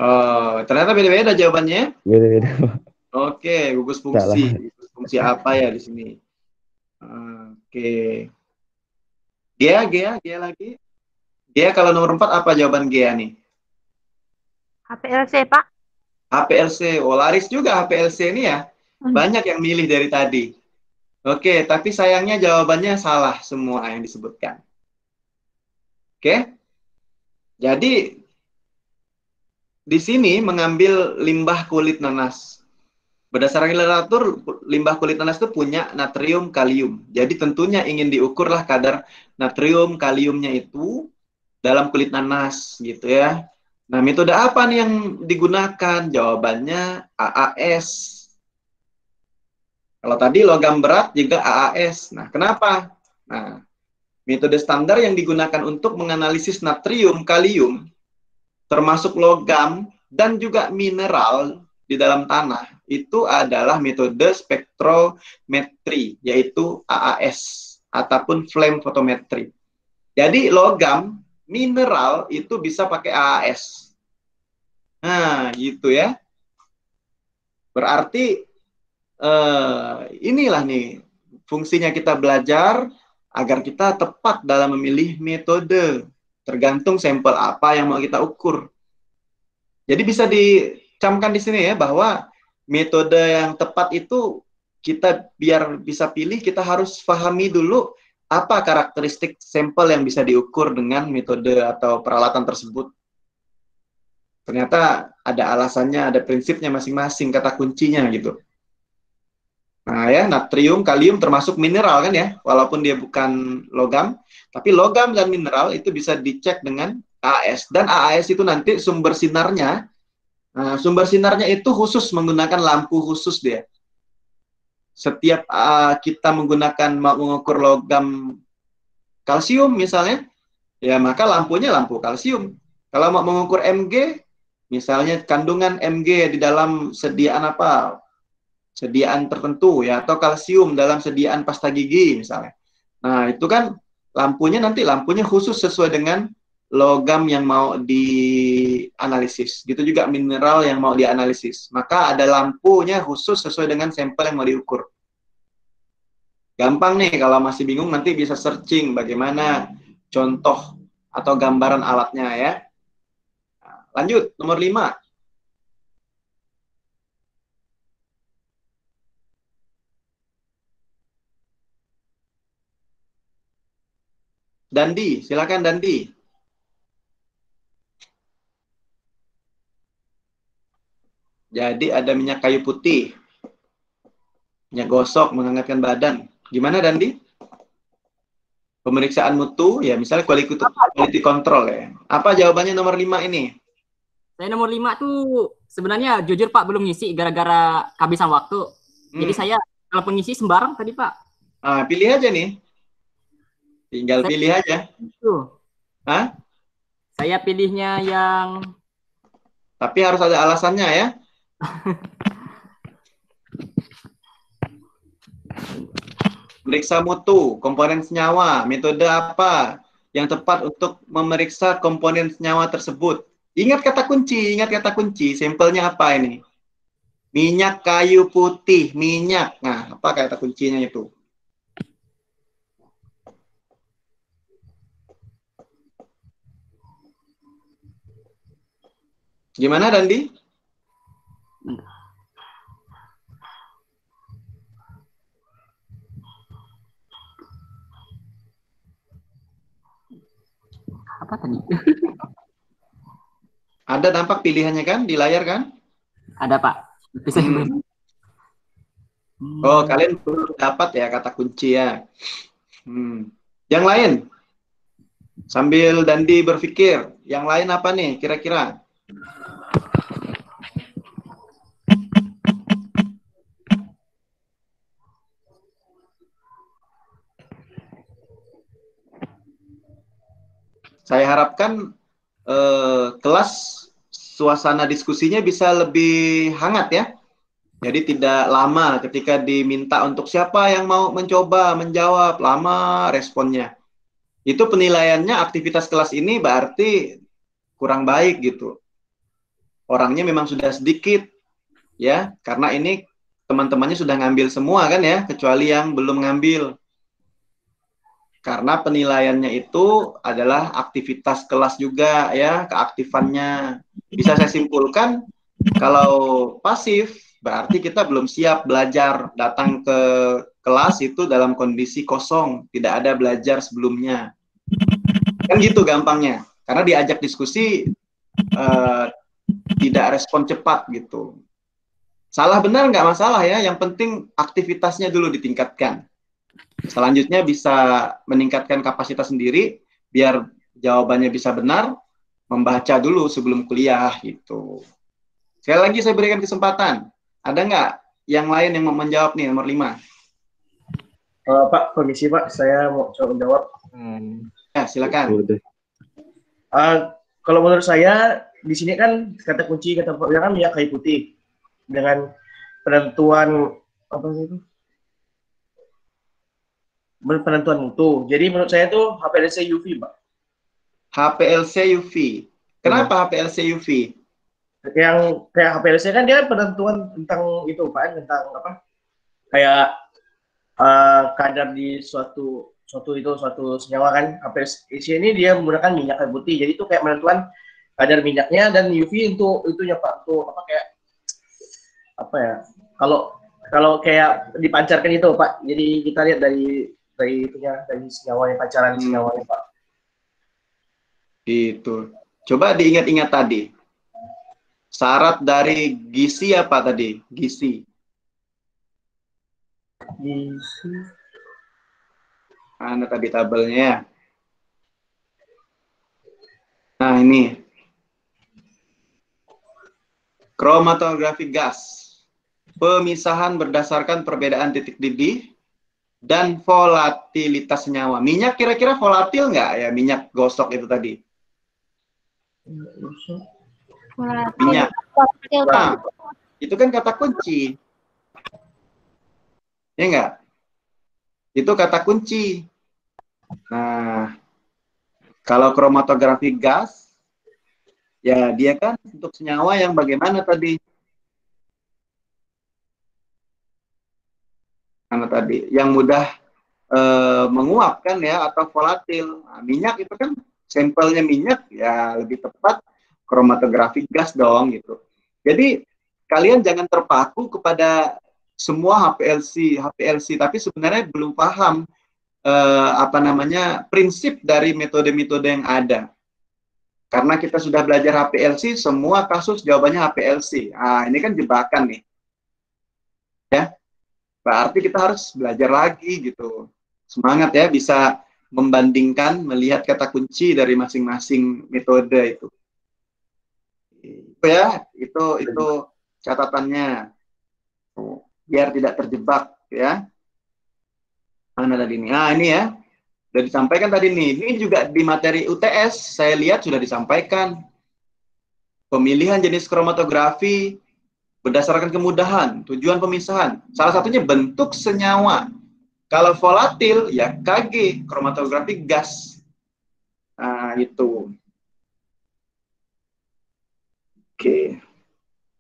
Speaker 1: Oh, ternyata beda-beda jawabannya.
Speaker 11: Beda-beda.
Speaker 1: Oke, gugus fungsi. Gugus fungsi apa ya di sini? Oke. Gea lagi. Gea kalau nomor 4 apa jawaban Gea nih?
Speaker 2: HPLC, Pak.
Speaker 1: HPLC, laris juga HPLC ini ya. Banyak yang milih dari tadi. Oke, tapi sayangnya jawabannya salah semua yang disebutkan. Oke. Jadi di sini mengambil limbah kulit nanas. Berdasarkan literatur, limbah kulit nanas itu punya natrium, kalium. Jadi tentunya ingin diukurlah kadar natrium, kaliumnya itu dalam kulit nanas gitu ya. Nah, metode apa nih yang digunakan? Jawabannya AAS. Kalau tadi logam berat juga AAS. Nah, kenapa? Nah, metode standar yang digunakan untuk menganalisis natrium, kalium, termasuk logam dan juga mineral di dalam tanah, itu adalah metode spektrometri, yaitu AAS, ataupun flame photometry. Jadi logam, mineral itu bisa pakai AAS. Nah, gitu ya. Berarti inilah nih fungsinya kita belajar agar kita tepat dalam memilih metode. Tergantung sampel apa yang mau kita ukur. Jadi bisa dicamkan di sini ya bahwa metode yang tepat itu kita biar bisa pilih kita harus pahami dulu apa karakteristik sampel yang bisa diukur dengan metode atau peralatan tersebut. Ternyata ada alasannya, ada prinsipnya masing-masing, kata kuncinya gitu. Nah ya, natrium, kalium termasuk mineral kan ya, walaupun dia bukan logam, tapi logam dan mineral itu bisa dicek dengan AAS. Dan AAS itu nanti sumber sinarnya itu khusus menggunakan lampu khusus dia. Setiap kita menggunakan mengukur logam kalsium misalnya, ya maka lampunya lampu kalsium. Kalau mau mengukur Mg, misalnya kandungan Mg di dalam sediaan apa? Sediaan tertentu ya, atau kalsium dalam sediaan pasta gigi misalnya. Nah, itu kan lampunya khusus sesuai dengan logam yang mau dianalisis. Gitu juga mineral yang mau dianalisis. Maka ada lampunya khusus sesuai dengan sampel yang mau diukur. Gampang nih, kalau masih bingung nanti bisa searching bagaimana contoh atau gambaran alatnya ya. Lanjut, nomor 5. Dandi, silakan Dandi. Jadi ada minyak kayu putih, minyak gosok, menghangatkan badan. Gimana Dandi? Pemeriksaan mutu, ya misalnya quality control ya. Apa jawabannya nomor 5 ini?
Speaker 10: Saya nomor 5 tuh sebenarnya jujur Pak belum ngisi gara-gara kehabisan waktu. Jadi saya kalau pengisi sembarang tadi Pak.
Speaker 1: Pilih aja nih. Tinggal pilih aja. Hah?
Speaker 10: Saya pilihnya yang...
Speaker 1: Tapi harus ada alasannya ya. Periksa mutu, komponen senyawa, metode apa yang tepat untuk memeriksa komponen senyawa tersebut. Ingat kata kunci, sampelnya apa ini? Minyak kayu putih, minyak. Nah, apa kata kuncinya itu? Gimana Dandi?
Speaker 10: Apa tadi?
Speaker 1: Ada tampak pilihannya kan di layar kan?
Speaker 10: Ada Pak. Bisa
Speaker 1: Oh, kalian perlu dapat ya kata kunci ya. Yang lain? Sambil Dandi berpikir, yang lain apa nih kira-kira? Saya harapkan kelas suasana diskusinya bisa lebih hangat ya. Jadi tidak lama ketika diminta untuk siapa yang mau mencoba menjawab, lama responnya. Itu penilaiannya aktivitas kelas ini berarti kurang baik gitu. Orangnya memang sudah sedikit ya, karena ini teman-temannya sudah ngambil semua kan ya, kecuali yang belum ngambil. Karena penilaiannya itu adalah aktivitas kelas juga ya, keaktifannya. Bisa saya simpulkan, kalau pasif berarti kita belum siap belajar, datang ke kelas itu dalam kondisi kosong, tidak ada belajar sebelumnya. Kan gitu gampangnya. Karena diajak diskusi tidak respon cepat gitu. Salah benar nggak masalah ya, yang penting aktivitasnya dulu ditingkatkan. Selanjutnya bisa meningkatkan kapasitas sendiri, biar jawabannya bisa benar, membaca dulu sebelum kuliah gitu. Sekali lagi saya berikan kesempatan. Ada nggak yang lain yang mau menjawab nih, nomor 5?
Speaker 5: Pak, permisi Pak, saya mau coba menjawab.
Speaker 1: Ya, silakan.
Speaker 5: Kalau menurut saya, di sini kan kata kunci, kata kan minyak kayu putih. Dengan penentuan, apa sih itu? Penentuan mutu. Jadi menurut saya itu HPLC UV, Pak.
Speaker 1: HPLC UV. Kenapa HPLC UV?
Speaker 5: Yang kayak HPLC kan dia penentuan tentang itu, Pak, tentang apa? Kayak kadar di suatu senyawa kan. HPLC ini dia menggunakan minyak kayu putih. Jadi itu kayak penentuan kadar minyaknya, dan UV untuk itunya Pak, untuk apa kayak apa ya? Kalau kayak dipancarkan itu Pak. Jadi kita lihat dari itunya, dari senyawanya, pancaran senyawanya Pak.
Speaker 1: Itu. Coba diingat-ingat tadi. Syarat dari gizi apa tadi? Gizi. Mana tadi tabelnya? Nah, ini. Kromatografi gas. Pemisahan berdasarkan perbedaan titik didih dan volatilitas senyawa. Minyak kira-kira volatil nggak ya? Minyak gosok itu tadi. Minyak. Nah, itu kan kata kunci. Ya enggak? Itu kata kunci. Nah, kalau kromatografi gas, ya dia kan untuk senyawa yang bagaimana tadi? Mana tadi? Yang mudah menguap kan ya, atau volatil. Nah, minyak itu kan sampelnya minyak, ya lebih tepat kromatografi gas dong gitu. Jadi kalian jangan terpaku kepada semua HPLC, tapi sebenarnya belum paham prinsip dari metode-metode yang ada. Karena kita sudah belajar HPLC, semua kasus jawabannya HPLC. Ah, ini kan jebakan nih. Ya. Berarti kita harus belajar lagi gitu. Semangat ya, bisa membandingkan, melihat kata kunci dari masing-masing metode itu. Itu ya, itu catatannya. Biar tidak terjebak ya. Mana tadi ini? Ah, ini ya. Sudah disampaikan tadi nih. Ini juga di materi UTS saya lihat sudah disampaikan. Pemilihan jenis kromatografi berdasarkan kemudahan, tujuan pemisahan. Salah satunya bentuk senyawa. Kalau volatil ya Kg, kromatografi gas. Nah, itu. Oke.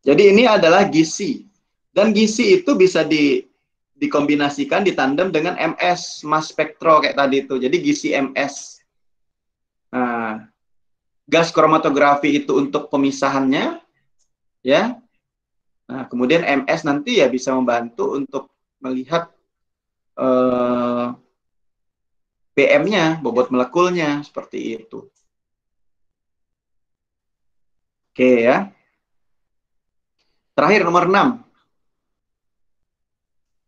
Speaker 1: Jadi ini adalah gizi. Dan gizi itu bisa dikombinasikan, ditandem dengan MS, mass spektro kayak tadi itu. Jadi gizi MS. Nah, gas kromatografi itu untuk pemisahannya, ya. Nah, kemudian MS nanti ya bisa membantu untuk melihat PM-nya, bobot molekulnya, seperti itu. Oke ya. Terakhir nomor 6.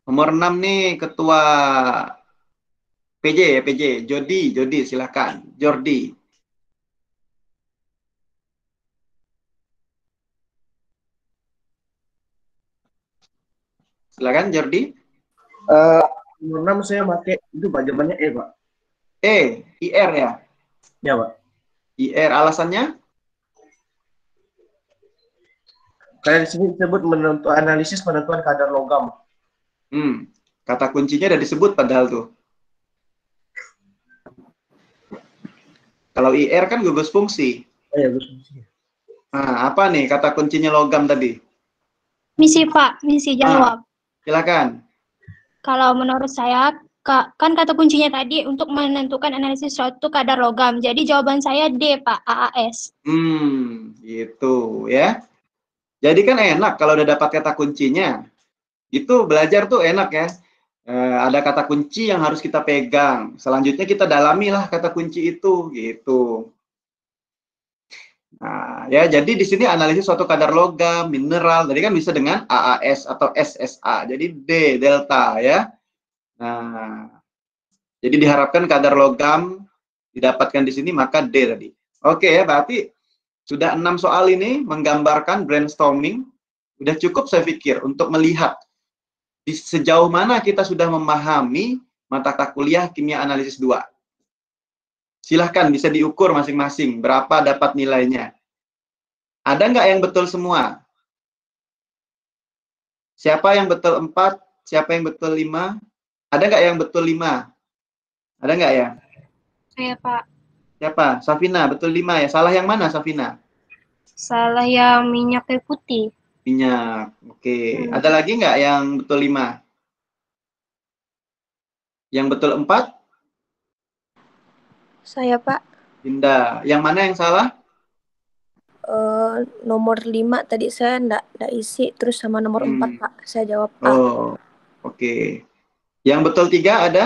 Speaker 1: Nomor 6 nih ketua PJ ya, PJ. Jody silakan. Jordi. Silakan Jordi.
Speaker 5: Nomor 6 saya pakai itu jawabannya E, Pak.
Speaker 1: IR ya?
Speaker 5: Ya, Pak.
Speaker 1: IR, alasannya?
Speaker 5: Kayak di sini disebut analisis penentuan kadar logam.
Speaker 1: Kata kuncinya udah disebut padahal tuh. Kalau IR kan gugus fungsi.
Speaker 5: Iya, gugus fungsi.
Speaker 1: Nah, apa nih kata kuncinya logam tadi?
Speaker 12: Misi, Pak. Misi jawab.
Speaker 1: Silakan.
Speaker 12: Kalau menurut saya, kan kata kuncinya tadi untuk menentukan analisis suatu kadar logam. Jadi jawaban saya D, Pak. AAS.
Speaker 1: Gitu ya. Jadi kan enak kalau udah dapat kata kuncinya. Itu belajar tuh enak ya. Ada kata kunci yang harus kita pegang. Selanjutnya kita dalamilah kata kunci itu, gitu. Nah, ya jadi di sini analisis suatu kadar logam, mineral, tadi kan bisa dengan AAS atau SSA. Jadi D, delta ya. Nah, jadi diharapkan kadar logam didapatkan di sini, maka D tadi. Oke ya, berarti sudah 6 soal ini menggambarkan brainstorming. Udah cukup saya pikir untuk melihat di sejauh mana kita sudah memahami mata kuliah kimia analisis 2. Silahkan bisa diukur masing-masing berapa dapat nilainya. Ada nggak yang betul semua? Siapa yang betul 4? Siapa yang betul 5? Ada nggak yang betul 5? Ada nggak ya?
Speaker 12: Saya, Pak.
Speaker 1: Siapa? Safina, betul 5 ya. Salah yang mana, Safina?
Speaker 12: Salah yang minyak kayu putih.
Speaker 1: Minyak. Oke. Ada lagi nggak yang betul 5? Yang betul 4?
Speaker 3: Saya, Pak.
Speaker 1: Dinda. Yang mana yang salah?
Speaker 3: Nomor 5 tadi saya nggak isi, terus sama nomor 4, Pak. Saya jawab A.
Speaker 1: Oh, oke. Yang betul 3 ada?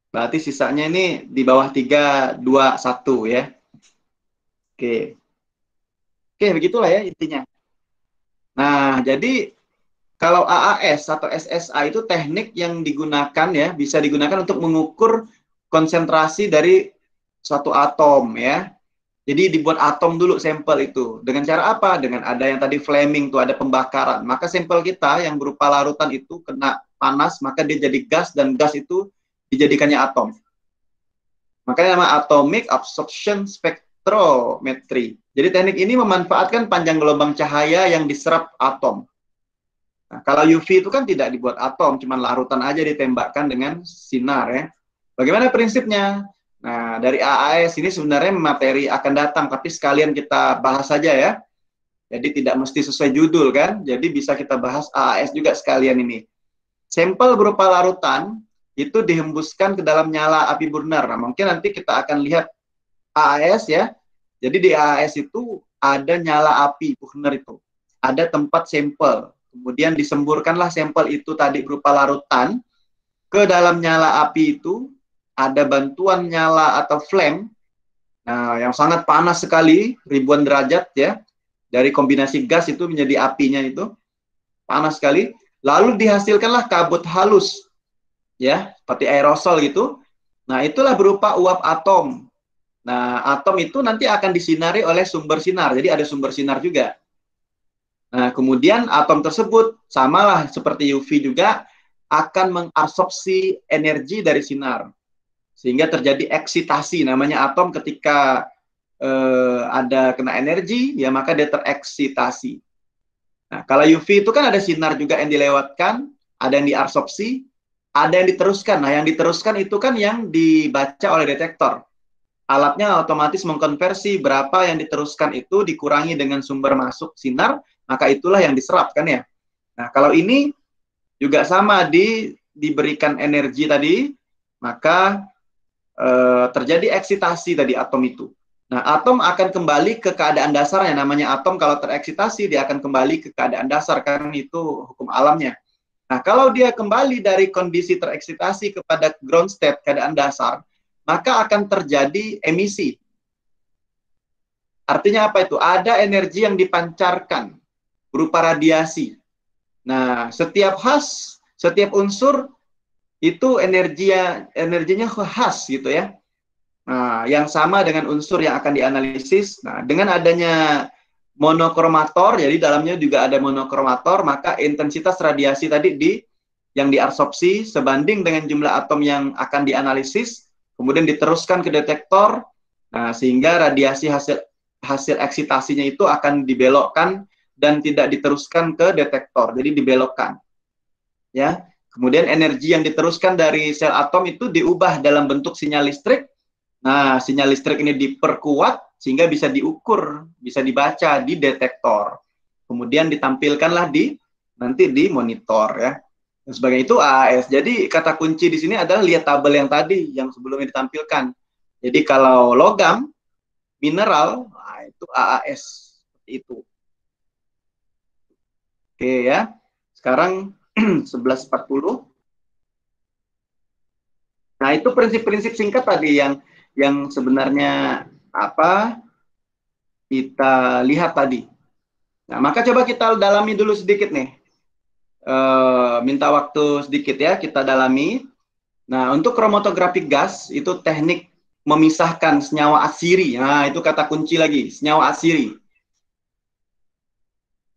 Speaker 1: Berarti sisanya ini di bawah 3, 2, 1 ya. Oke. Oke, begitulah ya intinya. Nah, jadi kalau AAS atau SSA itu teknik yang digunakan ya, bisa digunakan untuk mengukur konsentrasi dari suatu atom ya. Jadi dibuat atom dulu sampel itu. Dengan cara apa? Dengan ada yang tadi flaming tuh, ada pembakaran. Maka sampel kita yang berupa larutan itu kena panas, maka dia jadi gas, dan gas itu dijadikannya atom. Makanya nama atomic absorption spectrometry. Jadi teknik ini memanfaatkan panjang gelombang cahaya yang diserap atom. Nah, kalau UV itu kan tidak dibuat atom, cuma larutan aja ditembakkan dengan sinar ya. Bagaimana prinsipnya? Nah, dari AAS ini sebenarnya materi akan datang, tapi sekalian kita bahas saja ya. Jadi tidak mesti sesuai judul kan, jadi bisa kita bahas AAS juga sekalian ini. Sampel berupa larutan itu dihembuskan ke dalam nyala api burner. Nah, mungkin nanti kita akan lihat AAS ya. Jadi di AAS itu ada nyala api burner itu. Ada tempat sampel. Kemudian disemburkanlah sampel itu tadi berupa larutan ke dalam nyala api itu. Ada bantuan nyala atau flame, nah, yang sangat panas sekali, ribuan derajat ya, dari kombinasi gas itu menjadi apinya itu, panas sekali, lalu dihasilkanlah kabut halus, ya, seperti aerosol gitu. Nah, itulah berupa uap atom. Nah, atom itu nanti akan disinari oleh sumber sinar, jadi ada sumber sinar juga. Nah, kemudian atom tersebut, samalah seperti UV juga, akan mengabsorpsi energi dari sinar. Sehingga terjadi eksitasi, namanya atom ketika ada kena energi, ya maka dia tereksitasi. Nah, kalau UV itu kan ada sinar juga yang dilewatkan, ada yang diabsorpsi, ada yang diteruskan. Nah, yang diteruskan itu kan yang dibaca oleh detektor. Alatnya otomatis mengkonversi berapa yang diteruskan itu dikurangi dengan sumber masuk sinar, maka itulah yang diserap kan ya. Nah, kalau ini juga sama, diberikan energi tadi, maka terjadi eksitasi tadi atom itu. Nah, atom akan kembali ke keadaan dasarnya. Namanya atom kalau tereksitasi, dia akan kembali ke keadaan dasar, karena itu hukum alamnya. Nah, kalau dia kembali dari kondisi tereksitasi kepada ground state, keadaan dasar, maka akan terjadi emisi. Artinya apa itu? Ada energi yang dipancarkan berupa radiasi. Nah, setiap unsur itu energinya khas gitu ya. Nah, yang sama dengan unsur yang akan dianalisis. Nah, dengan adanya monokromator, jadi dalamnya juga ada monokromator, maka intensitas radiasi tadi yang diabsorpsi sebanding dengan jumlah atom yang akan dianalisis, kemudian diteruskan ke detektor. Nah, sehingga radiasi hasil eksitasinya itu akan dibelokkan dan tidak diteruskan ke detektor, jadi dibelokkan. Ya. Kemudian energi yang diteruskan dari sel atom itu diubah dalam bentuk sinyal listrik. Nah, sinyal listrik ini diperkuat sehingga bisa diukur, bisa dibaca di detektor. Kemudian ditampilkanlah nanti di monitor ya. Dan sebagai itu AAS. Jadi kata kunci di sini adalah lihat tabel yang tadi yang sebelumnya ditampilkan. Jadi kalau logam, mineral, nah itu AAS seperti itu. Oke ya. Sekarang 11.40. Nah, itu prinsip-prinsip singkat tadi yang sebenarnya apa kita lihat tadi. Nah, maka coba kita dalami dulu sedikit nih. Minta waktu sedikit ya, kita dalami. Nah, untuk kromatografi gas itu teknik memisahkan senyawa asiri. Nah, itu kata kunci lagi, senyawa asiri.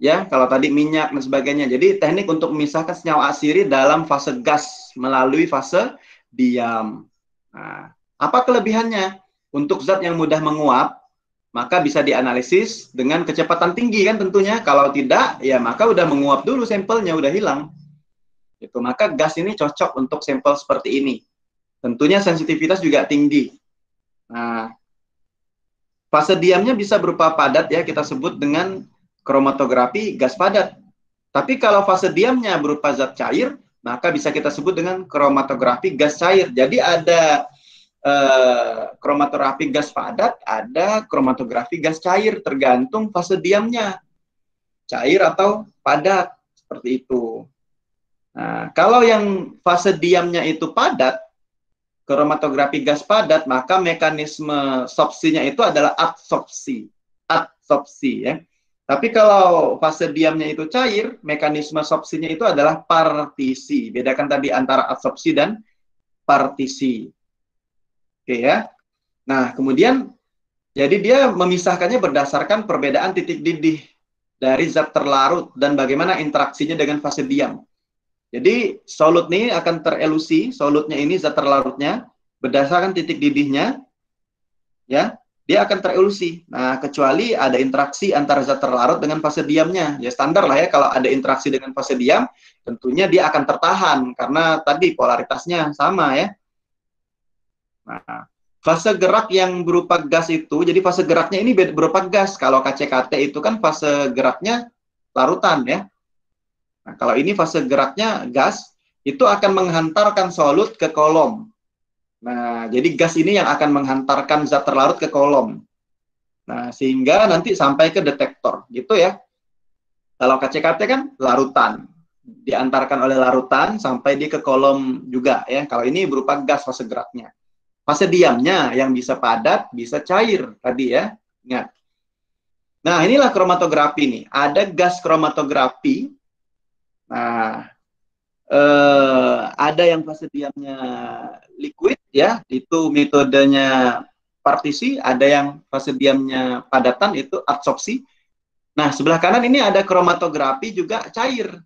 Speaker 1: Ya, kalau tadi minyak dan sebagainya. Jadi teknik untuk memisahkan senyawa asiri dalam fase gas melalui fase diam. Nah, apa kelebihannya? Untuk zat yang mudah menguap, maka bisa dianalisis dengan kecepatan tinggi kan tentunya. Kalau tidak, ya maka udah menguap dulu sampelnya, udah hilang. Itu maka gas ini cocok untuk sampel seperti ini. Tentunya sensitivitas juga tinggi. Nah, fase diamnya bisa berupa padat ya, kita sebut dengan kromatografi gas padat. Tapi kalau fase diamnya berupa zat cair, maka bisa kita sebut dengan kromatografi gas cair. Jadi ada kromatografi gas padat, ada kromatografi gas cair, tergantung fase diamnya, cair atau padat, seperti itu. Nah, kalau yang fase diamnya itu padat, kromatografi gas padat, maka mekanisme sorpsinya itu adalah adsorpsi ya. Tapi kalau fase diamnya itu cair, mekanisme sorpsinya itu adalah partisi. Bedakan tadi antara adsorpsi dan partisi. Oke ya. Nah, kemudian jadi dia memisahkannya berdasarkan perbedaan titik didih dari zat terlarut dan bagaimana interaksinya dengan fase diam. Jadi solut ini akan terelusi, solutnya ini zat terlarutnya berdasarkan titik didihnya, ya. Dia akan terelusi. Nah, kecuali ada interaksi antara zat terlarut dengan fase diamnya. Ya standar lah ya, kalau ada interaksi dengan fase diam, tentunya dia akan tertahan karena tadi polaritasnya sama ya. Nah, fase gerak yang berupa gas itu, jadi fase geraknya ini berupa gas. Kalau KCKT itu kan fase geraknya larutan ya. Nah, kalau ini fase geraknya gas, itu akan menghantarkan solut ke kolom. Nah, jadi gas ini yang akan menghantarkan zat terlarut ke kolom. Nah, sehingga nanti sampai ke detektor, gitu ya. Kalau KCKT kan larutan, diantarkan oleh larutan sampai dia ke kolom juga ya. Kalau ini berupa gas fase geraknya. Fase diamnya yang bisa padat, bisa cair tadi ya. Ingat. Nah, inilah kromatografi nih. Ada gas kromatografi. Nah, ada yang fase diamnya liquid ya, itu metodenya partisi, ada yang fase diamnya padatan, itu adsorpsi. Nah, sebelah kanan ini ada kromatografi juga cair.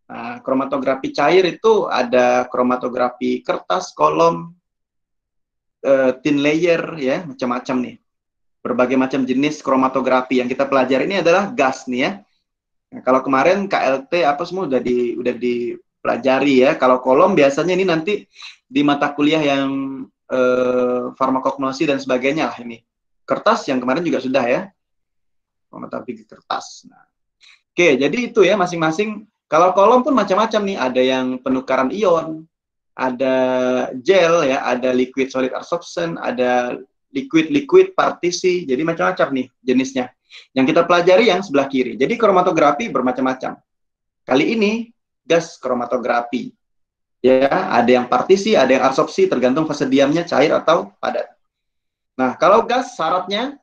Speaker 1: Nah, kromatografi cair itu ada kromatografi kertas, kolom, thin layer ya, macam-macam nih. Berbagai macam jenis kromatografi yang kita pelajari ini adalah gas nih ya. Nah, kalau kemarin KLT apa semua udah dipelajari ya. Kalau kolom biasanya ini nanti di mata kuliah yang farmakognosi dan sebagainya lah ini. Kertas yang kemarin juga sudah ya. Kromatografi kertas. Nah, oke, jadi itu ya masing-masing. Kalau kolom pun macam-macam nih. Ada yang penukaran ion, ada gel ya, ada liquid solid adsorption, ada liquid partisi. Jadi macam-macam nih jenisnya. Yang kita pelajari yang sebelah kiri. Jadi kromatografi bermacam-macam. Kali ini gas kromatografi. Ya, ada yang partisi, ada yang adsorpsi, tergantung fase diamnya cair atau padat. Nah, kalau gas syaratnya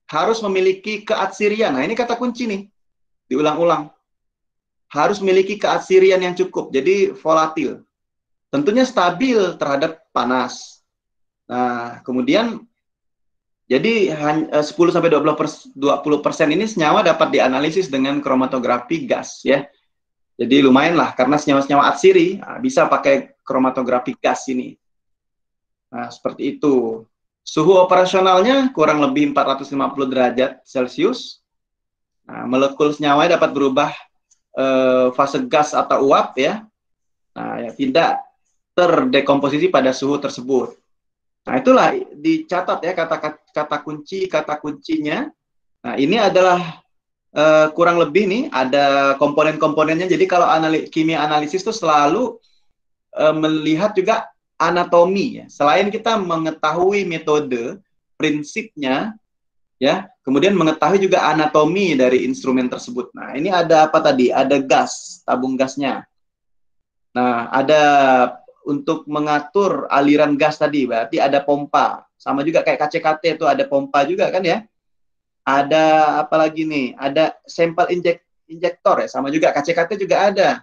Speaker 1: harus memiliki keatsirian. Nah, ini kata kunci nih. Diulang-ulang. Harus memiliki keatsirian yang cukup. Jadi volatil. Tentunya stabil terhadap panas. Nah, kemudian jadi 10-20% ini senyawa dapat dianalisis dengan kromatografi gas ya. Jadi lumayan lah karena senyawa-senyawa atsiri bisa pakai kromatografi gas ini. Nah, seperti itu. Suhu operasionalnya kurang lebih 450 derajat Celcius. Nah, molekul senyawa dapat berubah fase gas atau uap ya. Nah, ya tidak terdekomposisi pada suhu tersebut. Nah, itulah dicatat ya kata kuncinya. Nah, ini adalah kurang lebih nih ada komponen-komponennya. Jadi kalau kimia analisis itu selalu melihat juga anatomi ya. Selain kita mengetahui metode, prinsipnya ya, kemudian mengetahui juga anatomi dari instrumen tersebut. Nah, ini ada apa tadi? Ada gas, tabung gasnya. Nah, ada untuk mengatur aliran gas tadi, berarti ada pompa. Sama juga kayak KCKT itu ada pompa juga kan ya. Ada apa lagi nih? Ada sampel injektor ya, sama juga KCKT juga ada.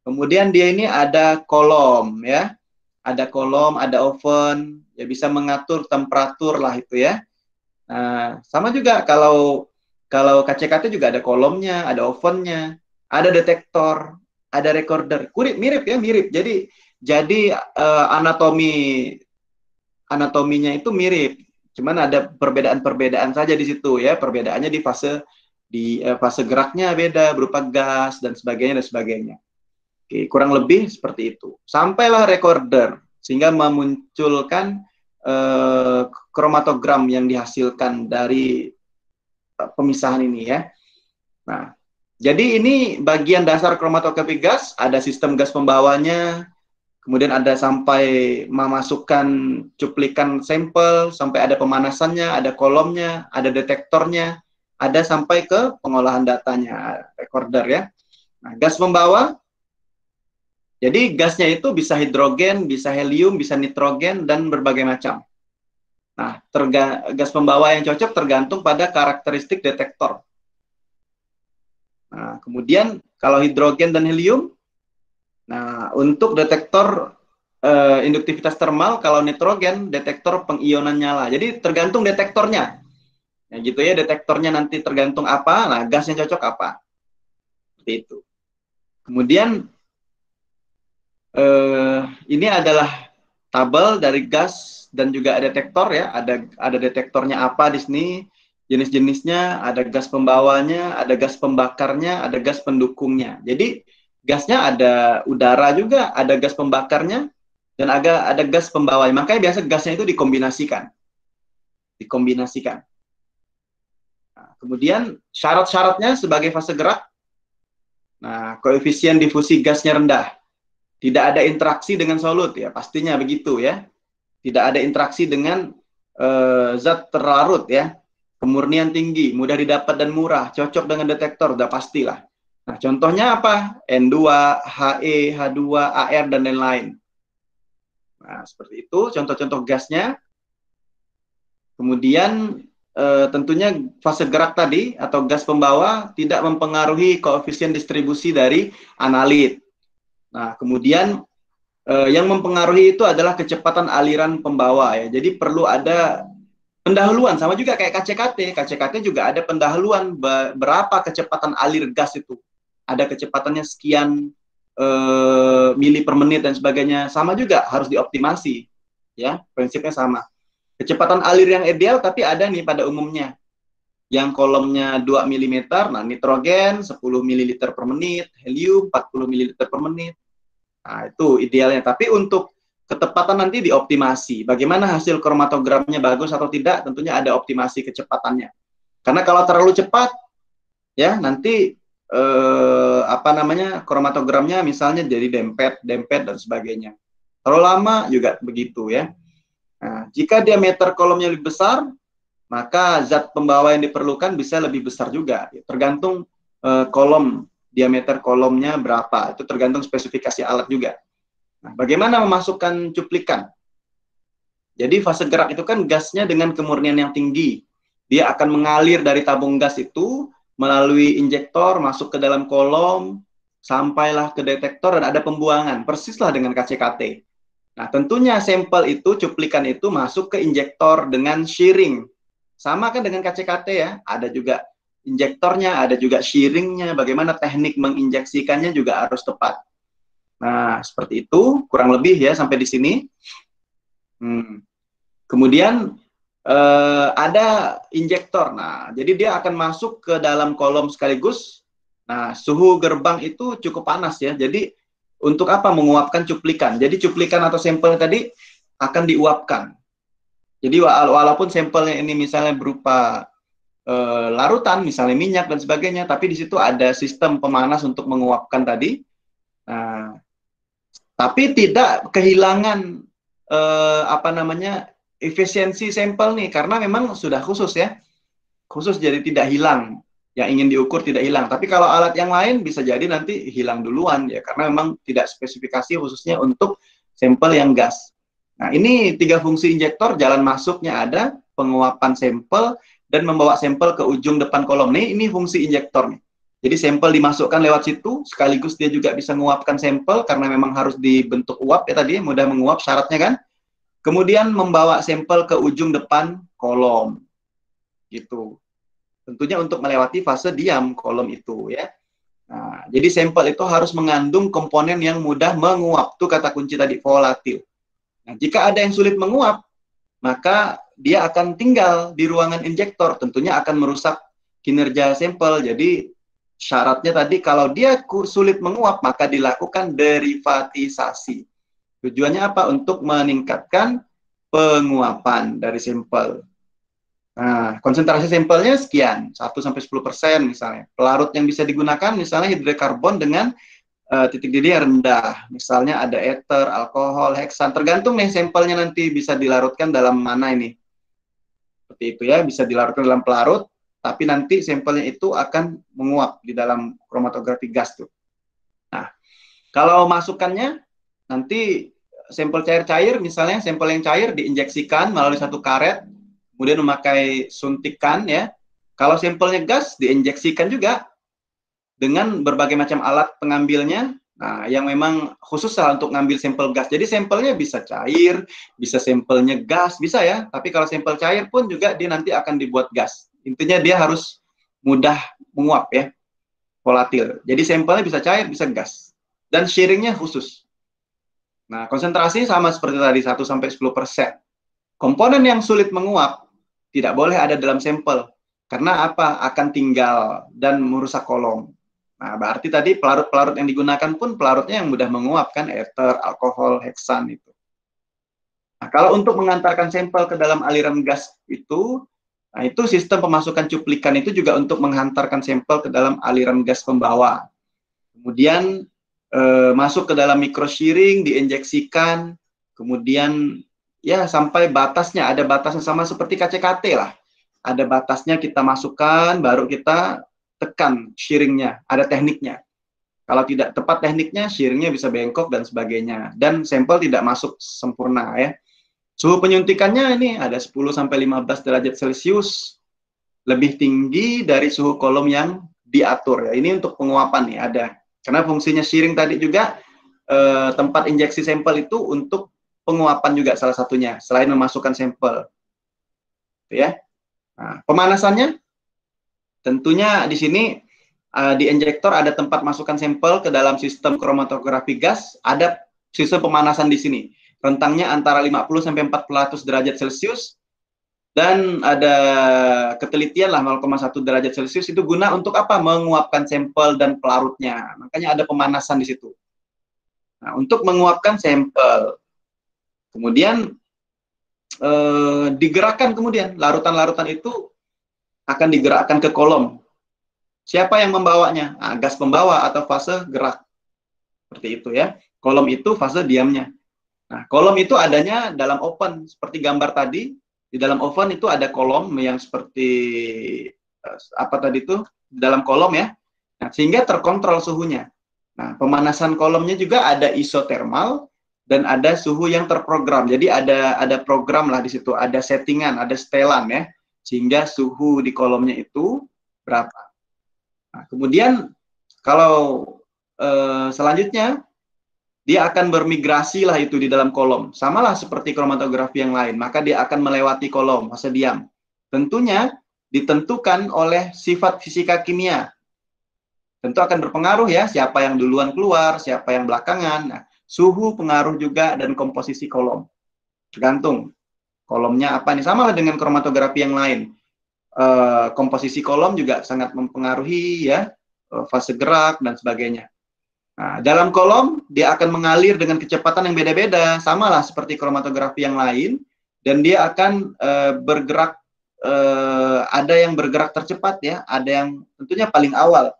Speaker 1: Kemudian dia ini ada kolom ya. Ada kolom, ada oven, ya bisa mengatur temperatur lah itu ya. Nah, sama juga kalau KCKT juga ada kolomnya, ada ovennya, ada detektor, ada recorder. Mirip ya, mirip. Jadi anatominya itu mirip. Cuman ada perbedaan-perbedaan saja di situ ya. Perbedaannya di fase geraknya beda, berupa gas dan sebagainya. Oke, kurang lebih seperti itu. Sampailah recorder sehingga memunculkan kromatogram yang dihasilkan dari pemisahan ini ya. Nah, jadi ini bagian dasar kromatografi gas, ada sistem gas pembawanya, kemudian ada sampai memasukkan cuplikan sampel, sampai ada pemanasannya, ada kolomnya, ada detektornya, ada sampai ke pengolahan datanya, recorder ya. Nah, gas pembawa, jadi gasnya itu bisa hidrogen, bisa helium, bisa nitrogen, dan berbagai macam. Nah, gas pembawa yang cocok tergantung pada karakteristik detektor. Nah, kemudian kalau hidrogen dan helium, nah untuk detektor induktivitas termal, kalau nitrogen detektor pengionan nyala. Jadi tergantung detektornya. Ya gitu ya, detektornya nanti tergantung apa, nah gas yang cocok apa. Seperti itu. Kemudian ini adalah tabel dari gas dan juga detektor ya. Ada detektornya apa di sini, jenis-jenisnya, ada gas pembawanya, ada gas pembakarnya, ada gas pendukungnya. Jadi gasnya ada udara juga, ada gas pembakarnya, dan ada gas pembawanya. Makanya biasa gasnya itu dikombinasikan. Nah, kemudian syarat-syaratnya sebagai fase gerak. Nah, koefisien difusi gasnya rendah. Tidak ada interaksi dengan solut ya, pastinya begitu ya. Tidak ada interaksi dengan zat terlarut ya. Kemurnian tinggi, mudah didapat dan murah, cocok dengan detektor, udah pastilah. Nah, contohnya apa? N2, He, H2, Ar, dan lain-lain. Nah, seperti itu contoh-contoh gasnya. Kemudian tentunya fase gerak tadi atau gas pembawa tidak mempengaruhi koefisien distribusi dari analit. Nah, kemudian yang mempengaruhi itu adalah kecepatan aliran pembawa ya. Jadi perlu ada pendahuluan, sama juga kayak KCKT. KCKT juga ada pendahuluan berapa kecepatan alir gas itu. Ada kecepatannya sekian mili per menit dan sebagainya. Sama juga harus dioptimasi. Ya, prinsipnya sama. Kecepatan alir yang ideal tapi ada nih pada umumnya. Yang kolomnya 2 mm, nah nitrogen 10 ml per menit, helium 40 ml per menit. Nah, itu idealnya. Tapi untuk ketepatan nanti dioptimasi. Bagaimana hasil kromatogramnya bagus atau tidak, tentunya ada optimasi kecepatannya. Karena kalau terlalu cepat, ya nanti kromatogramnya misalnya jadi dempet dan sebagainya. Terlalu lama juga begitu ya. Nah, jika diameter kolomnya lebih besar, maka zat pembawa yang diperlukan bisa lebih besar juga. Tergantung diameter kolomnya berapa. Itu tergantung spesifikasi alat juga. Nah, bagaimana memasukkan cuplikan? Jadi fase gerak itu kan gasnya dengan kemurnian yang tinggi. Dia akan mengalir dari tabung gas itu melalui injektor, masuk ke dalam kolom, sampailah ke detektor dan ada pembuangan. Persislah dengan KCKT. Nah, tentunya sampel itu, cuplikan itu masuk ke injektor dengan shearing. Sama kan dengan KCKT ya, ada juga injektornya, ada juga shearingnya, bagaimana teknik menginjeksikannya juga harus tepat. Nah, seperti itu, kurang lebih ya sampai di sini. Kemudian ada injektor. Nah, jadi dia akan masuk ke dalam kolom sekaligus. Nah, suhu gerbang itu cukup panas ya, jadi untuk apa? Menguapkan cuplikan. Jadi cuplikan atau sampel tadi akan diuapkan. Jadi walaupun sampelnya ini misalnya berupa larutan, misalnya minyak dan sebagainya, tapi di situ ada sistem pemanas untuk menguapkan tadi. Nah, tapi tidak kehilangan efisiensi sampel nih, karena memang sudah khusus ya. Khusus jadi tidak hilang. Yang ingin diukur tidak hilang. Tapi kalau alat yang lain bisa jadi nanti hilang duluan ya, karena memang tidak spesifikasi khususnya untuk sampel yang gas. Nah, ini 3 fungsi injektor, jalan masuknya ada, penguapan sampel, dan membawa sampel ke ujung depan kolom. Ini fungsi injektor nih. Jadi sampel dimasukkan lewat situ, sekaligus dia juga bisa menguapkan sampel, karena memang harus dibentuk uap ya tadi, mudah menguap syaratnya kan. Kemudian membawa sampel ke ujung depan kolom. Gitu. Tentunya untuk melewati fase diam kolom itu ya. Nah, jadi sampel itu harus mengandung komponen yang mudah menguap. Itu kata kunci tadi, volatil. Nah, jika ada yang sulit menguap, maka dia akan tinggal di ruangan injektor. Tentunya akan merusak kinerja sampel. Jadi syaratnya tadi kalau dia sulit menguap, maka dilakukan derivatisasi. Tujuannya apa? Untuk meningkatkan penguapan dari sampel. Nah, konsentrasi sampelnya sekian, 1-10% misalnya. Pelarut yang bisa digunakan misalnya hidrokarbon dengan titik didih yang rendah. Misalnya ada ether, alkohol, heksan. Tergantung nih sampelnya nanti bisa dilarutkan dalam mana ini. Seperti itu ya, bisa dilarutkan dalam pelarut, tapi nanti sampelnya itu akan menguap di dalam kromatografi gas tuh. Nah, kalau masukannya nanti sampel cair-cair, misalnya sampel yang cair diinjeksikan melalui satu karet, kemudian memakai suntikan ya. Kalau sampelnya gas diinjeksikan juga. dengan berbagai macam alat pengambilnya. Nah, yang memang khusus lah untuk ngambil sampel gas. Jadi sampelnya bisa cair, bisa sampelnya gas, bisa ya. Tapi kalau sampel cair pun juga dia nanti akan dibuat gas. Intinya dia harus mudah menguap ya, volatil. Jadi sampelnya bisa cair, bisa gas. Dan shearingnya khusus. Nah, konsentrasinya sama seperti tadi, 1-10%. Komponen yang sulit menguap tidak boleh ada dalam sampel. Karena apa? Akan tinggal dan merusak kolom. Nah, berarti tadi pelarut-pelarut yang digunakan pun pelarutnya yang mudah menguap kan, ether, alkohol, heksan itu. Nah, kalau untuk mengantarkan sampel ke dalam aliran gas itu, nah itu sistem pemasukan cuplikan itu juga untuk menghantarkan sampel ke dalam aliran gas pembawa. Kemudian masuk ke dalam micro shearing, diinjeksikan, kemudian ya sampai batasnya, ada batasnya sama seperti KCKT lah. Ada batasnya kita masukkan, baru kita tekan shearingnya, ada tekniknya. Kalau tidak tepat tekniknya, shearingnya bisa bengkok dan sebagainya. Dan sampel tidak masuk sempurna ya. Suhu penyuntikannya ini ada 10-15 derajat Celcius, lebih tinggi dari suhu kolom yang diatur ya. Ini untuk penguapan nih ada. Karena fungsinya shearing tadi juga tempat injeksi sampel itu untuk penguapan juga salah satunya, selain memasukkan sampel. Ya. Nah, pemanasannya tentunya di sini di injektor ada tempat masukkan sampel ke dalam sistem kromatografi gas, ada sistem pemanasan di sini. Rentangnya antara 50-400 derajat Celcius dan ada ketelitian lah 0,1 derajat Celcius itu guna untuk apa? Menguapkan sampel dan pelarutnya. Makanya ada pemanasan di situ. Nah, untuk menguapkan sampel. Kemudian digerakkan kemudian larutan-larutan itu akan digerakkan ke kolom. Siapa yang membawanya? Nah, gas pembawa atau fase gerak. Seperti itu ya. Kolom itu fase diamnya. Nah, kolom itu adanya dalam oven. Seperti gambar tadi, di dalam oven itu ada kolom yang seperti apa tadi itu? Di dalam kolom ya. Nah, sehingga terkontrol suhunya. Nah, pemanasan kolomnya juga ada isotermal dan ada suhu yang terprogram. Jadi ada program lah di situ, ada settingan, ada setelan ya. Sehingga suhu di kolomnya itu berapa. Nah, kemudian kalau selanjutnya dia akan bermigrasi lah itu di dalam kolom. Samalah seperti kromatografi yang lain, maka dia akan melewati kolom, fase diam. Tentunya ditentukan oleh sifat fisika kimia. Tentu akan berpengaruh ya, siapa yang duluan keluar, siapa yang belakangan. Nah, suhu pengaruh juga dan komposisi kolom. Tergantung. Kolomnya apa nih, sama dengan kromatografi yang lain. Komposisi kolom juga sangat mempengaruhi ya, fase gerak dan sebagainya. Nah, dalam kolom dia akan mengalir dengan kecepatan yang beda-beda, samalah seperti kromatografi yang lain, dan dia akan bergerak, ada yang bergerak tercepat ya, ada yang tentunya paling awal,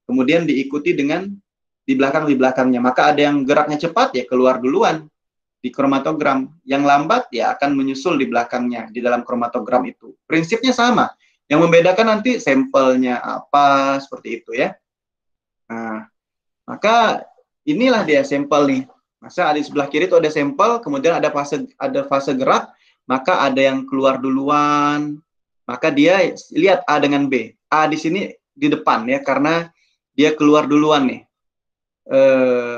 Speaker 1: kemudian diikuti dengan di belakangnya. Maka ada yang geraknya cepat ya keluar duluan di kromatogram, yang lambat ya akan menyusul di belakangnya di dalam kromatogram itu. Prinsipnya sama, yang membedakan nanti sampelnya apa, seperti itu ya. Nah, maka inilah dia sampel nih. Masa di sebelah kiri itu ada sampel, kemudian ada fase gerak, maka ada yang keluar duluan, maka dia lihat A dengan B. A di sini di depan ya, karena dia keluar duluan nih.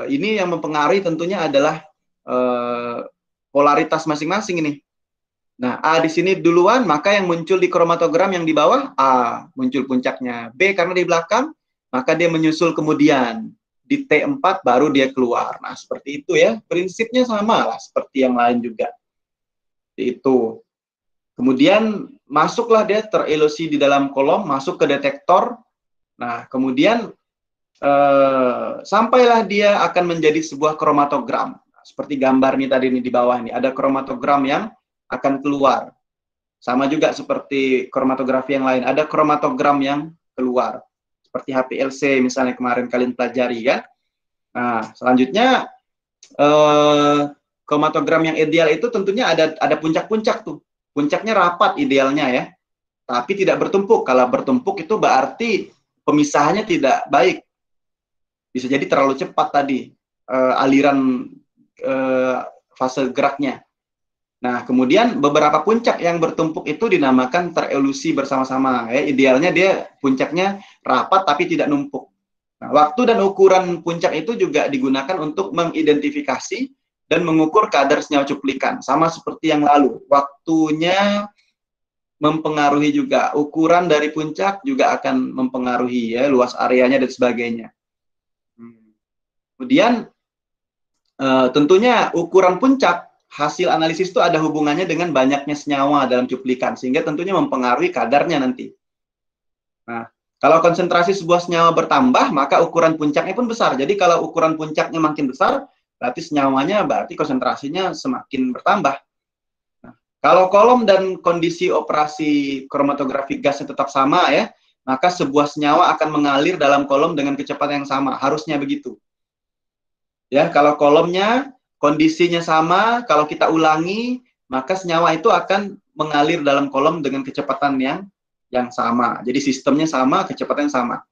Speaker 1: Ini yang mempengaruhi tentunya adalah polaritas masing-masing ini. Nah, A di sini duluan, maka yang muncul di kromatogram yang di bawah A muncul puncaknya. B karena di belakang, maka dia menyusul kemudian. Di T4 baru dia keluar. Nah, seperti itu ya. Prinsipnya sama lah seperti yang lain juga. Itu. Kemudian masuklah dia terelusi di dalam kolom, masuk ke detektor. Nah, kemudian sampailah dia akan menjadi sebuah kromatogram. Seperti gambar nih tadi nih di bawah nih, ada kromatogram yang akan keluar. Sama juga seperti kromatografi yang lain, ada kromatogram yang keluar. Seperti HPLC misalnya kemarin kalian pelajari ya. Nah, selanjutnya kromatogram yang ideal itu tentunya ada puncak-puncak tuh. Puncaknya rapat idealnya ya. Tapi tidak bertumpuk. Kalau bertumpuk itu berarti pemisahannya tidak baik. Bisa jadi terlalu cepat tadi aliran fase geraknya. Nah, kemudian beberapa puncak yang bertumpuk itu dinamakan terelusi bersama-sama. Ya. Idealnya dia puncaknya rapat tapi tidak numpuk. Nah, waktu dan ukuran puncak itu juga digunakan untuk mengidentifikasi dan mengukur kadar senyawa cuplikan. Sama seperti yang lalu, waktunya mempengaruhi juga, ukuran dari puncak juga akan mempengaruhi ya, luas areanya dan sebagainya. Kemudian tentunya ukuran puncak hasil analisis itu ada hubungannya dengan banyaknya senyawa dalam cuplikan, sehingga tentunya mempengaruhi kadarnya nanti. Nah, kalau konsentrasi sebuah senyawa bertambah, maka ukuran puncaknya pun besar. Jadi kalau ukuran puncaknya makin besar, berarti senyawanya, berarti konsentrasinya semakin bertambah. Nah, kalau kolom dan kondisi operasi kromatografi gasnya tetap sama ya, maka sebuah senyawa akan mengalir dalam kolom dengan kecepatan yang sama. Harusnya begitu. Ya, kalau kolomnya kondisinya sama, kalau kita ulangi, maka senyawa itu akan mengalir dalam kolom dengan kecepatan yang sama. Jadi sistemnya sama, kecepatan sama.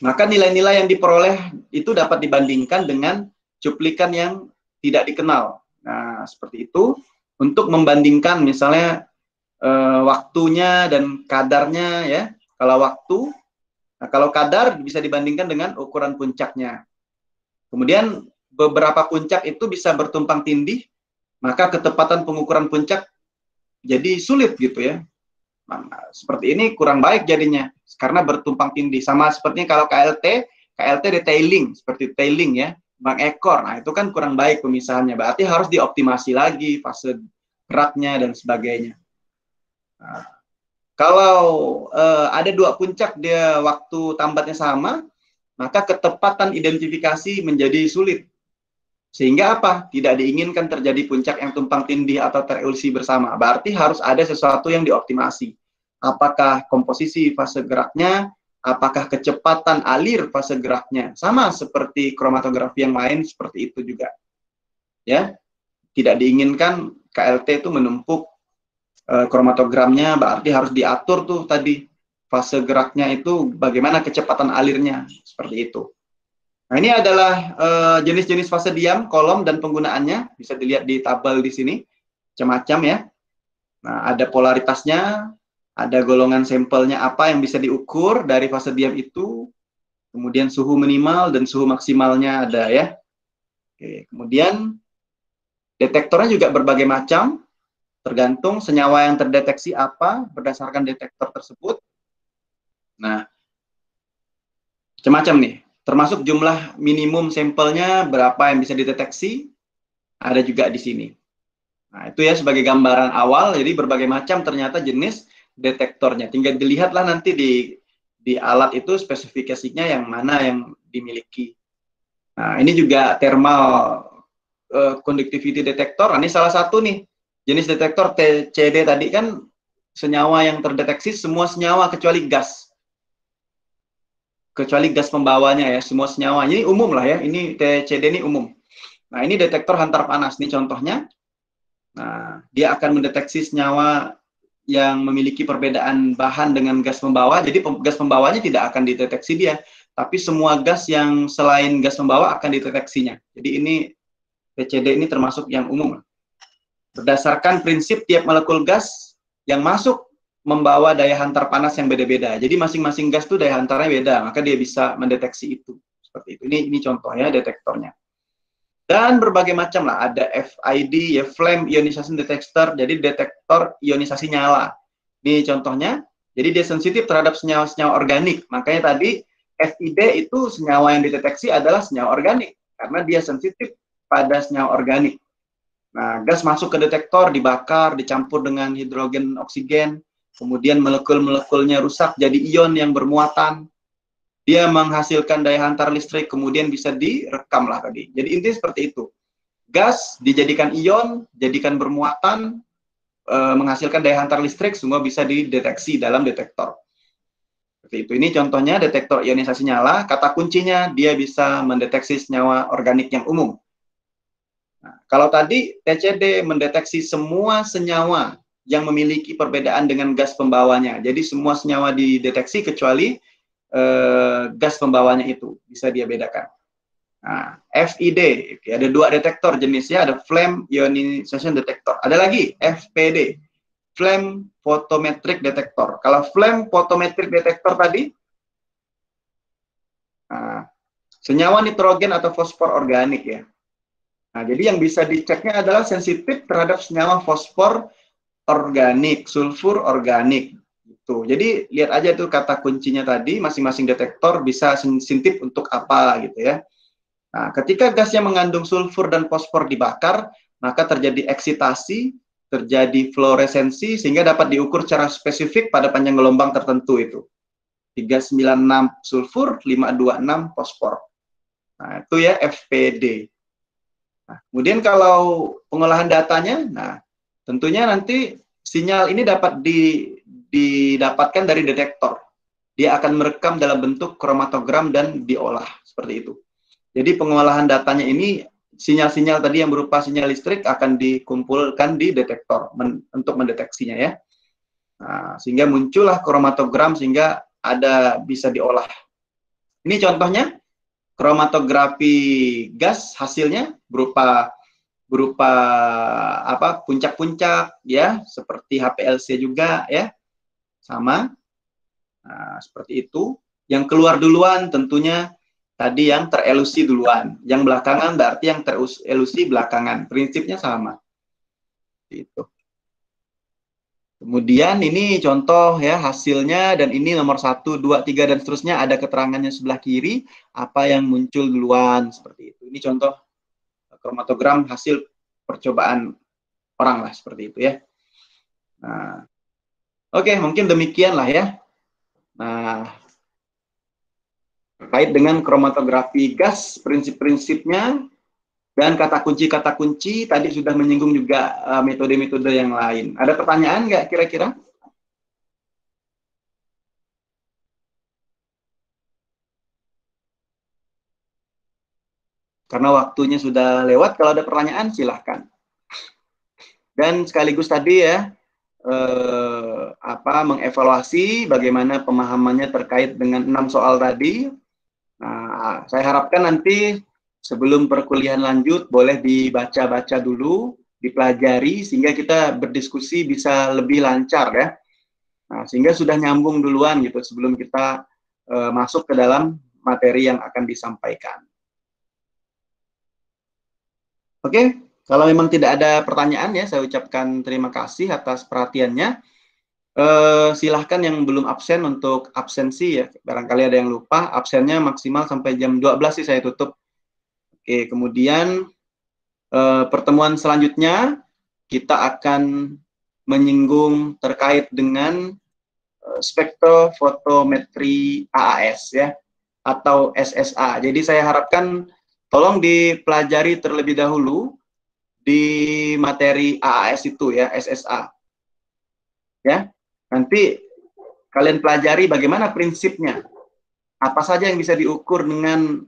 Speaker 1: Maka nilai-nilai yang diperoleh itu dapat dibandingkan dengan cuplikan yang tidak dikenal. Nah, seperti itu untuk membandingkan misalnya waktunya dan kadarnya ya. Kalau waktu, nah kalau kadar bisa dibandingkan dengan ukuran puncaknya. Kemudian beberapa puncak itu bisa bertumpang tindih, maka ketepatan pengukuran puncak jadi sulit gitu ya. Nah, seperti ini kurang baik jadinya karena bertumpang tindih. Sama sepertinya kalau KLT detailing seperti tailing ya, bang ekor. Nah, itu kan kurang baik pemisahannya. Berarti harus dioptimasi lagi fase geraknya dan sebagainya. Nah, kalau ada dua puncak dia waktu tambatnya sama, maka ketepatan identifikasi menjadi sulit. Sehingga apa? Tidak diinginkan terjadi puncak yang tumpang tindih atau terevolusi bersama. Berarti harus ada sesuatu yang dioptimasi. Apakah komposisi fase geraknya, apakah kecepatan alir fase geraknya. Sama seperti kromatografi yang lain seperti itu juga. Ya, tidak diinginkan KLT itu menumpuk kromatogramnya, berarti harus diatur tuh tadi. Fase geraknya itu bagaimana kecepatan alirnya, seperti itu. Nah, ini adalah jenis-jenis fase diam, kolom, dan penggunaannya. Bisa dilihat di tabel di sini, macam-macam ya. Nah, ada polaritasnya, ada golongan sampelnya apa yang bisa diukur dari fase diam itu, kemudian suhu minimal dan suhu maksimalnya ada ya. Oke, kemudian detektornya juga berbagai macam, tergantung senyawa yang terdeteksi apa berdasarkan detektor tersebut. Nah, macam-macam nih, termasuk jumlah minimum sampelnya berapa yang bisa dideteksi, ada juga di sini. Nah, itu ya sebagai gambaran awal, jadi berbagai macam ternyata jenis detektornya. Tinggal dilihatlah nanti di alat itu spesifikasinya yang mana yang dimiliki. Nah, ini juga thermal conductivity detektor. Nah, ini salah satu nih, jenis detektor TCD tadi kan senyawa yang terdeteksi semua senyawa kecuali gas. Kecuali gas pembawanya ya, semua senyawa. Ini umum lah ya, ini TCD ini umum. Nah, ini detektor hantar panas, ini contohnya. Nah, dia akan mendeteksi senyawa yang memiliki perbedaan bahan dengan gas pembawa, jadi gas pembawanya tidak akan dideteksi dia, tapi semua gas yang selain gas pembawa akan dideteksinya. Jadi ini TCD ini termasuk yang umum. Berdasarkan prinsip tiap molekul gas yang masuk membawa daya hantar panas yang beda-beda. Jadi masing-masing gas itu daya hantarnya beda, maka dia bisa mendeteksi itu. Seperti itu. Ini contohnya detektornya. Dan berbagai macam lah, ada FID, ya Flame Ionization Detector, jadi detektor ionisasi nyala. Ini contohnya, jadi dia sensitif terhadap senyawa-senyawa organik. Makanya tadi FID itu senyawa yang dideteksi adalah senyawa organik, karena dia sensitif pada senyawa organik. Nah, gas masuk ke detektor, dibakar, dicampur dengan hidrogen oksigen, kemudian molekul-molekulnya rusak jadi ion yang bermuatan. Dia menghasilkan daya hantar listrik, kemudian bisa direkam lah tadi. Jadi intinya seperti itu. Gas dijadikan ion, jadikan bermuatan, menghasilkan daya hantar listrik, semua bisa dideteksi dalam detektor. Seperti itu. Ini contohnya detektor ionisasi nyala. Kata kuncinya, dia bisa mendeteksi senyawa organik yang umum. Nah, kalau tadi TCD mendeteksi semua senyawa yang memiliki perbedaan dengan gas pembawanya. Jadi semua senyawa dideteksi kecuali gas pembawanya itu bisa dia bedakan. Nah, FID, ada dua detektor jenisnya, ada Flame Ionization Detector. Ada lagi FPD, Flame Photometric Detector. Kalau Flame Photometric Detector tadi Nah, senyawa nitrogen atau fosfor organik ya. Nah, jadi yang bisa diceknya adalah sensitif terhadap senyawa fosfor organik, sulfur organik. Gitu. Jadi lihat aja tuh kata kuncinya tadi, masing-masing detektor bisa sensitif untuk apa gitu ya. Nah, ketika gas yang mengandung sulfur dan fosfor dibakar, maka terjadi eksitasi, terjadi fluoresensi, sehingga dapat diukur secara spesifik pada panjang gelombang tertentu itu. 396 sulfur, 526 fosfor. Nah, itu ya FPD. Nah, kemudian kalau pengolahan datanya, nah tentunya nanti sinyal ini dapat didapatkan dari detektor. Dia akan merekam dalam bentuk kromatogram dan diolah seperti itu. Jadi pengolahan datanya ini, sinyal-sinyal tadi yang berupa sinyal listrik akan dikumpulkan di detektor untuk mendeteksinya ya. Nah, sehingga muncullah kromatogram sehingga bisa diolah. Ini contohnya kromatografi gas, hasilnya berupa apa, puncak-puncak ya, seperti HPLC juga ya, sama. Nah, seperti itu. Yang keluar duluan tentunya tadi yang terelusi duluan, yang belakangan berarti yang terelusi belakangan. Prinsipnya sama. Itu. Kemudian ini contoh ya hasilnya, dan ini nomor 1, 2, 3 dan seterusnya ada keterangannya sebelah kiri apa yang muncul duluan seperti itu. Ini contoh kromatogram hasil percobaan orang lah seperti itu ya. Nah, oke, mungkin demikian lah ya. Nah, terkait dengan kromatografi gas, prinsip-prinsipnya dan kata kunci tadi sudah menyinggung juga metode-metode yang lain. Ada pertanyaan nggak kira-kira? Karena waktunya sudah lewat, kalau ada pertanyaan silahkan. Dan sekaligus tadi ya, mengevaluasi bagaimana pemahamannya terkait dengan 6 soal tadi. Nah, saya harapkan nanti sebelum perkuliahan lanjut boleh dibaca-baca dulu, dipelajari sehingga kita berdiskusi bisa lebih lancar ya. Nah, sehingga sudah nyambung duluan gitu sebelum kita masuk ke dalam materi yang akan disampaikan. Oke, kalau memang tidak ada pertanyaan ya, saya ucapkan terima kasih atas perhatiannya. Silahkan yang belum absen untuk absensi ya, barangkali ada yang lupa, absennya maksimal sampai jam 12 sih saya tutup. Oke, kemudian pertemuan selanjutnya kita akan menyinggung terkait dengan spektrofotometri AAS ya, atau SSA. Jadi saya harapkan tolong dipelajari terlebih dahulu di materi AAS itu ya, SSA. Ya, nanti kalian pelajari bagaimana prinsipnya, apa saja yang bisa diukur dengan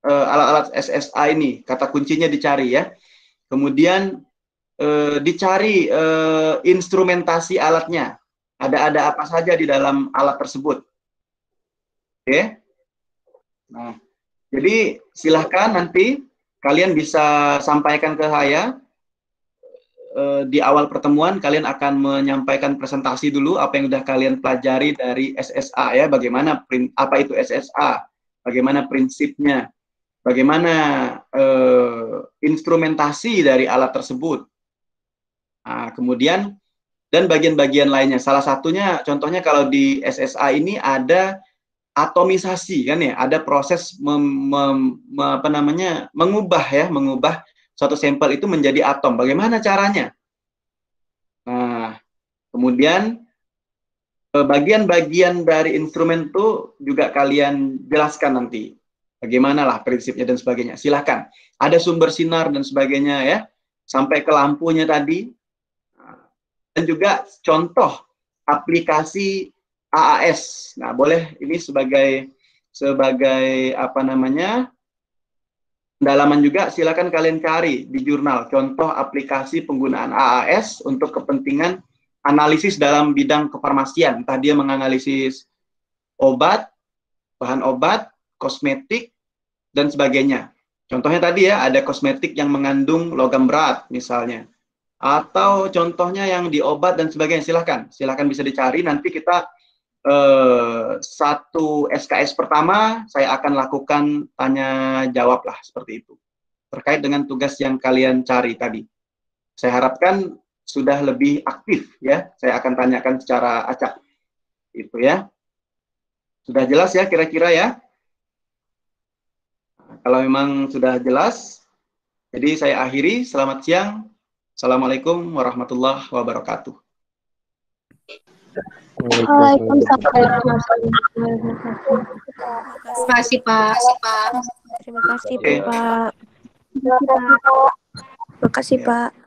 Speaker 1: alat-alat SSA ini, kata kuncinya dicari ya. Kemudian dicari instrumentasi alatnya, ada apa saja di dalam alat tersebut. Oke. Nah, jadi silahkan nanti kalian bisa sampaikan ke saya di awal pertemuan. Kalian akan menyampaikan presentasi dulu apa yang sudah kalian pelajari dari SSA ya, bagaimana apa itu SSA, bagaimana prinsipnya, bagaimana instrumentasi dari alat tersebut. Nah, kemudian dan bagian-bagian lainnya. Salah satunya contohnya kalau di SSA ini ada atomisasi kan ya, ada proses mengubah suatu sampel itu menjadi atom. Bagaimana caranya? Nah, kemudian bagian-bagian dari instrumen itu juga kalian jelaskan nanti. Bagaimana lah prinsipnya dan sebagainya. Silahkan. Ada sumber sinar dan sebagainya ya. Sampai ke lampunya tadi. Dan juga contoh aplikasi AAS. Nah, boleh ini sebagai pendalaman juga, silakan kalian cari di jurnal contoh aplikasi penggunaan AAS untuk kepentingan analisis dalam bidang kefarmasian. Entah dia menganalisis obat, bahan obat, kosmetik, dan sebagainya. Contohnya tadi ya, ada kosmetik yang mengandung logam berat misalnya. Atau contohnya yang di obat dan sebagainya, silahkan bisa dicari, nanti kita satu SKS pertama saya akan lakukan tanya jawab lah seperti itu terkait dengan tugas yang kalian cari tadi. Saya harapkan sudah lebih aktif ya. Saya akan tanyakan secara acak itu ya. Sudah jelas ya kira-kira ya? Kalau memang sudah jelas, jadi saya akhiri. Selamat siang. Assalamualaikum warahmatullahi wabarakatuh.
Speaker 12: Waalaikumsalam. Terima kasih Pak.
Speaker 3: Terima kasih Pak. Terima kasih Pak.